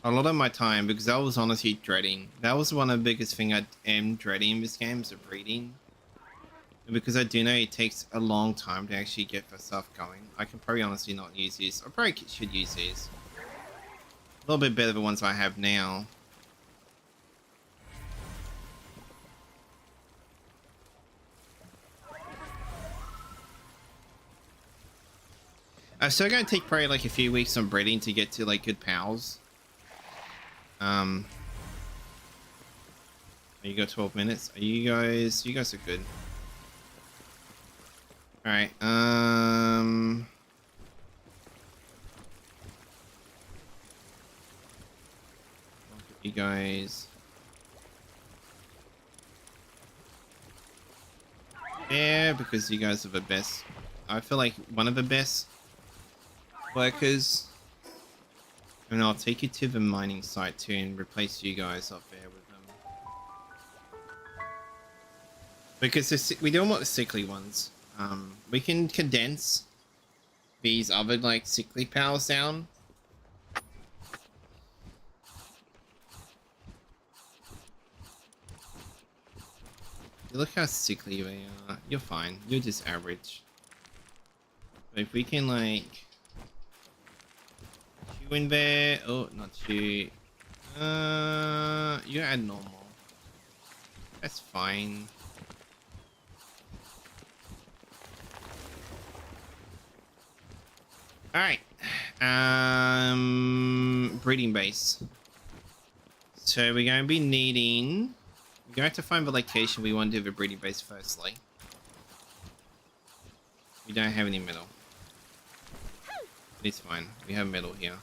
a lot of my time, because I was honestly dreading. That was one of the biggest thing I am dreading in this game, is the breeding. And because I do know it takes a long time to actually get the stuff going, I can probably honestly not use these. I probably should use these. A little bit better than the ones I have now. I'm still going to take probably like a few weeks on breeding to get to like good pals. You got 12 minutes. Are you guys are good. All right. You guys. Yeah, because you guys are the best. I feel like one of the best workers. And I'll take you to the mining site too and replace you guys up there with them. Because we don't want the sickly ones. We can condense these other like sickly powers down. Look how sickly they are. You're fine. You're just average. But if we can like you in there, oh, not you. You're at normal. That's fine. All right. Breeding base. So we're going to be needing. We're going to have to find the location we want to do the breeding base firstly. We don't have any metal. It's fine. We have metal here.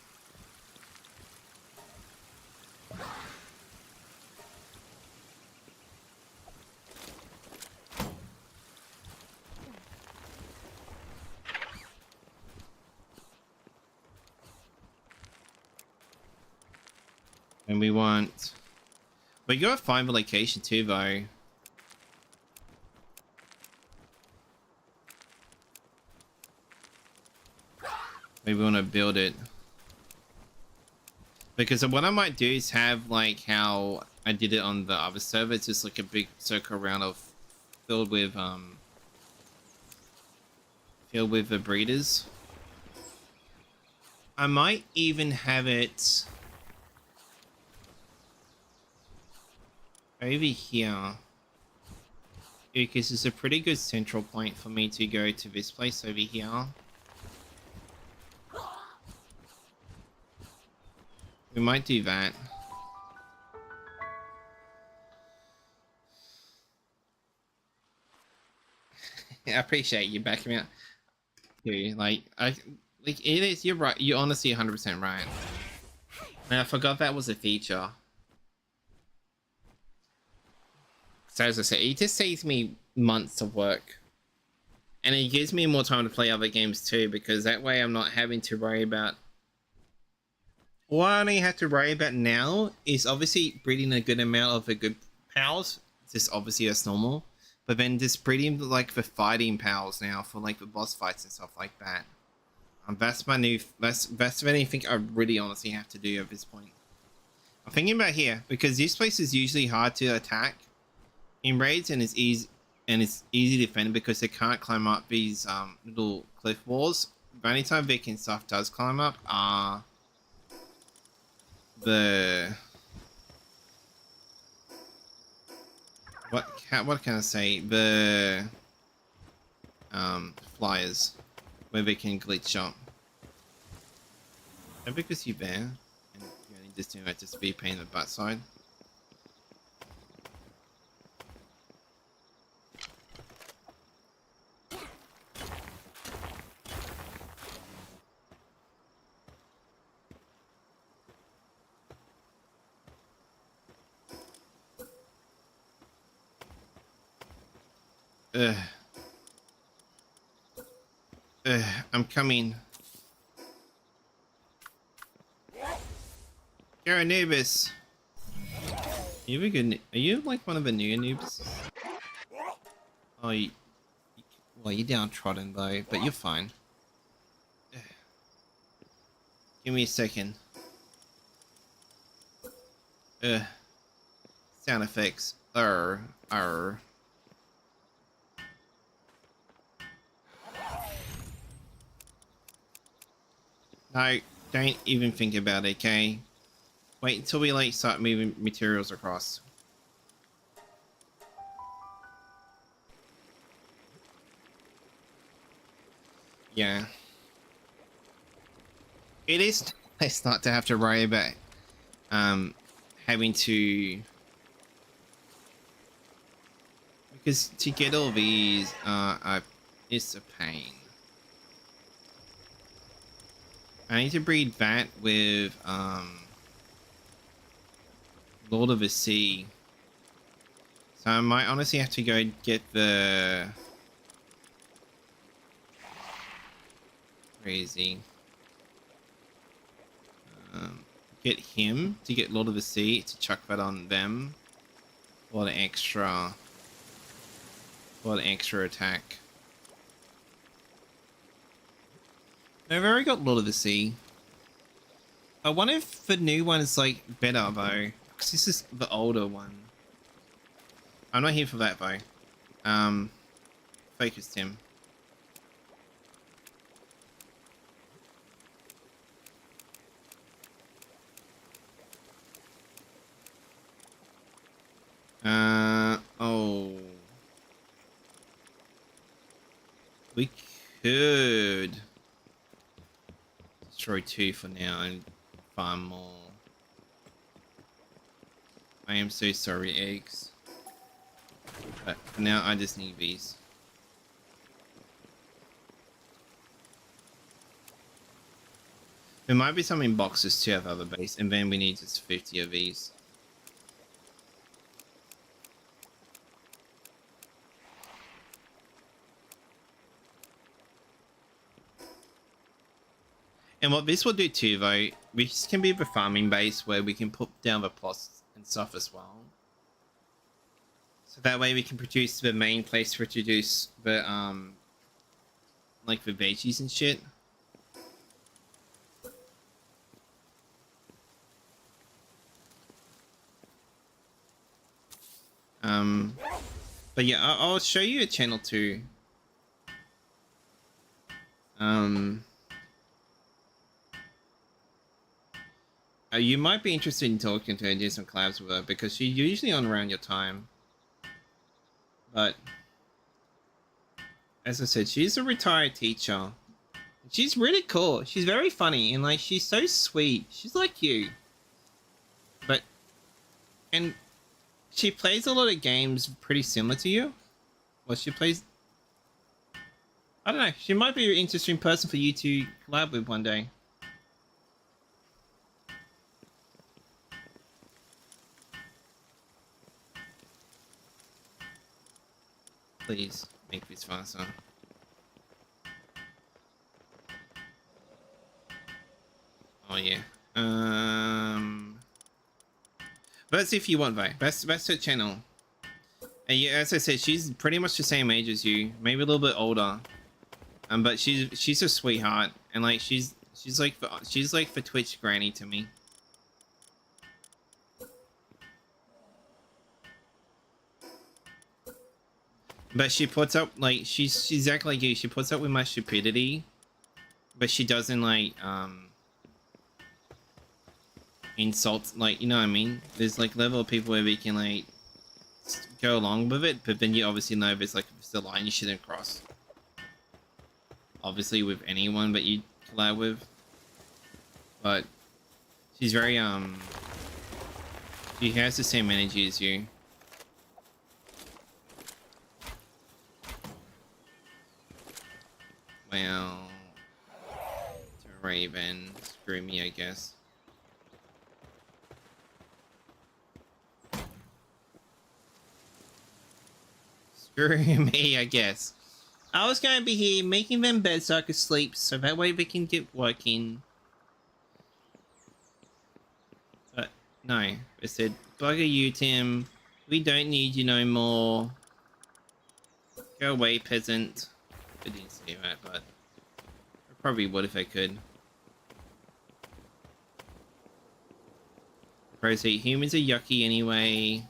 And we want. We gotta find the location too, though. Maybe we want to build it. Because what I might do is have like how I did it on the other server. It's just like a big circle around of filled with the breeders. I might even have it over here, because it's a pretty good central point for me to go to this place over here. We might do that. I appreciate you backing me up. Dude, like it is. You're right. You're honestly 100% right. And I forgot that was a feature. So as I said, it just saves me months of work, and it gives me more time to play other games too, because that way I'm not having to worry about. All I only have to worry about now is obviously breeding a good amount of the good pals. Just obviously that's normal, but then just breeding like the fighting pals now for like the boss fights and stuff like that. That's my new. That's anything I really honestly have to do at this point. I'm thinking about here because this place is usually hard to attack in raids, and it's easy to defend because they can't climb up these little cliff walls. The only time Viking stuff does climb up are the what can I say, the flyers where they can glitch up. And because you're there and you're only just doing that just to be a pain in the butt side. I'm coming. You're Anubis. Are you like one of the new noobs? Oh, well, you're downtrodden though, but you're fine. Give me a second. Sound effects. No, don't even think about it, okay? Wait until we like start moving materials across. Yeah. It is nice not to have to worry about having to, because to get all these it's a pain. I need to breed that with Lord of the Sea. So I might honestly have to go get the crazy. Get him to get Lord of the Sea to chuck that on them for the extra attack. I've already got Lord of the Sea. I wonder if the new one is like better though, because this is the older one. I'm not here for that though. Focus him. Oh. We could destroy 2 for now and farm more. I am so sorry, eggs. But for now, I just need these. There might be some in boxes too at the other base, and then we need just 50 of these. And what this will do too, though, this can be the farming base where we can put down the plots and stuff as well. So that way we can produce the main place to produce the, like the veggies and shit. But yeah, I'll show you a channel too. You might be interested in talking to her and doing some collabs with her because she's usually on around your time. But as I said, she's a retired teacher. She's really cool. She's very funny and like she's so sweet. She's like you. But and she plays a lot of games pretty similar to you. Well, she plays. I don't know. She might be an interesting person for you to collab with one day. Please make this faster. Oh yeah. That's if you want, though. That's her channel. And yeah, as I said, she's pretty much the same age as you, maybe a little bit older. But she's a sweetheart, and like she's like for Twitch granny to me. But she puts up like she's exactly like you. She puts up with my stupidity, but she doesn't like insult, like, you know what I mean. There's like level of people where we can like go along with it, but then you obviously know if it's like if it's the line you shouldn't cross. Obviously with anyone that you collab with, but she's very she has the same energy as you. Well, to Raven, screw me, I guess. Screw me, I guess. I was going to be here making them beds so I could sleep, so that way we can get working. But no, I said, bugger you, Tim. We don't need you no more. Go away, peasant. I didn't say that, but I probably would if I could. Proceed. Humans are yucky anyway.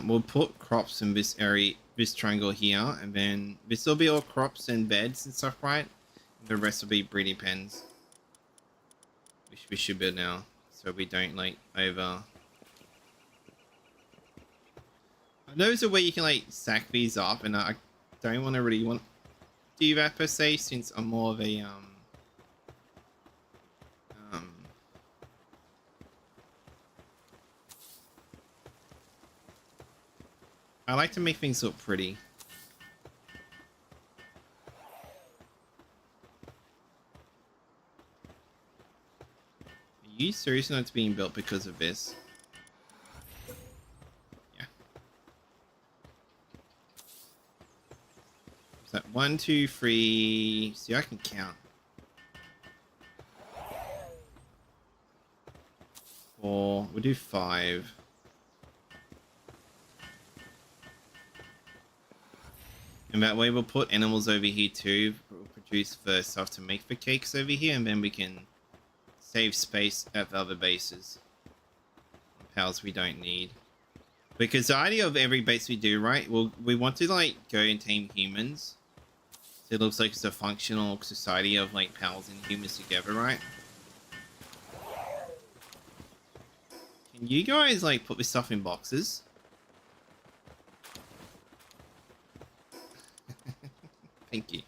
We'll put crops in this area, this triangle here, and then this will be all crops and beds and stuff, right? And the rest will be breeding pens, which we should build now, so we don't like over. I know there's a way you can like stack these up, and I don't want to really want to do that per se, since I'm more of a I like to make things look pretty. Are you seriously not being built because of this? Yeah. Is that 1, 2, 3? See, I can count. 4. We'll do 5. And that way we'll put animals over here too. We'll produce the stuff to make the cakes over here, and then we can save space at the other bases. Pals we don't need. Because the idea of every base we do, right? Well, we want to like go and tame humans. So it looks like it's a functional society of like pals and humans together, right? Can you guys like put this stuff in boxes? Thank you.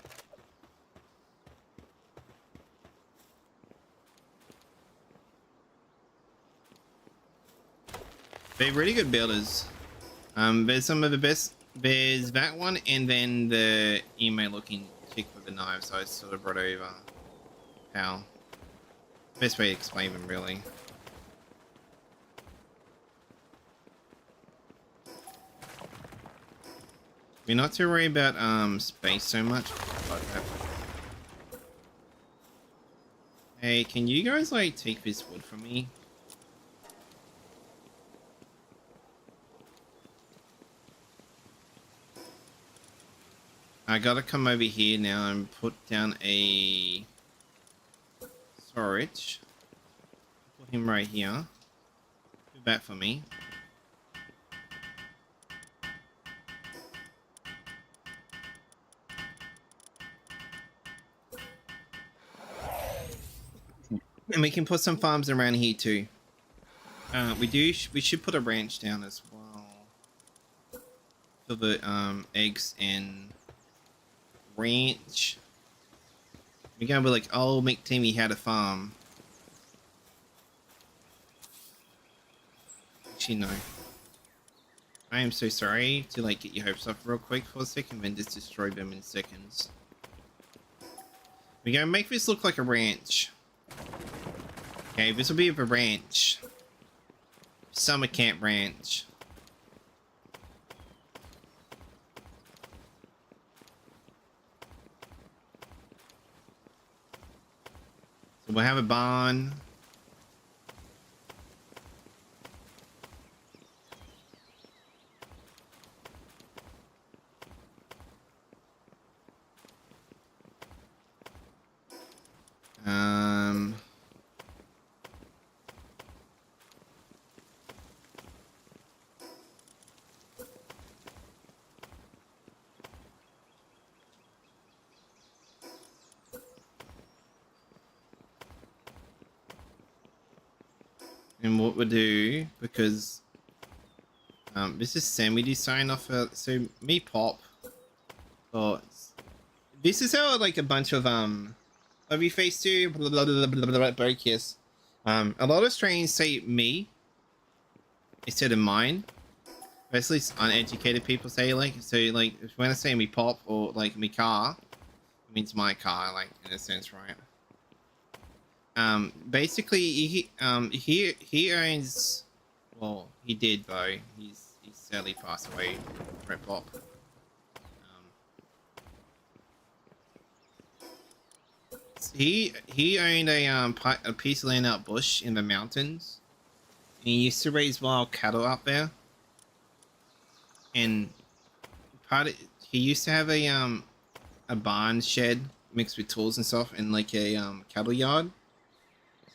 They're really good builders. There's some of the best. There's that one, and then the emo looking chick with the knives I sort of brought over. How? Best way to explain them, really. We're not too worried about space so much. Hey, can you guys like take this wood from me? I gotta come over here now and put down a storage. Put him right here. Do that for me. And we can put some farms around here too. We should put a ranch down as well for the eggs and ranch. We're gonna be like, oh, McTimmy had a farm. Actually, no. I am so sorry to like get your hopes up real quick for a second, then just destroy them in seconds. We're gonna make this look like a ranch. Okay, this will be a ranch. Summer camp ranch. So we'll have a barn. Um, and what we'll do, because this is semi-design off so me pop. Oh, this is how like a bunch of love you face to blah blah blah blah blah blah kiss. A lot of strains say me instead of mine. Mostly uneducated people say like, so like when I say me pop or like me car, it means my car, like in a sense, right? Basically he owns, well, he did though. He's sadly passed away. Red pop. He owned a piece of land out bush in the mountains. And he used to raise wild cattle out there. And he used to have a barn shed mixed with tools and stuff and like a cattle yard.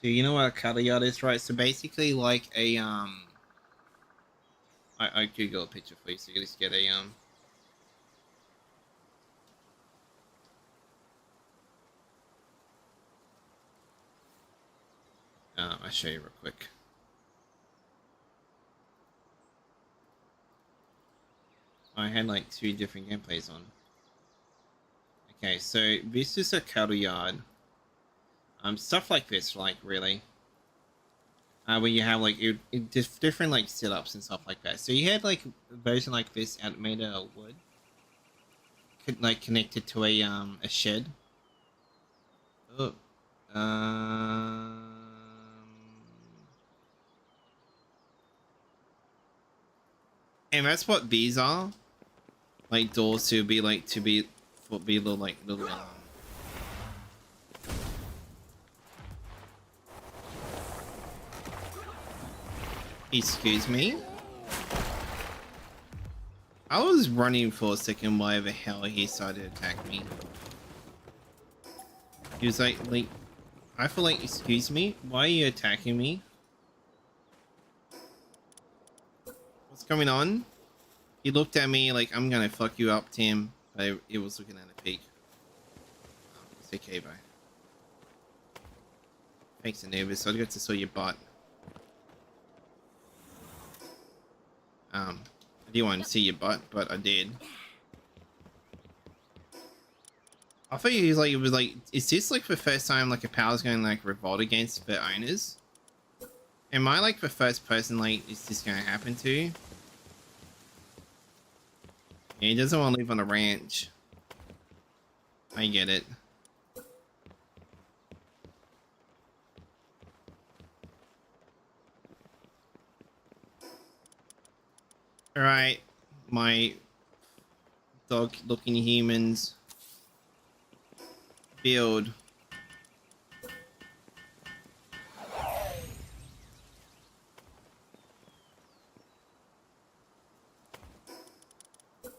So you know what a cattle yard is, right? So basically like a I Google a picture for you so you just get a I'll show you real quick. I had like 2 different gameplays on. Okay, so this is a cattle yard. Stuff like this, like really. Where you have like different like setups and stuff like that. So you had like a version like this made out of wood, like connected to a shed. Oh, and that's what these are. Like doors to be like little like little excuse me. I was running for a second why the hell he started to attack me. He was like I feel like, excuse me, why are you attacking me? What's going on? He looked at me like, I'm gonna fuck you up, Tim. But it was looking at a pig. It's okay, bro. Thanks, Anubis. I got to saw your butt. I didn't want to see your butt, but I did. I thought he was like, it was like, is this like the first time like a power's going like revolt against the owners? Am I like the first person like is this gonna happen to? Yeah, he doesn't want to live on a ranch. I get it. Alright, my dog looking humans. Build.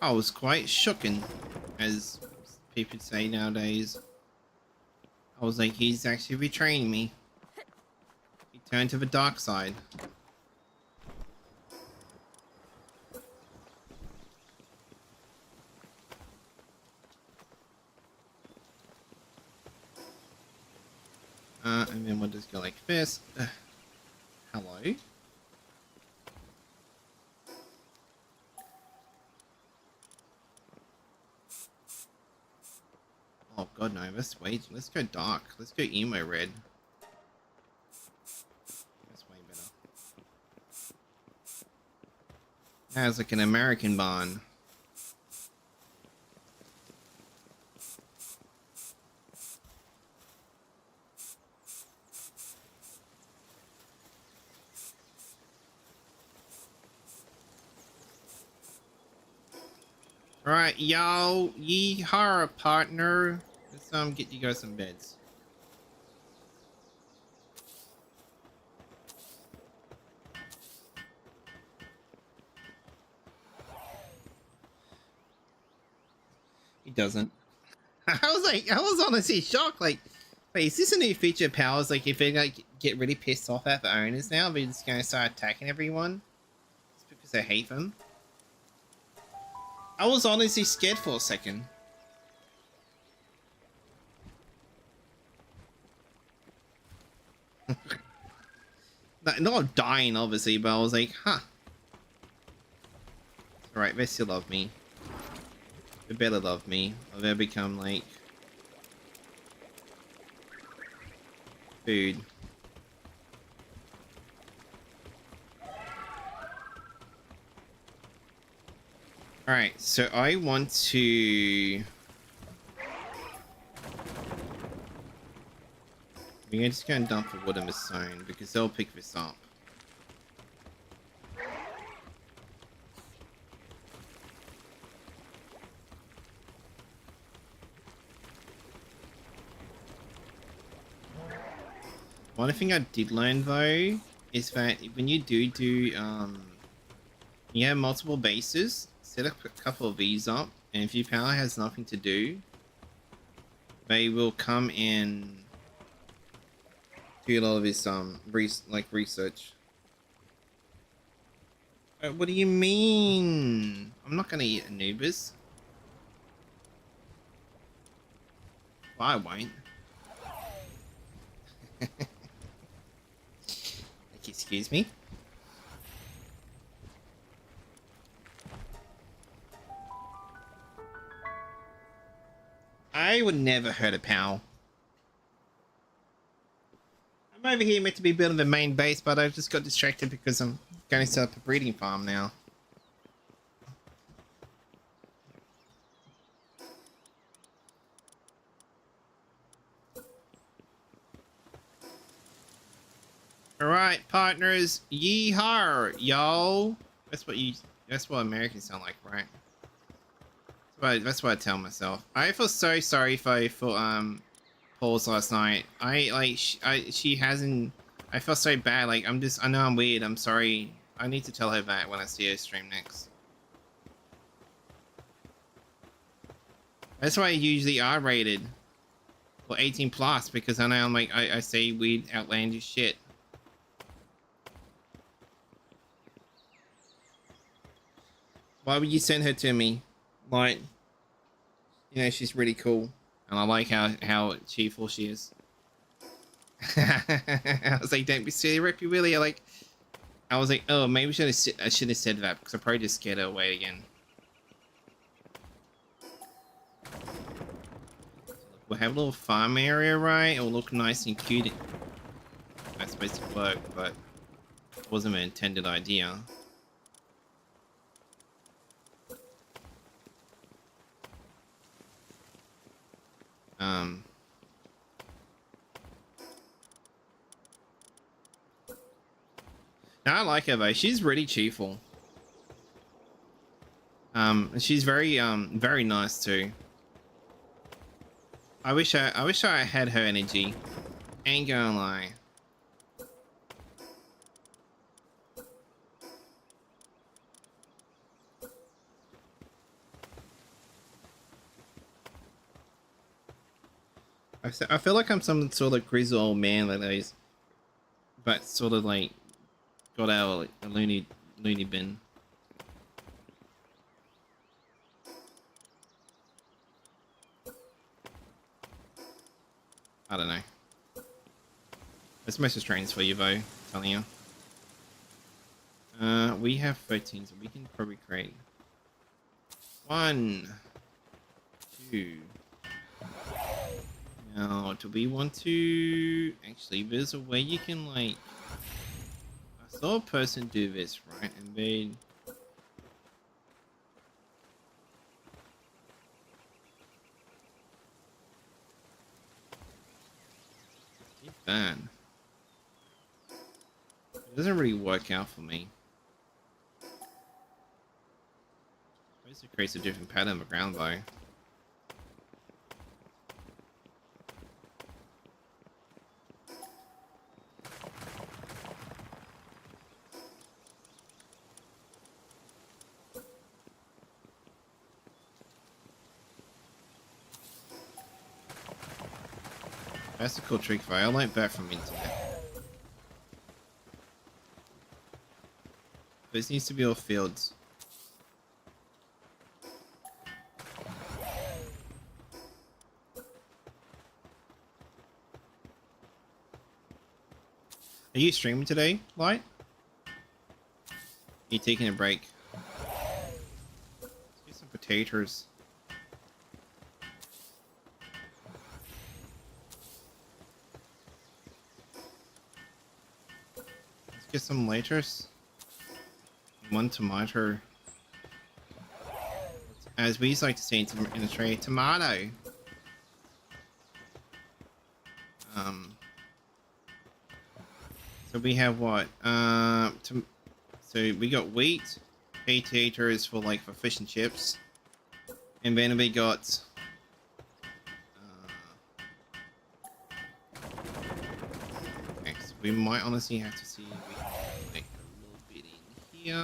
I was quite shooken, as people say nowadays. I was like, he's actually betraying me. He turned to the dark side. And then we'll just go like this. Hello. Oh god no, let's wait. Let's go dark. Let's go emo red. That's way better. That's like an American barn. Alright, y'all, yeehaw, partner. Let's get you guys some beds. He doesn't. I was honestly shocked. Like, wait, is this a new feature of powers? Like, if they like get really pissed off at the owners now, they're just gonna start attacking everyone just because they hate them. I was honestly scared for a second. Not dying, obviously, but I was like, huh. Alright, they still love me. They better love me, or they'll become like food. Alright, so I want to... We're just going to dump the wood in the zone because they'll pick this up. One thing I did learn though is that when you do you have multiple bases, set up a couple of these up, and if your power has nothing to do, they will come and do a lot of this research. What do you mean? I'm not gonna eat Anubis. Well, I won't. Excuse me. I would never hurt a pal. I'm over here meant to be building the main base, but I just got distracted because I'm going to set up a breeding farm now. Alright, partners, yeehaw, y'all. That's what Americans sound like, right? That's what I tell myself. I feel so sorry for Paul's last night. She hasn't. I felt so bad. Like I know I'm weird. I'm sorry. I need to tell her that when I see her stream next. That's why I usually are rated for 18 plus because I know I say weird, outlandish shit. Why would you send her to me? Like, you know, she's really cool, and I like how cheerful she is. I was like, don't be silly, Rick. You really like. I was like, oh, maybe I should have said that because I probably just scared her away again. We'll have a little farm area, right? It'll look nice and cute. That's supposed to work, but it wasn't an intended idea. No, I like her though. She's really cheerful. She's very nice too. I wish I had her energy. Ain't gonna lie. I feel like I'm some sort of grizzled old man like those, but sort of like got out of like a loony bin. I don't know. That's most Australians for you, though. I'm telling you. We have 13, so we can probably create 1, 2. Now, do we want to... Actually, there's a way you can, like... I saw a person do this, right? And they... did that. It doesn't really work out for me. It creates a different pattern on the ground, though. That's a cool trick, though. I like that from internet. This needs to be all fields. Are you streaming today, Light? Are you taking a break? Let's get some potatoes. Let's get some laters. 1 tomato. As we like to say in Australia, tomato. So we have what? So we got wheat, potatoes for like for fish and chips, and then we got okay, so we might honestly have to see if we can make a little bit in here.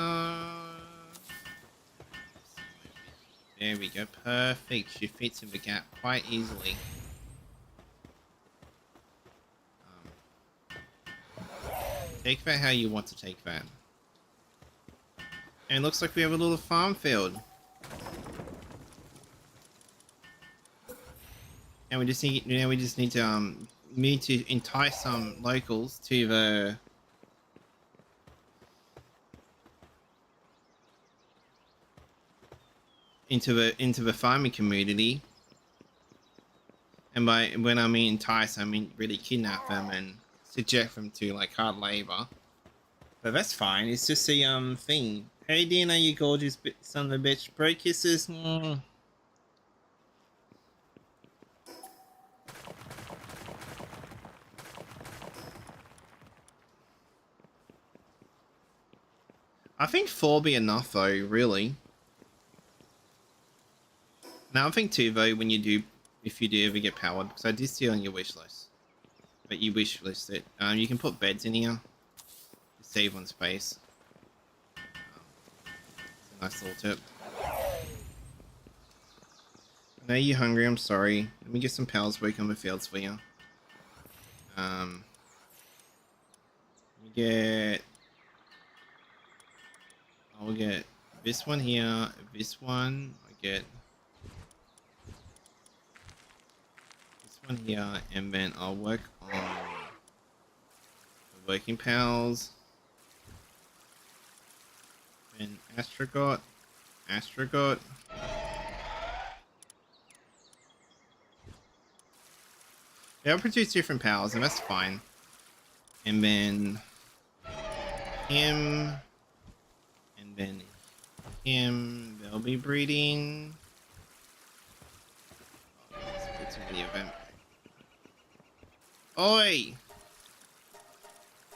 There we go, perfect. She fits in the gap quite easily. Take that how you want to take that. And it looks like we have a little farm field. And we just need to entice some locals to the into the farming community. And by when I mean entice, I mean really kidnap them and subject them to like hard labor. But that's fine. It's just a thing. Hey Dina, you gorgeous son of a bitch. Bro kisses. I think 4 be enough though, really. Now I think 2 though, when you do, if you do ever get powered, because I did see it on your wish list. But you wish list it. You can put beds in here to save on space. It's a nice little tip. I know you're hungry, I'm sorry. Let me get some pals working on the fields for you. Let me get... I'll get this one here, this one, I get this one here, and then I'll work on the working pals. Then Astrogot. They'll produce different pals, and that's fine. And then him. Then him, they'll be breeding. Oh, let's put the event. Oi!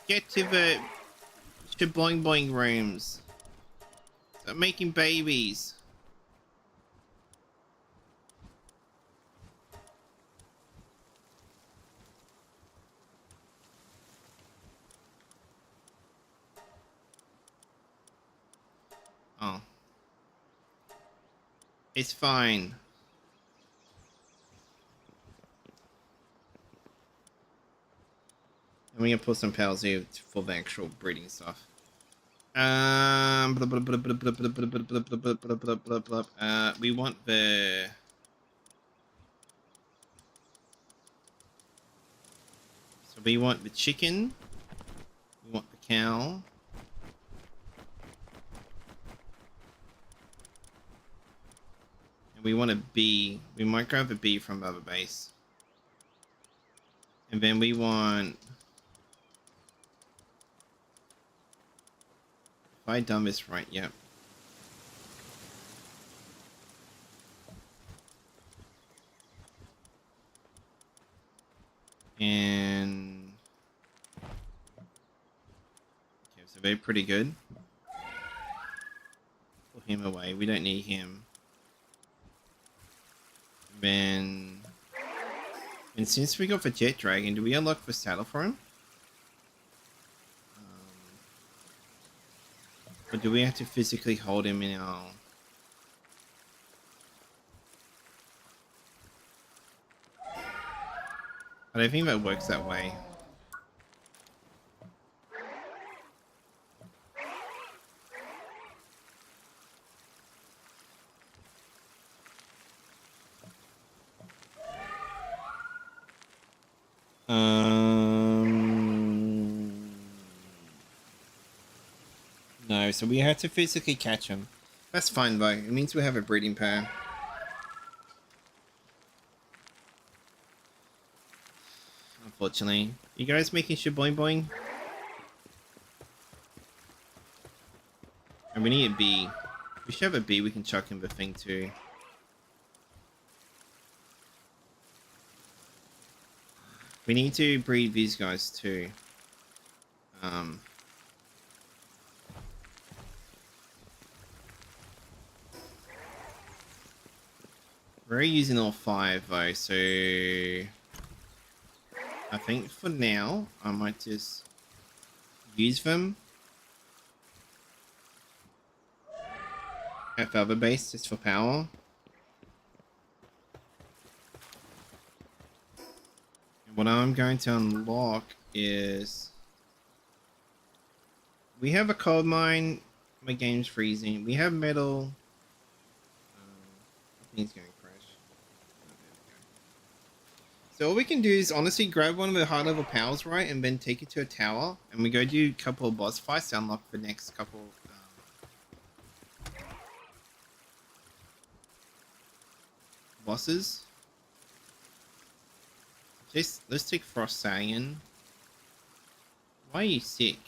Get to the boing boing rooms. Start making babies. Oh. It's fine. And we can put some pals here for the actual breeding stuff. We want the... So So we want the chicken. We want the cow. And we want a bee. We might grab a bee from the other base. And then we want... If I done this right, yep. And... Okay, so they're pretty good. Pull him away. We don't need him. Then... And since we got the jet dragon, do we unlock the saddle for him? Or do we have to physically hold him in our... I don't think that works that way. No, so we have to physically catch him. That's fine though. It means we have a breeding pair. Unfortunately. You guys making sure boing boing? And we need a bee. We should have a bee we can chuck in the thing too. We need to breed these guys too. We're using all 5 though, so I think for now I might just use them at the other base just for power. And what I'm going to unlock is we have a coal mine. My game's freezing. We have metal. I think it's going to crash. Oh, there we go. So all we can do is honestly grab one of the high level powers, right, and then take it to a tower, and we go do a couple of boss fights to unlock the next couple. Bosses. Let's take Frost Stallion. Why are you sick?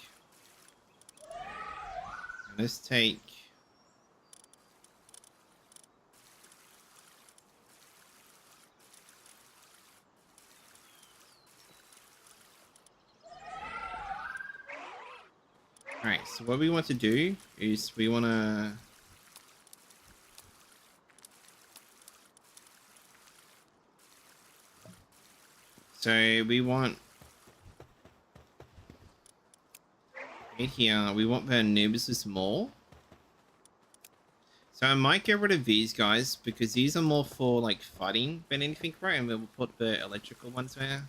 And let's take... Alright, so what we want to do is we want to... So we want... Right here, we want the Anubis more. So I might get rid of these guys because these are more for like fighting than anything, right? And we'll put the electrical ones there.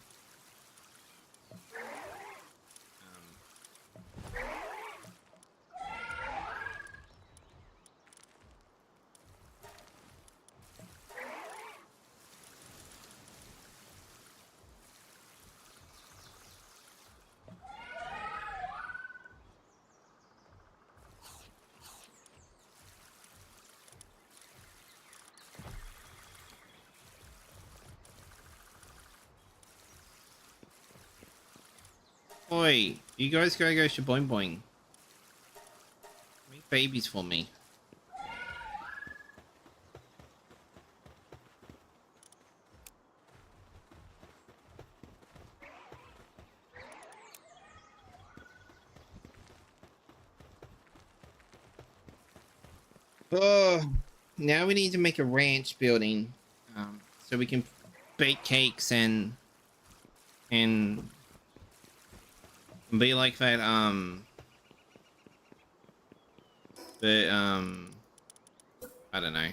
Oi, you guys gotta go shaboing boing. Make babies for me. Oh, now we need to make a ranch building, so we can bake cakes and be like that. But I don't know.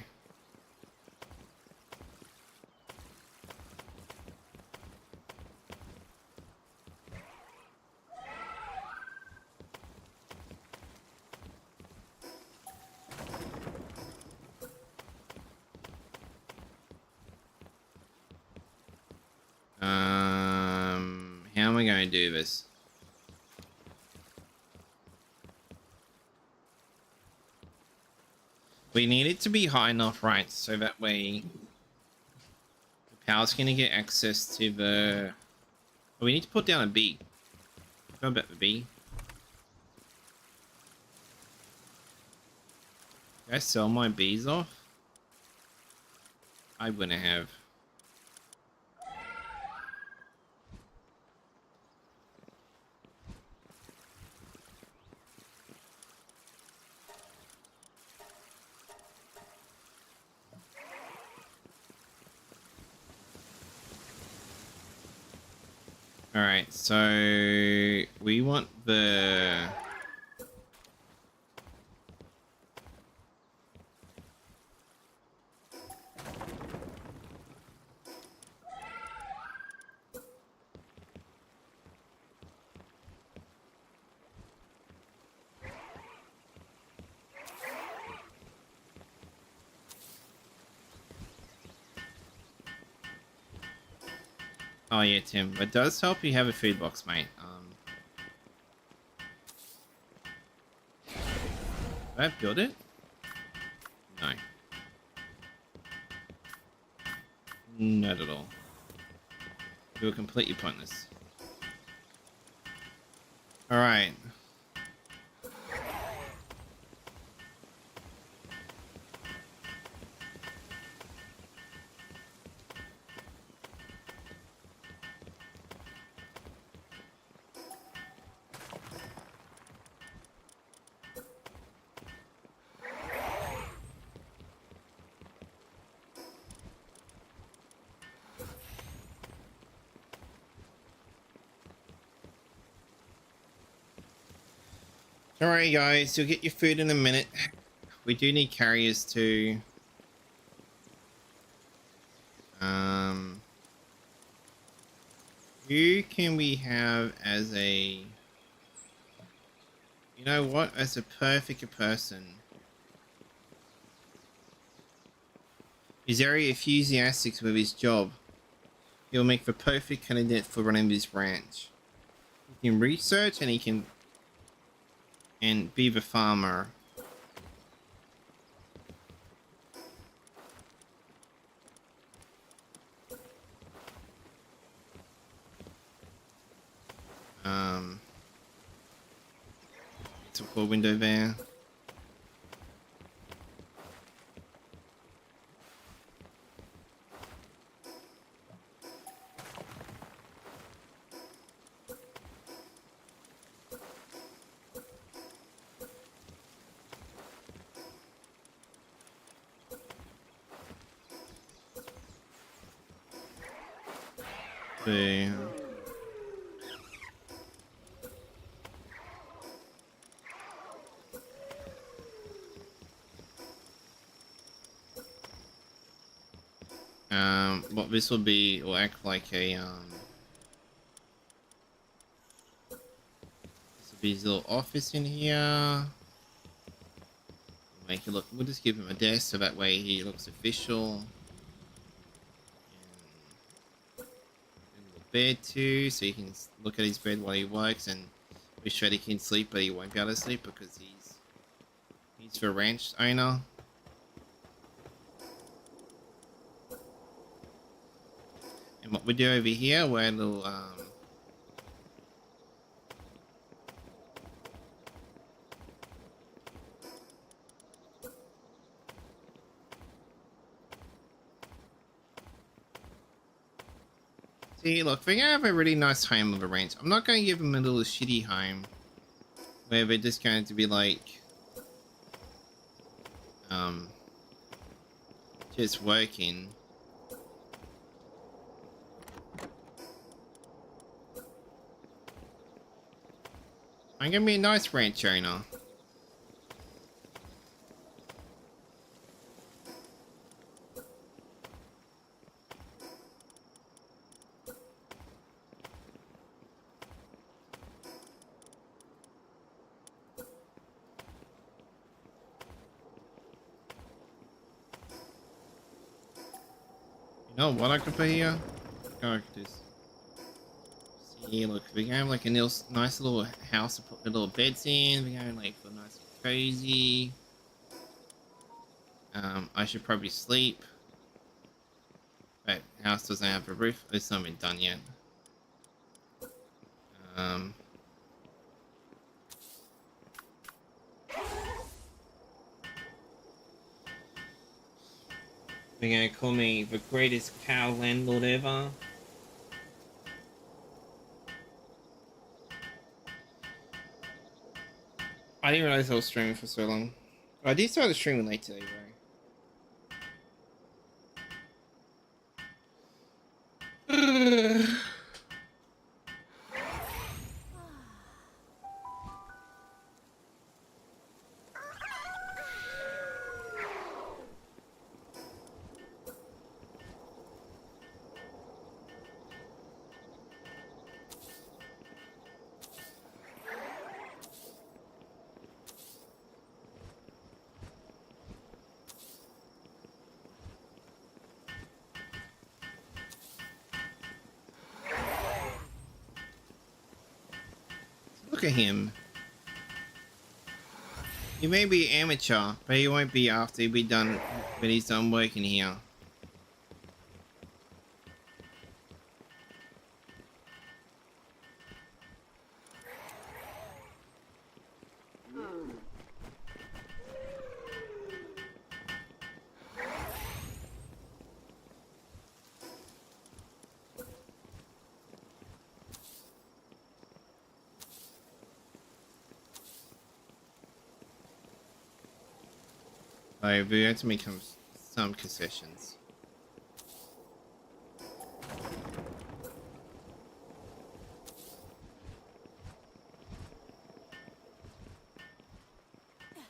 How am I going to do this? We need it to be high enough, right? So that way the power's going to get access to the... Oh, we need to put down a bee. Go about the bee. Did I sell my bees off? I wouldn't have. Alright, so we want the... Oh yeah, Tim. It does help you have a food box, mate. Did I build it? No. Not at all. You were completely pointless. Alright. Alright guys, you'll get your food in a minute. We do need carriers too. Who can we have as a... You know what? As a perfect person. He's very enthusiastic with his job. He'll make the perfect candidate for running this ranch. He can research and he can... and be the farmer. It's a cool window there. The what this will be will act like a this will be his little office in here. Make it look, we'll just give him a desk so that way he looks official. And a bed too, so he can look at his bed while he works, and be sure he can sleep, but he won't be able to sleep because he's the ranch owner. And what we do over here, we're a little see, look, they have a really nice home with a ranch. I'm not going to give them a little shitty home where they're just going to be like just working. I'm gonna be a nice ranch owner. You know what I could put here? Characters. See, look, we're going like a nice little house to put the little beds in. We're going like for nice and cozy. I should probably sleep. But house doesn't have a roof. It's not been done yet. They're gonna call me the greatest cow landlord ever. I didn't realize I was streaming for so long. I did start streaming late today, bro. Look at him. He may be amateur, but he won't be after he's done working here. So we have to make some concessions.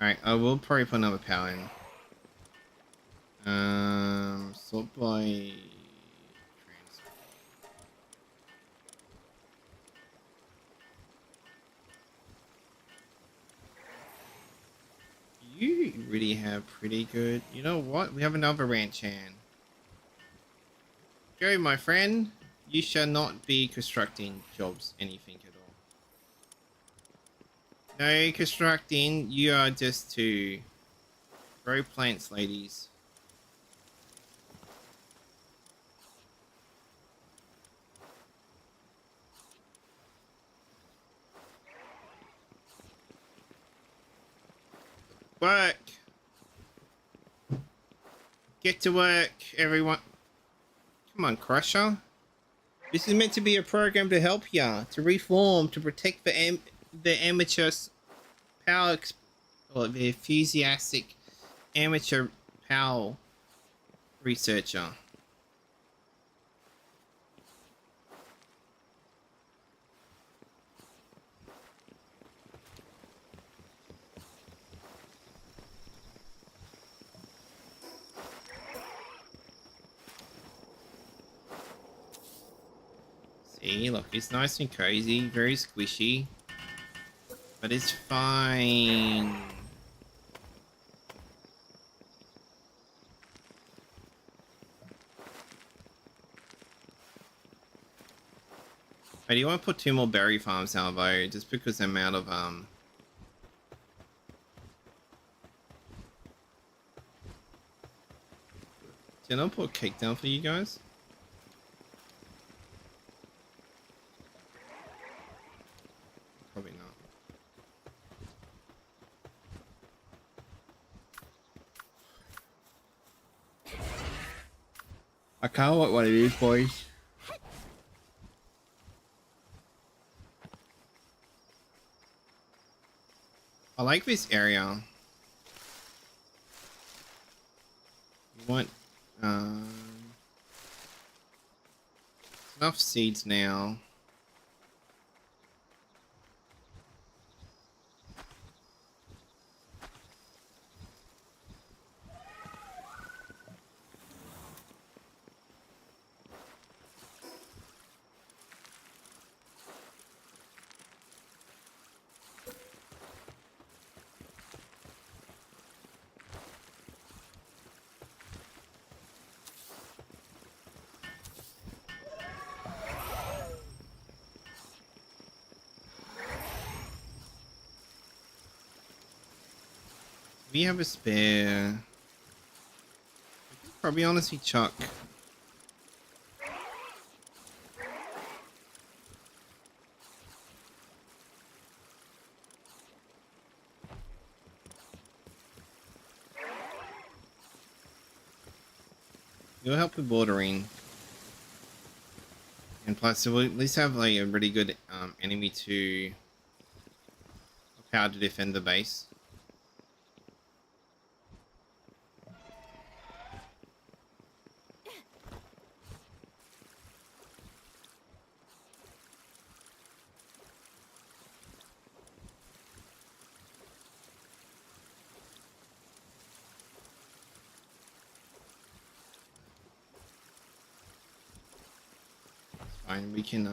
Alright, I will probably put another power in. Sort by transfer. You really have pretty good. You know what? We have another ranch hand. Go, my friend. You shall not be constructing jobs, anything at all. No constructing. You are just to grow plants, ladies. Work. Get to work, everyone. Come on, Crusher. This is meant to be a program to help ya, to reform, to protect the amateur power, or the enthusiastic amateur power researcher. See, look, it's nice and cozy, very squishy, but it's fine. But you want to put 2 more berry farms now, though, just because I'm out of Did I put cake down for you guys? Probably not. I kind of want one of these boys. I like this area. You want enough seeds now. We have a spare. Probably honestly chuck. It'll help with bordering. And plus, we'll at least have like a really good enemy to power to defend the base. Fine, we can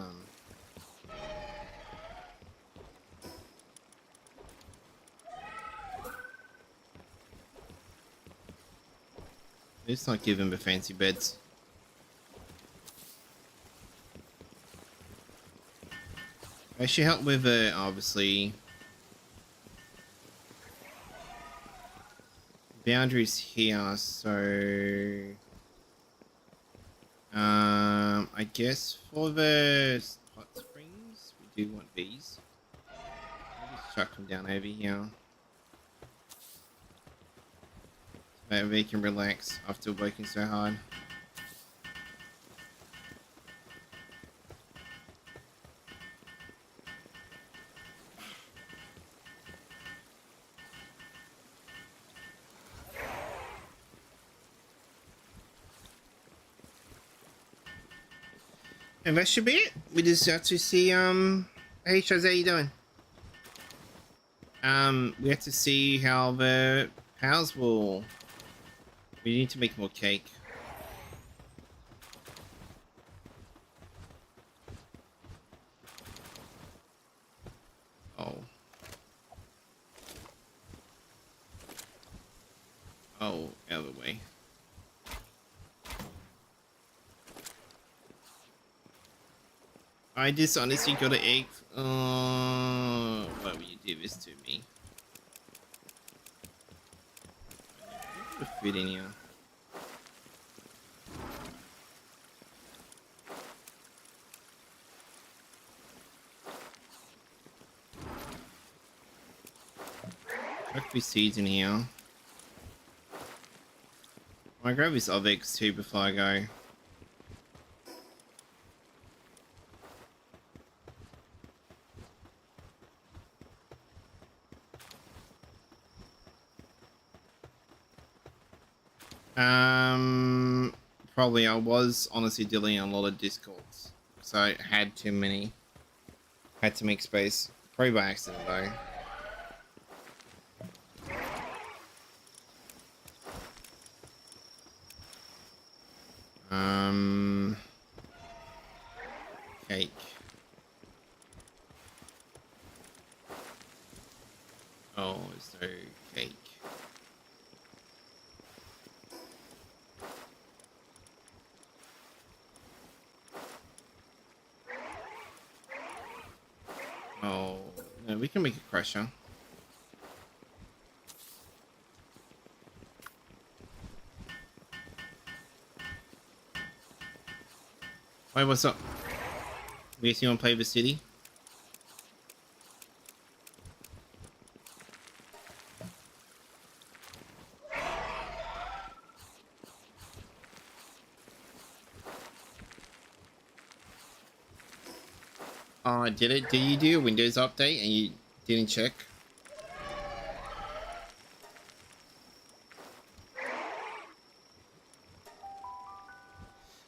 let's not give him the fancy beds. I should help with obviously boundaries here, so I guess for the hot springs we do want these. I'll just chuck them down over here. That they can relax after working so hard. And that should be it. We just have to see hey Shaz, how you doing? We have to see how the house will. We need to make more cake. Oh. Oh, out of the way. I just honestly got an egg. Why would you do this to me? Put food in here. Chuck these seeds in here. I grab these other eggs too before I go. Probably I was honestly deleting a lot of discords, so I had too many. Had to make space. Probably by accident though. Cake. Oh, so cake. Oh, no, we can make a crusher. Wait, what's up? We guess you want to play the city? Oh, did it? Did you do a Windows update and you didn't check?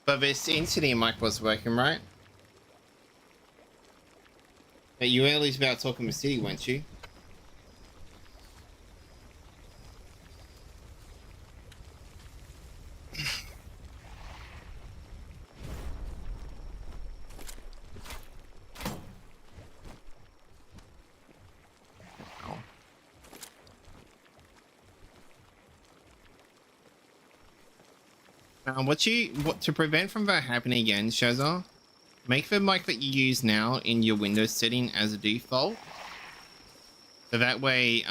But this internet mic was working, right? You were at least about talking with City, weren't you? What to prevent from that happening again, Shazza? Make the mic that you use now in your Windows setting as a default. So that way,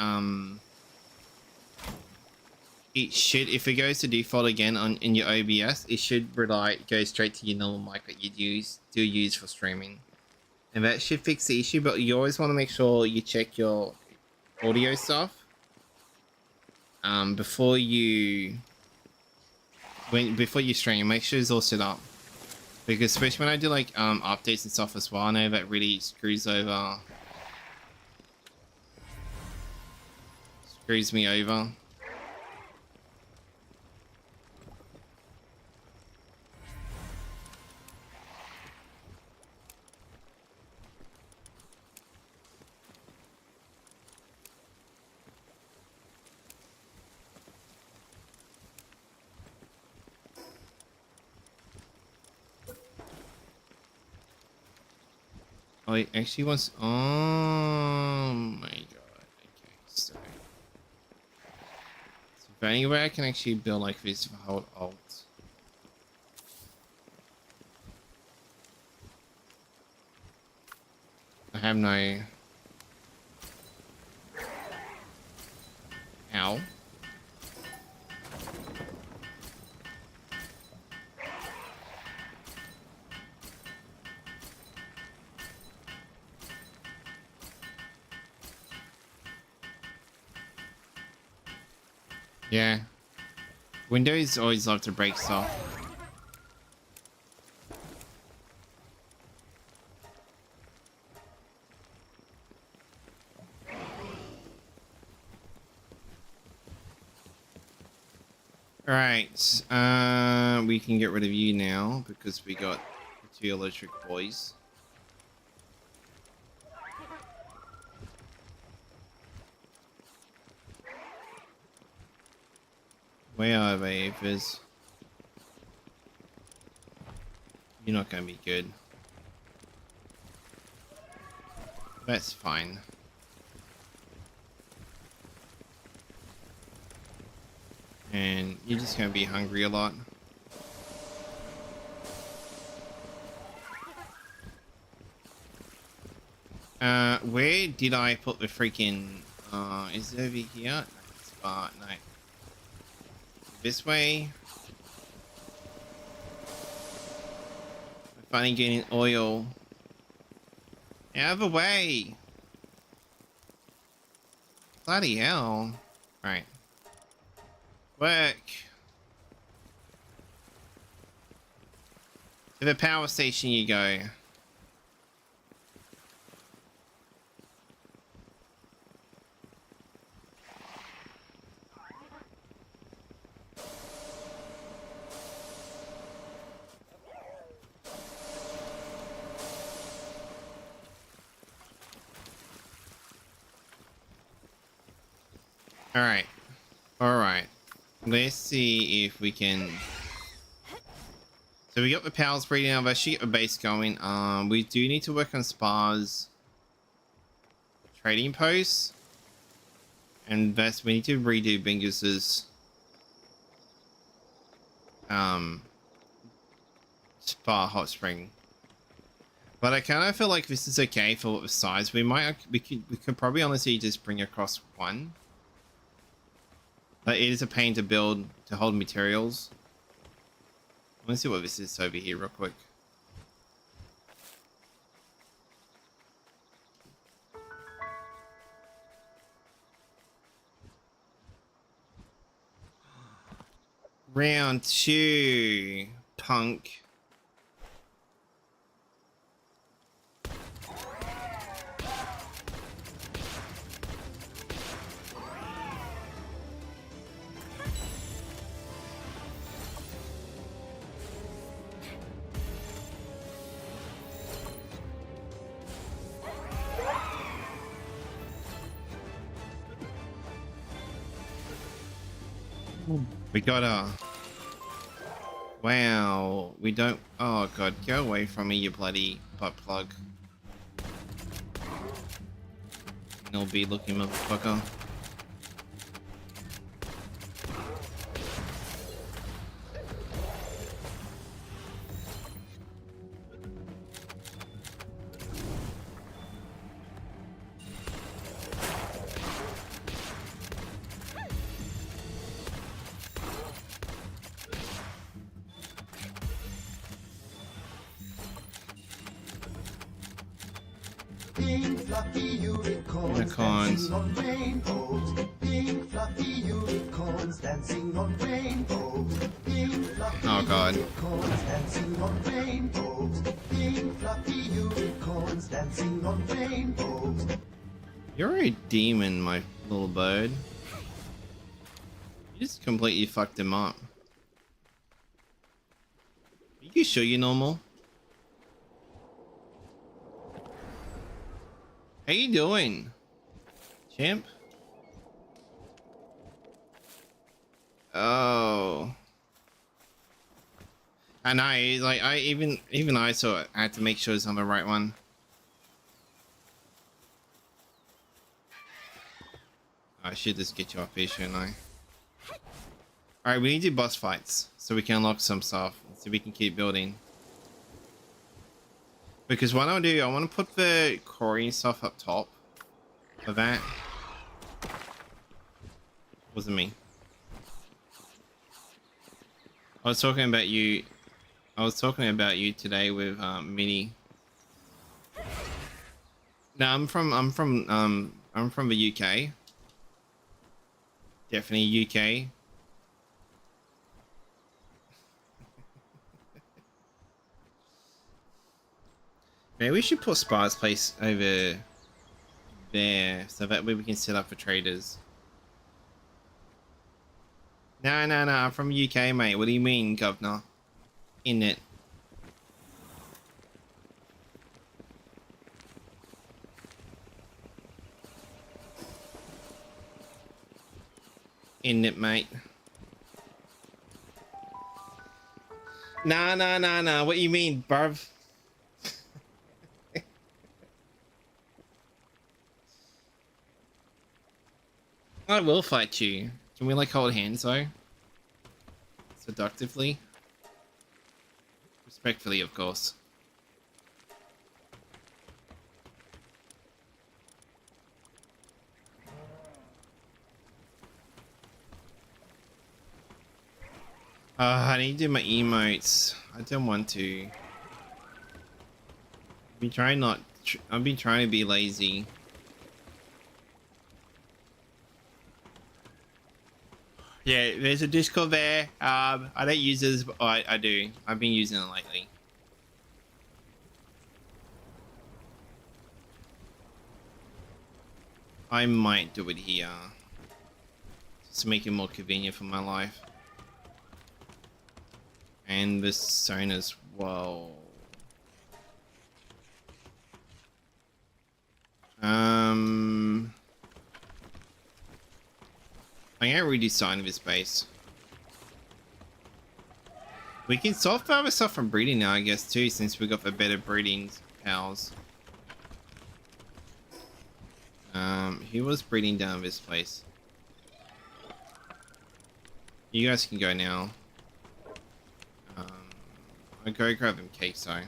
it should, if it goes to default again on in your OBS, it should go straight to your normal mic that you use for streaming, and that should fix the issue. But you always want to make sure you check your audio stuff before you stream. Make sure it's all set up, because especially when I do like updates and stuff as well, I know that really screws me over. Oh, it actually wants. Oh my god. Okay, so if any way I can actually build like this if I hold Alt. I have no. Ow. Yeah. Windows always love to break stuff. Alright, we can get rid of you now because we got the 2 electric boys. Where are they, Fizz? You're not gonna be good. That's fine. And you're just gonna be hungry a lot. Where did I put the freaking, is it over here? No, it's no. This way. I'm finally getting oil. Out of the way! Bloody hell. Right. Work. To the power station you go. Alright. Alright. Let's see if we can. So we got the power spread now. Let's get the base going. We do need to work on Spar's trading posts, and that's we need to redo Bingus's Spa hot spring. But I kind of feel like this is okay for the size. We could probably honestly just bring across one. But it is a pain to build to hold materials. Let me see what this is over here real quick. Round 2, punk. We got a. Wow, we don't. Oh god, go away from me, you bloody butt plug. No be looking motherfucker. Pink fluffy unicorns dancing on rainbows. Pink fluffy unicorns dancing on rainbows. Pink fluffy Oh god. unicorns dancing on rainbows. Pink fluffy unicorns dancing on rainbows. You're a demon, my little bird. You just completely fucked him up. Are you sure you're normal? How you doing, champ? Oh, I know. Like even I saw it. I had to make sure it's on the right one. I should just get you up here, shouldn't I? All right, we need to do boss fights so we can unlock some stuff, so we can keep building. Because what I'll do, I want to put the Corey stuff up top for that. Wasn't me. I was talking about you. I was talking about you today with Minnie. No, I'm from the UK. Definitely UK. Maybe we should put Spar's place over there, so that way we can set up for traders. No, I'm from UK, mate. What do you mean, governor? In it. In it, mate. Nah. What you mean, bruv? I will fight you. Can we like hold hands though? Seductively? Respectfully, of course. I need to do my emotes. I don't want to. I've been trying to be lazy. Yeah, there's a Discord there. I don't use this, but I do. I've been using it lately. I might do it here. Just to make it more convenient for my life. And the zone as well. I can't redesign this base. We can solve other stuff from breeding now, I guess, too, since we got the better breeding pals. He was breeding down this place. You guys can go now. I'll go grab them cakes, though.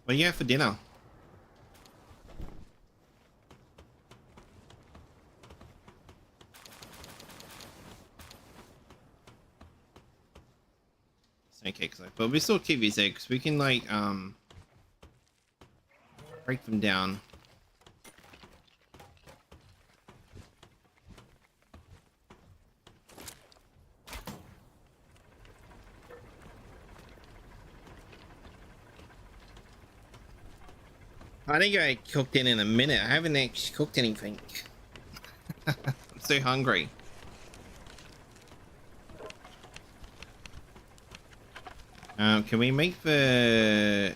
What do you have for dinner? Cakes though, but we still keep these eggs. We can like break them down. I think I cooked it in a minute. I haven't actually cooked anything. I'm so hungry. Can we make the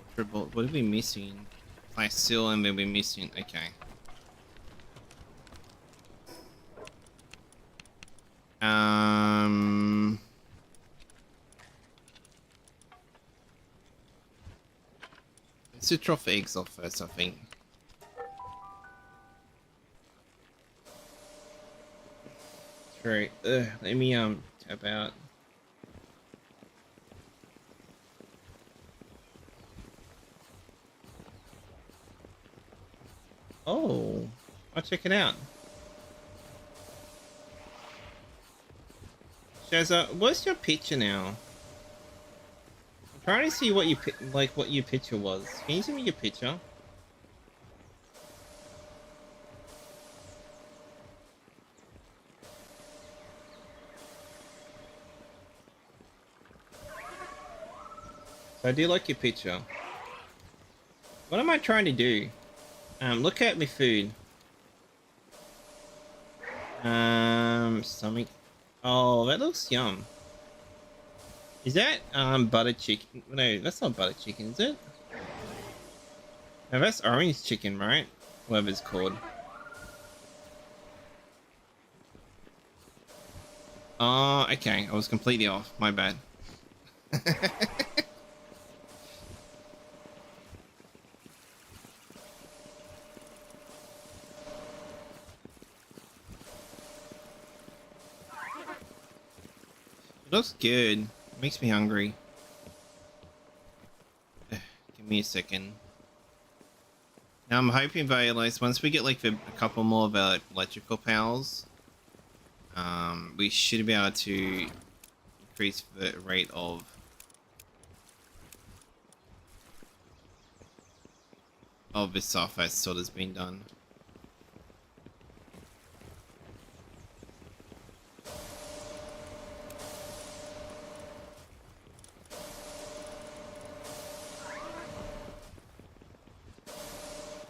Ultra Bolt? What are we missing? Plasteel, and we'll be missing. Okay. Let's just drop the eggs off first, I think. True. Let me tap out. Oh, I'll check it out. Shazza, what's your picture now? I'm trying to see what you like what your picture was. Can you send me your picture? So I do like your picture. What am I trying to do? Look at my food. Stomach. Oh, that looks yum. Is that butter chicken? No, that's not butter chicken, is it? No, that's orange chicken, right? Whatever it's called. Oh, okay. I was completely off. My bad. It looks good. It makes me hungry. Give me a second. Now I'm hoping that at least once we get like a couple more of our electrical powers, we should be able to increase the rate of this stuff that sort has been done.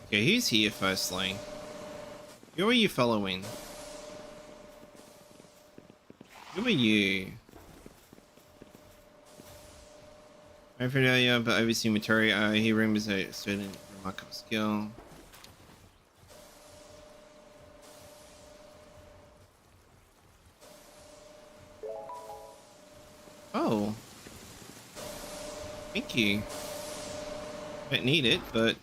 Okay, who's here firstly? Who are you following? Who are you? I'm familiar, but overseeing material. He remembers a certain remarkable skill. Oh. Thank you. Don't need it, but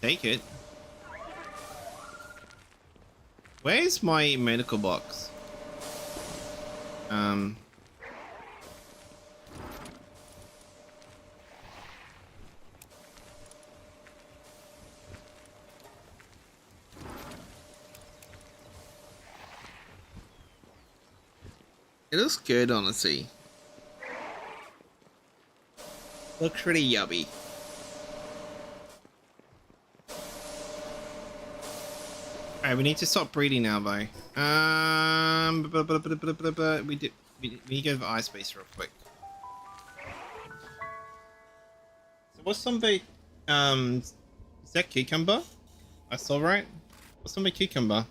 take it. Where's my medical box? It looks good, honestly. Looks pretty yummy. Alright, we need to stop breeding now, though. We need to go to the ice base real quick. So what's some big, is that cucumber? I saw right? What's some big cucumber?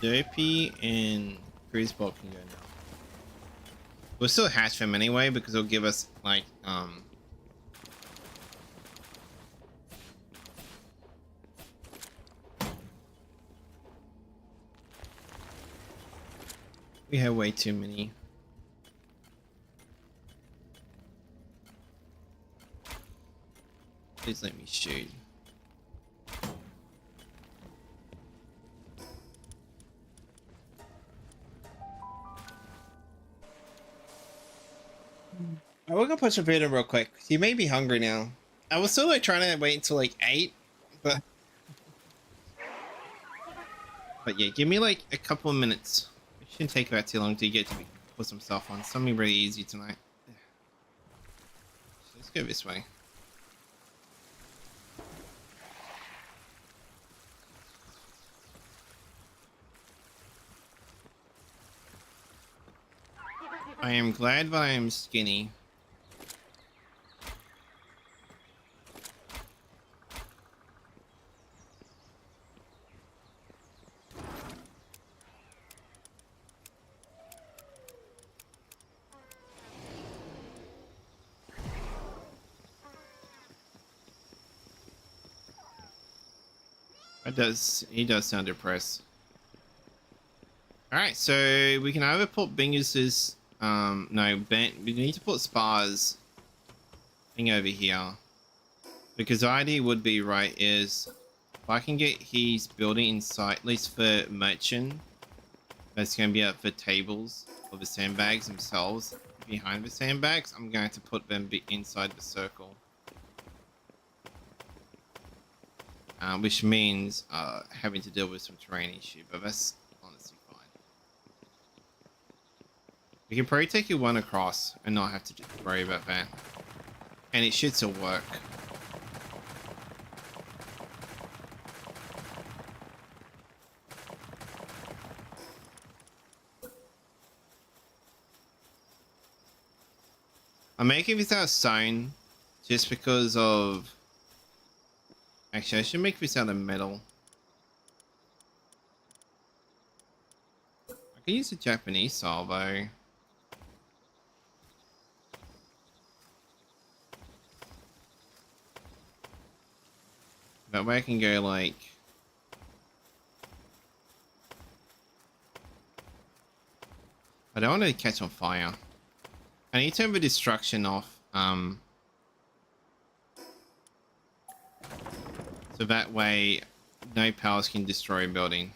Dopey and Greaseball can go now. We'll still hatch them anyway because it'll give us like we have way too many. Please let me shoot. We're gonna put some food in real quick. You may be hungry now. I was still like trying to wait until like 8, but yeah, give me like a couple of minutes. It shouldn't take about too long to get to put some stuff on. Something really easy tonight. So let's go this way. I am glad that I am skinny. He does sound depressed. Alright, so we can either put Bingus's, no, we need to put Spar's thing over here. Because the idea would be, right, is if I can get his building inside, at least for merchant, that's going to be up for tables or the sandbags themselves. Behind the sandbags, I'm going to put them inside the circle. Which means having to deal with some terrain issue, but that's honestly fine. We can probably take you one across and not have to worry about that. And it should still work. I'm making this out of stone just because of... Actually, I should make this out of metal. I can use a Japanese style though. That way I can go like... I don't want to catch on fire. I need to turn the destruction off. So that way, no powers can destroy a building.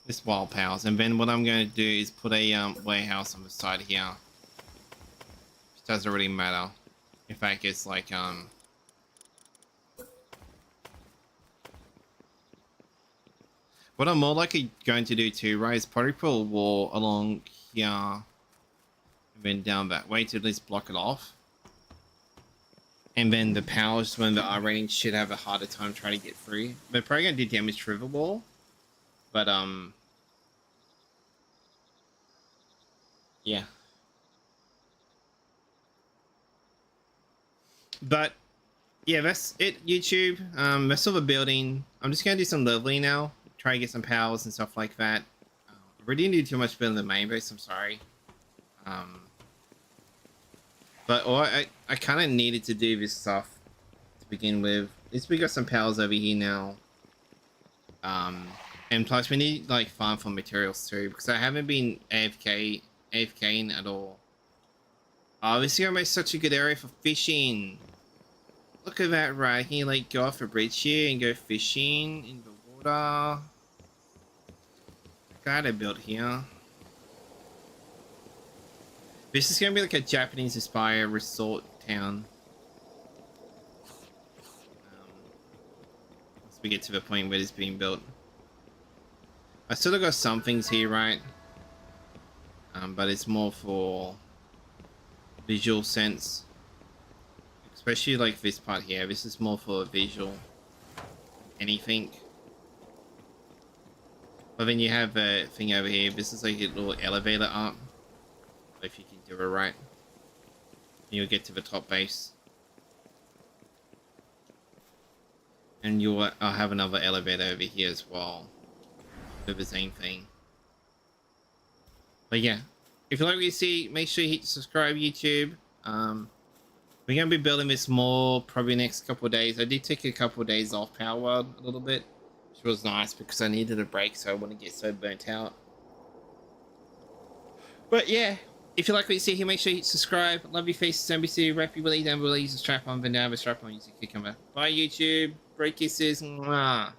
This wild powers. And then what I'm going to do is put a warehouse on the side here. Which doesn't really matter. In fact, it's like what I'm more likely going to do too, right, is probably put a wall along here and then down that way to at least block it off. And then the powers, when the R rating, should have a harder time trying to get through. They're probably going to do damage to the wall. But, yeah. But, yeah, that's it, YouTube. That's all the building. I'm just going to do some leveling now. Try to get some powers and stuff like that. I really didn't do too much building the main base, I'm sorry. But I kind of needed to do this stuff to begin with. At least we got some powers over here now. And plus we need like farm for materials too, because I haven't been AFKing at all. Oh, this is gonna make such a good area for fishing. Look at that, right? Can you like go off a bridge here and go fishing in the water? Got it built here. This is gonna be like a Japanese inspired resort town. Once we get to the point where it's being built. I still got some things here, right? But it's more for visual sense. Especially like this part here. This is more for visual anything. But then you have a thing over here. This is like a little elevator up. If you can do it right, you'll get to the top base, and I'll have another elevator over here as well with the same thing. But yeah, if you like what you see, make sure you hit subscribe, YouTube. We're gonna be building this more probably next couple of days. I did take a couple of days off Power World a little bit, which was nice because I needed a break, so I wouldn't get so burnt out. But yeah. If you like what you see here, make sure you hit subscribe. Love your faces, NBC, Rappy Willie, Dan Willie, use a strap on, Vanilla, strap on, use a cucumber. Bye, YouTube. Break kisses. Mwah.